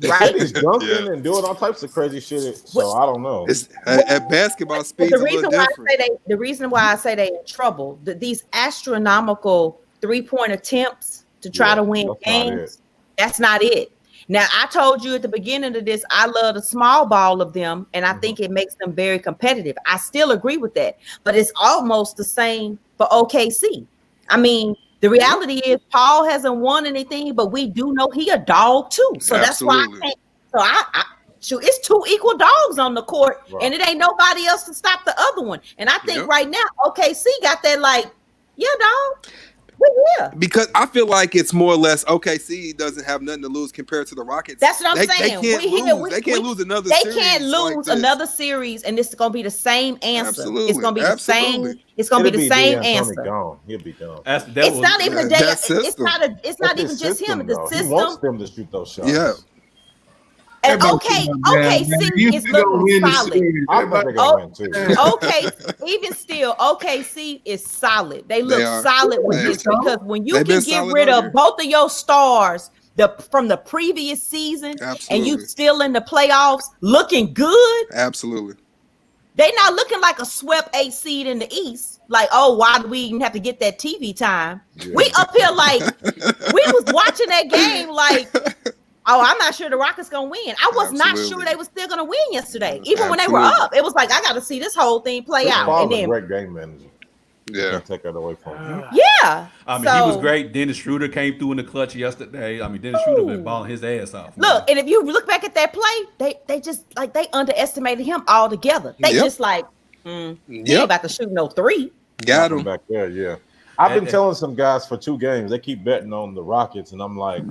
Speaker 7: right?
Speaker 6: He's dunking
Speaker 2: Yeah.
Speaker 6: and doing all types of crazy shit. So I don't know.
Speaker 2: It's at basketball
Speaker 7: But
Speaker 2: speed.
Speaker 7: the
Speaker 2: It's a
Speaker 7: reason
Speaker 2: little
Speaker 7: why
Speaker 2: different.
Speaker 7: the reason why I say they in trouble, these astronomical 3-point attempts to try
Speaker 6: Yeah,
Speaker 7: to win
Speaker 6: that's not
Speaker 7: games, that's not it. Now I told you at the beginning of this, I love the small ball of them, and I think it makes them very competitive. I still agree with that, but it's almost the same for OKC. I mean, the reality is Paul hasn't won anything, but we do know he a dog too. So that's why
Speaker 2: Absolutely.
Speaker 7: I think shoot, it's two equal dogs on the court,
Speaker 6: Right.
Speaker 7: and it ain't nobody else to stop the other one. And I think
Speaker 2: Yep.
Speaker 7: right now, OKC got that like, yeah, dog. Yeah.
Speaker 2: Because I feel like it's more or less OKC doesn't have nothing to lose compared to the Rockets.
Speaker 7: That's what I'm
Speaker 2: They
Speaker 7: saying.
Speaker 2: can't lose. They can't lose another
Speaker 7: They
Speaker 2: series.
Speaker 7: can't
Speaker 2: like
Speaker 7: lose
Speaker 2: this.
Speaker 7: another series, and this is gonna be the same answer.
Speaker 2: Absolutely.
Speaker 7: It's gonna be the same. It's gonna
Speaker 6: It'll
Speaker 7: be the same
Speaker 6: D'Antoni
Speaker 7: answer.
Speaker 6: Gone. He'll be gone.
Speaker 7: It's not even a day.
Speaker 2: that
Speaker 7: It's
Speaker 2: system.
Speaker 7: not a. It's not
Speaker 6: That's
Speaker 7: even
Speaker 6: his
Speaker 7: just
Speaker 6: system,
Speaker 7: him. The
Speaker 6: though.
Speaker 7: system.
Speaker 6: He wants them to shoot those shots.
Speaker 2: Yeah.
Speaker 7: And
Speaker 5: Everybody
Speaker 7: OKC
Speaker 5: Houston
Speaker 7: is
Speaker 5: gonna
Speaker 7: looking
Speaker 5: win the
Speaker 7: solid.
Speaker 5: series.
Speaker 6: I think they're
Speaker 7: Oh,
Speaker 6: gonna win too.
Speaker 7: Okay, even still, OKC is solid. They look
Speaker 2: They are.
Speaker 7: solid with
Speaker 2: They
Speaker 7: this
Speaker 5: are.
Speaker 7: because when you
Speaker 2: They've
Speaker 7: can
Speaker 2: been
Speaker 7: get
Speaker 2: solid
Speaker 7: rid
Speaker 2: all
Speaker 7: of
Speaker 2: year.
Speaker 7: both of your stars from the previous season and
Speaker 2: Absolutely.
Speaker 7: you still in the playoffs looking good,
Speaker 2: Absolutely.
Speaker 7: they not looking like a swept 8 seed in the East. Like, oh, why do we even have to get that TV time?
Speaker 6: Yeah.
Speaker 7: We up here like we was watching that game like, oh, I'm not sure the Rockets gonna win. I was not
Speaker 2: Absolutely.
Speaker 7: sure they were still gonna win yesterday. Even when they were
Speaker 2: Absolutely.
Speaker 7: up, it was like I got to see this whole thing play
Speaker 6: Chris
Speaker 7: out.
Speaker 6: Paul's
Speaker 7: And
Speaker 6: a
Speaker 7: then,
Speaker 6: great game manager.
Speaker 2: Yeah.
Speaker 6: Can't take that away from him.
Speaker 7: yeah,
Speaker 1: I mean,
Speaker 7: so,
Speaker 1: he was great. Dennis Schroeder came through in the clutch yesterday. I mean, Dennis Schroeder been
Speaker 7: Ooh.
Speaker 1: balling his ass off. man.
Speaker 7: Look, and if you look back at that play, they just like they underestimated him altogether. They
Speaker 2: Yep.
Speaker 7: just like, he ain't
Speaker 2: Yep.
Speaker 7: about to shoot no 3.
Speaker 2: Got
Speaker 6: Nothing
Speaker 2: him.
Speaker 6: back there. Yeah, I've been
Speaker 1: And-
Speaker 6: telling some guys for 2 games. They keep betting on the Rockets, and I'm like,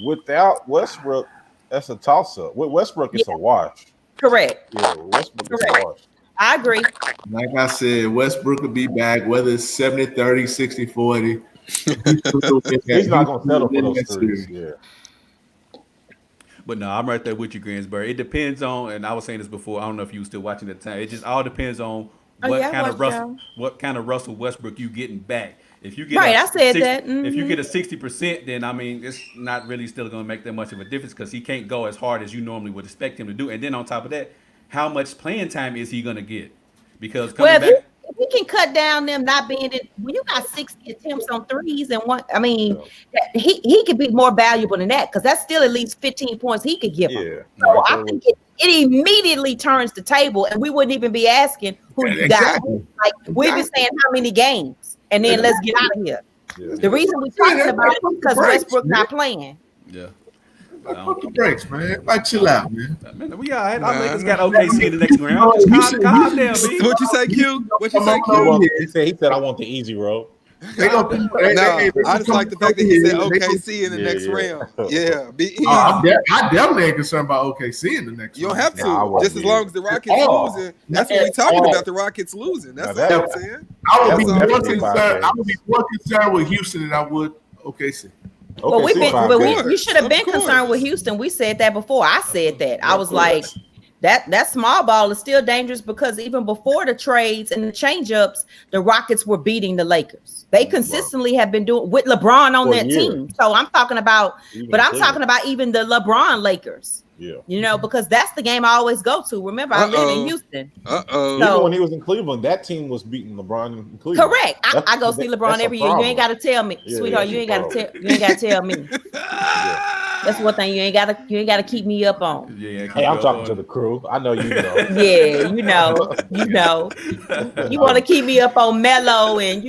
Speaker 6: without Westbrook, that's a toss up. With Westbrook, it's a wash.
Speaker 7: Correct.
Speaker 6: Yeah, Westbrook is
Speaker 7: Correct.
Speaker 6: a wash.
Speaker 7: I agree.
Speaker 5: Like I said, Westbrook will be back, whether it's 70-30, 60-40.
Speaker 6: He's not going to settle for those threes. Yeah.
Speaker 1: But no, I'm right there with you, Greensbury. It depends on, and I was saying this before. I don't know if you were still watching at the time. It just all depends on
Speaker 7: Oh,
Speaker 1: what
Speaker 7: yeah, I
Speaker 1: kind of
Speaker 7: watched
Speaker 1: Russell Westbrook you getting back. If you get
Speaker 7: Right, I said that.
Speaker 1: If you
Speaker 7: Mhm.
Speaker 1: get a 60%, then I mean it's not really still going to make that much of a difference because he can't go as hard as you normally would expect him to do. And then on top of that, how much playing time is he going to get? Because coming
Speaker 7: Well,
Speaker 1: back.
Speaker 7: if he can cut down them not being in, when you got 60 attempts on threes and one, I mean, he could be more valuable than that because that's still at least 15 points he could give them.
Speaker 6: Yeah.
Speaker 7: So I think it immediately turns the table, and we wouldn't even be asking who you got.
Speaker 5: Exactly.
Speaker 7: Like we'd be saying how many games, and then let's get out of here.
Speaker 6: Yeah.
Speaker 7: The reason we're talking about it is because Westbrook not playing.
Speaker 1: Yeah.
Speaker 5: Put the brakes, man. Like, chill out, man.
Speaker 1: Man, we all right. Our Lakers got OKC in the next round. Just calm down, B.
Speaker 2: What you say, Q? What you say,
Speaker 5: Come on,
Speaker 2: Q?
Speaker 6: He said, I want the easy road.
Speaker 5: They gonna
Speaker 2: No, I just like the fact that he said OKC in the
Speaker 6: Yeah,
Speaker 2: next
Speaker 6: yeah.
Speaker 2: round. Yeah, be easy.
Speaker 5: I definitely ain't concerned about OKC in the next.
Speaker 2: You don't
Speaker 5: round.
Speaker 2: have to.
Speaker 6: Nah, I wouldn't
Speaker 2: Just as
Speaker 6: be.
Speaker 2: long as the Rockets
Speaker 5: Oh.
Speaker 2: losing. That's what we're talking about. The Rockets losing. That's
Speaker 6: Now
Speaker 2: all
Speaker 6: that-
Speaker 2: I'm saying.
Speaker 5: I would be
Speaker 2: That's all
Speaker 5: more
Speaker 2: I'm saying.
Speaker 5: concerned. I would be more concerned with Houston than I would OKC.
Speaker 7: Well, we've been,
Speaker 6: fine.
Speaker 7: but
Speaker 2: course,
Speaker 7: we should have
Speaker 2: of
Speaker 7: been
Speaker 2: course.
Speaker 7: concerned with Houston. We said that before. I said that. I
Speaker 2: Of
Speaker 7: was
Speaker 2: course.
Speaker 7: like, that small ball is still dangerous because even before the trades and the change-ups, the Rockets were beating the Lakers. They consistently have been doing with LeBron on
Speaker 6: For a
Speaker 7: that
Speaker 6: year.
Speaker 7: team. So I'm talking about,
Speaker 6: Even
Speaker 7: but I'm
Speaker 6: Cleveland.
Speaker 7: talking about even the LeBron Lakers.
Speaker 6: Yeah.
Speaker 7: You know, because that's the game I always go to. Remember, I live
Speaker 2: Uh-oh.
Speaker 7: in Houston.
Speaker 2: Uh-oh.
Speaker 7: So-
Speaker 6: Even when he was in Cleveland, that team was beating LeBron in Cleveland.
Speaker 7: Correct. I
Speaker 6: That's-
Speaker 7: go see LeBron
Speaker 6: that's a
Speaker 7: every year. You ain't got to
Speaker 6: problem.
Speaker 7: tell me,
Speaker 6: Yeah,
Speaker 7: sweetheart.
Speaker 6: that's
Speaker 7: You
Speaker 6: a
Speaker 7: ain't got to
Speaker 6: problem.
Speaker 7: tell. You ain't got to tell me. That's one thing you ain't got to keep me up on.
Speaker 1: Yeah,
Speaker 6: Hey, I'm talking to the crew. I know you know.
Speaker 7: Yeah, you know. You want to keep me up on Mello and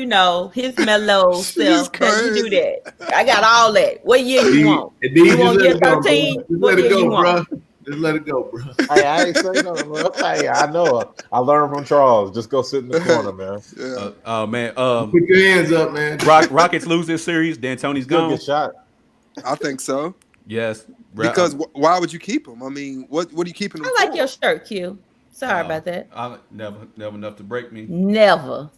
Speaker 7: his mellow self. You do that. I got all that. What year you want? You want year 13?
Speaker 5: Just
Speaker 7: What
Speaker 5: let
Speaker 7: year
Speaker 5: it
Speaker 7: you
Speaker 5: go, bro.
Speaker 7: want?
Speaker 5: Just let it go, bro.
Speaker 6: Hey, I ain't saying nothing, bro. Hey, I know. I learned from Charles. Just go sit in the corner, man.
Speaker 2: Yeah.
Speaker 1: Oh man,
Speaker 5: Put your hands up, man.
Speaker 1: Rockets lose this series. D'Antoni's
Speaker 6: Still
Speaker 1: gone.
Speaker 6: get shot.
Speaker 2: I think so.
Speaker 1: Yes,
Speaker 2: Because why would you keep him? I mean, what are you keeping him
Speaker 7: I like
Speaker 2: for?
Speaker 7: your shirt, Q. Sorry about that.
Speaker 1: I never enough to break me.
Speaker 7: Never,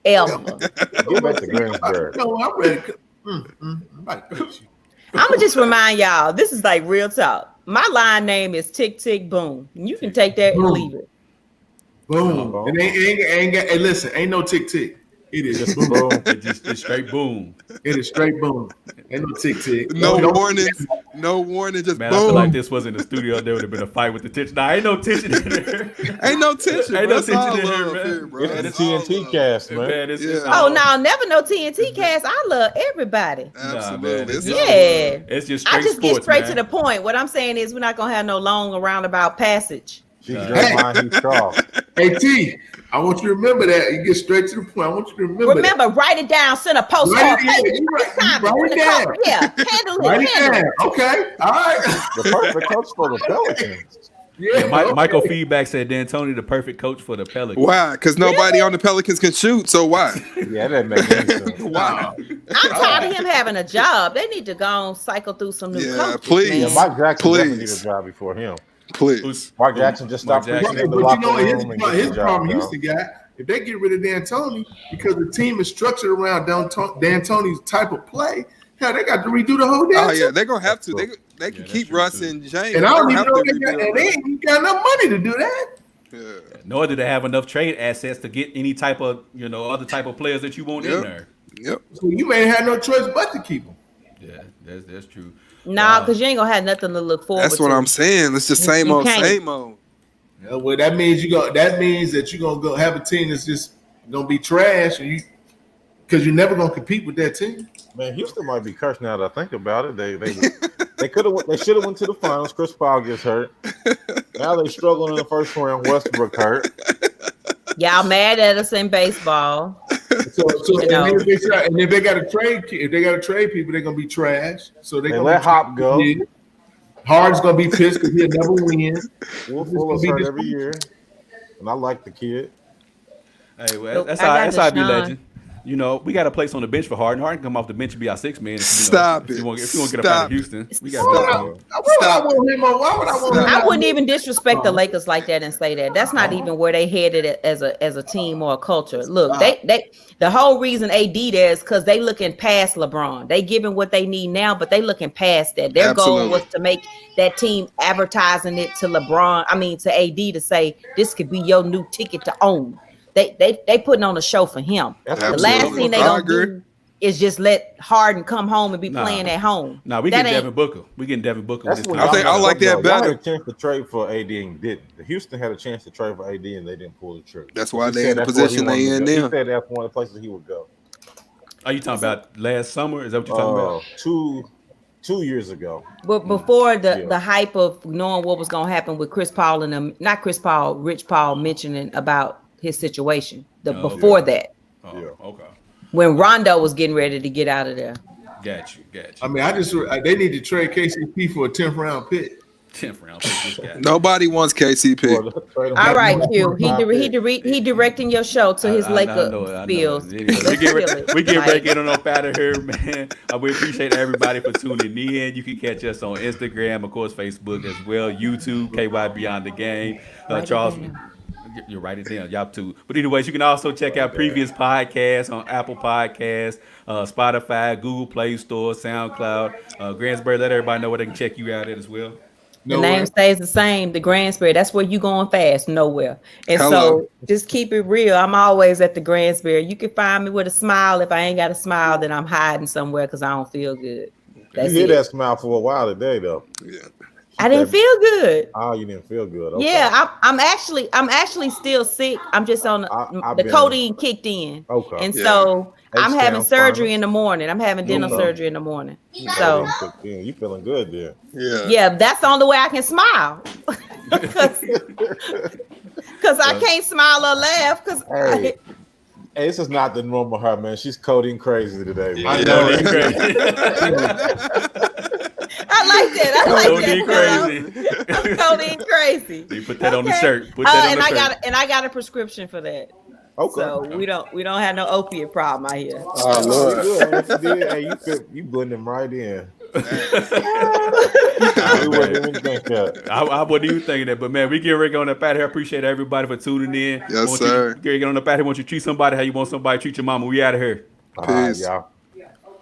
Speaker 7: ever.
Speaker 6: Get back to Greensburg.
Speaker 5: No, I'm ready. I'm about to quit you.
Speaker 7: I'm gonna just remind y'all. This is like real talk. My line name is Tick Tick Boom. You can take that and leave it.
Speaker 5: Boom.
Speaker 6: Oh.
Speaker 5: And ain't got. Hey, listen, ain't no tick tick. It is
Speaker 6: Just
Speaker 5: boom.
Speaker 6: boom.
Speaker 1: It's straight boom.
Speaker 5: It is straight boom. Ain't no tick tick.
Speaker 2: No warnings. No warning. Just
Speaker 1: Man,
Speaker 2: boom.
Speaker 1: I feel like this was in the studio. There would have been a fight with the tension. Nah, ain't no tension in there.
Speaker 2: Ain't no tension.
Speaker 1: Ain't
Speaker 2: bro.
Speaker 1: no
Speaker 2: It's all
Speaker 1: tension in here,
Speaker 2: love
Speaker 1: man.
Speaker 2: here, bro.
Speaker 6: It's the
Speaker 2: It's all
Speaker 6: TNT
Speaker 2: love.
Speaker 6: cast, man.
Speaker 1: Man, it's
Speaker 2: Yeah.
Speaker 7: Oh no, never no TNT cast. I love everybody.
Speaker 2: Absolutely.
Speaker 1: man.
Speaker 2: It's all
Speaker 7: Yeah.
Speaker 2: love.
Speaker 1: It's just
Speaker 7: I
Speaker 1: straight
Speaker 7: just
Speaker 1: sports,
Speaker 7: get straight
Speaker 1: man.
Speaker 7: to the point. What I'm saying is we're not gonna have no long roundabout passage.
Speaker 6: She's Draymond, he's Charles.
Speaker 5: Hey T, I want you to remember that. You get straight to the point. I want you to remember.
Speaker 7: Remember, write it down, send a postcard.
Speaker 5: Write it down.
Speaker 7: Hey,
Speaker 5: You write-
Speaker 7: FaceTime
Speaker 5: you
Speaker 7: me,
Speaker 5: write
Speaker 7: put
Speaker 5: it
Speaker 7: a call.
Speaker 5: down.
Speaker 7: Yeah, handle
Speaker 5: Write
Speaker 7: it.
Speaker 5: it
Speaker 7: Handle
Speaker 5: down.
Speaker 7: it.
Speaker 5: Okay. All right.
Speaker 6: The coach for the Pelicans.
Speaker 1: Yeah,
Speaker 5: okay.
Speaker 1: Michael Feedback said D'Antoni the perfect coach for the Pelicans.
Speaker 2: Why? Because nobody on the Pelicans can shoot. So why?
Speaker 6: Yeah, that makes any sense.
Speaker 2: Why?
Speaker 7: I'm tired of him having a job. They need to go on cycle through some new
Speaker 2: Yeah,
Speaker 7: coaches,
Speaker 2: please.
Speaker 6: Yeah,
Speaker 7: man.
Speaker 6: Mike Jackson definitely need a
Speaker 2: Please.
Speaker 6: job before him.
Speaker 2: Please.
Speaker 6: Mark Jackson just stopped
Speaker 1: Mark
Speaker 6: preaching
Speaker 1: Jackson.
Speaker 6: in the
Speaker 5: But you
Speaker 6: locker
Speaker 5: know
Speaker 6: room and get
Speaker 5: his
Speaker 6: the job
Speaker 5: problem
Speaker 6: done.
Speaker 5: Houston got, if they get rid of D'Antoni because the team is structured around D'Antoni's type of play, hell, they got to redo the whole damn
Speaker 2: Oh yeah,
Speaker 5: team.
Speaker 2: they're gonna have to.
Speaker 6: That's
Speaker 2: They can
Speaker 1: that's
Speaker 2: keep
Speaker 1: true,
Speaker 2: Russ
Speaker 1: too.
Speaker 2: and James.
Speaker 5: And
Speaker 2: They
Speaker 5: I don't
Speaker 2: don't
Speaker 5: even
Speaker 2: have
Speaker 5: know
Speaker 2: to
Speaker 5: they got,
Speaker 2: rebuild.
Speaker 5: and they ain't got enough money to do that.
Speaker 2: Yeah.
Speaker 1: Nor did they have enough trade assets to get any type of, other type of players that you want in
Speaker 2: Yep.
Speaker 1: there.
Speaker 2: Yep.
Speaker 5: So you may have no choice but to keep them.
Speaker 1: Yeah, that's true.
Speaker 7: Nah, because you ain't gonna have nothing to look forward
Speaker 2: That's what
Speaker 7: to.
Speaker 2: I'm saying. It's just same
Speaker 7: You
Speaker 2: old,
Speaker 7: can't.
Speaker 2: same old.
Speaker 5: Yeah, well, that means that means that you're gonna go have a team that's just gonna be trash, and because you're never gonna compete with that team.
Speaker 6: Man, Houston might be cursed now that I think about it. They should have went to the finals. Chris Paul gets hurt. Now they struggling in the first round. Westbrook hurt.
Speaker 7: Y'all mad at us in baseball.
Speaker 5: So
Speaker 7: You know.
Speaker 5: and if they got to trade people, they're gonna be trash. So
Speaker 6: They
Speaker 5: gonna
Speaker 6: let
Speaker 5: be
Speaker 6: Hop go.
Speaker 5: Yeah. Harden's gonna be pissed because he'll never win.
Speaker 6: Will
Speaker 5: It's
Speaker 6: Fuller's
Speaker 5: gonna
Speaker 6: hurt
Speaker 5: be
Speaker 6: every year, and I like the kid.
Speaker 1: Hey, well,
Speaker 7: Look,
Speaker 1: that's
Speaker 7: I got
Speaker 1: how I be
Speaker 7: Deshaun.
Speaker 1: legend. We got a place on the bench for Harden. Harden can come off the bench and be our sixth man.
Speaker 2: Stop
Speaker 1: if
Speaker 2: it.
Speaker 1: you want to get up out
Speaker 2: Stop
Speaker 1: of Houston, we
Speaker 5: Why
Speaker 1: got
Speaker 5: would I want him on? Why would I want him?
Speaker 7: I wouldn't even disrespect the Lakers like that and say that. That's not even where they headed as a team or a culture. Look, they the whole reason AD there is because they looking past LeBron. They giving what they need now, but they looking past that. Their
Speaker 2: Absolutely.
Speaker 7: goal was to make that team advertising it to LeBron. I mean to AD to say this could be your new ticket to own. They putting on a show for him.
Speaker 6: That's
Speaker 7: The
Speaker 2: Absolutely.
Speaker 7: last thing they
Speaker 2: I
Speaker 7: gonna
Speaker 2: agree.
Speaker 7: do is just let Harden come home and be
Speaker 1: Nah.
Speaker 7: playing at home.
Speaker 1: Nah, we
Speaker 7: That
Speaker 1: getting
Speaker 7: ain't-
Speaker 1: Devin Booker. We getting Devin Booker.
Speaker 6: That's
Speaker 1: this
Speaker 6: what
Speaker 1: time.
Speaker 2: I like that
Speaker 6: Y'all
Speaker 2: better.
Speaker 6: had a chance to trade for AD and didn't. Houston had a chance to trade for AD and they didn't pull the trigger.
Speaker 2: That's why
Speaker 6: He
Speaker 2: they
Speaker 6: said
Speaker 2: in the
Speaker 6: that's where he
Speaker 2: position they
Speaker 6: wanted to
Speaker 2: in
Speaker 6: go. He
Speaker 2: now.
Speaker 6: said that's one of the places he would go.
Speaker 1: Are you talking about last summer? Is that what you're talking about?
Speaker 6: 2 years ago.
Speaker 7: But before the
Speaker 6: Yeah.
Speaker 7: hype of knowing what was going to happen with Chris Paul and them, not Chris Paul, Rich Paul mentioning about his situation. Before that,
Speaker 1: Oh,
Speaker 6: Yeah.
Speaker 1: okay.
Speaker 7: when Rondo was getting ready to get out of there.
Speaker 1: Got you.
Speaker 5: I mean, they need to trade KCP for a 10th round pick.
Speaker 1: 10th round pick this guy.
Speaker 2: Nobody wants KCP.
Speaker 7: All right, Q. He directing your show to his
Speaker 1: I
Speaker 7: Laker
Speaker 1: know it.
Speaker 7: spills.
Speaker 1: Anyway,
Speaker 7: Let's feel it.
Speaker 1: we get ready
Speaker 7: Like,
Speaker 1: to get on up out of here, man. We appreciate everybody for tuning in. You can catch us on Instagram, of course, Facebook as well, YouTube, KY Beyond the Game.
Speaker 7: Write it
Speaker 1: Charles,
Speaker 7: down.
Speaker 1: you write it down, y'all too. But anyways, you can also check out previous podcasts on Apple Podcasts, Spotify, Google Play Store, SoundCloud. Grantsbury, let everybody know where they can check you out at as well.
Speaker 7: the name stays the same, the Grandsbury. That's where you going fast, nowhere. And
Speaker 2: Hello.
Speaker 7: so just keep it real. I'm always at the Grandsbury. You can find me with a smile. If I ain't got a smile, then I'm hiding somewhere because I don't feel good.
Speaker 6: You
Speaker 7: That's
Speaker 6: hear
Speaker 7: it.
Speaker 6: that smile for a while today, though.
Speaker 2: Yeah.
Speaker 7: I didn't feel good.
Speaker 6: Oh, you didn't feel good. Okay.
Speaker 7: Yeah, I'm actually still sick. I'm just on
Speaker 6: I've
Speaker 7: the
Speaker 6: been-
Speaker 7: codeine kicked in.
Speaker 6: Okay.
Speaker 7: And
Speaker 2: Yeah.
Speaker 7: so I'm having
Speaker 6: H-Town
Speaker 7: surgery
Speaker 6: finals.
Speaker 7: in the morning. I'm having dental
Speaker 6: Okay.
Speaker 7: surgery in the morning.
Speaker 6: So
Speaker 7: So
Speaker 6: you feeling good there?
Speaker 2: Yeah.
Speaker 7: yeah, that's the only way I can smile. Cause I can't smile or laugh. Cause
Speaker 6: Hey. Hey, this is not the normal her, man. She's codeine crazy today, man.
Speaker 5: I know.
Speaker 7: I like that. I like
Speaker 1: Codeine
Speaker 7: that.
Speaker 1: crazy.
Speaker 7: I'm codeine crazy.
Speaker 1: You put that on the
Speaker 7: Okay.
Speaker 1: shirt. Put that on
Speaker 7: and
Speaker 1: the
Speaker 7: I
Speaker 1: shirt.
Speaker 7: got a prescription for that.
Speaker 6: Okay.
Speaker 7: So we don't have no opiate problem out here.
Speaker 6: Oh, Lord. If you did, hey, you blend them right in. We wouldn't even think that.
Speaker 1: I wasn't even thinking that, but man, we get ready on up out of here. I appreciate everybody for tuning in.
Speaker 2: Yes, sir.
Speaker 1: Get on up out of here. Want you to treat somebody how you want somebody to treat your mama. We out of here.
Speaker 6: All right,
Speaker 2: Peace.
Speaker 6: y'all.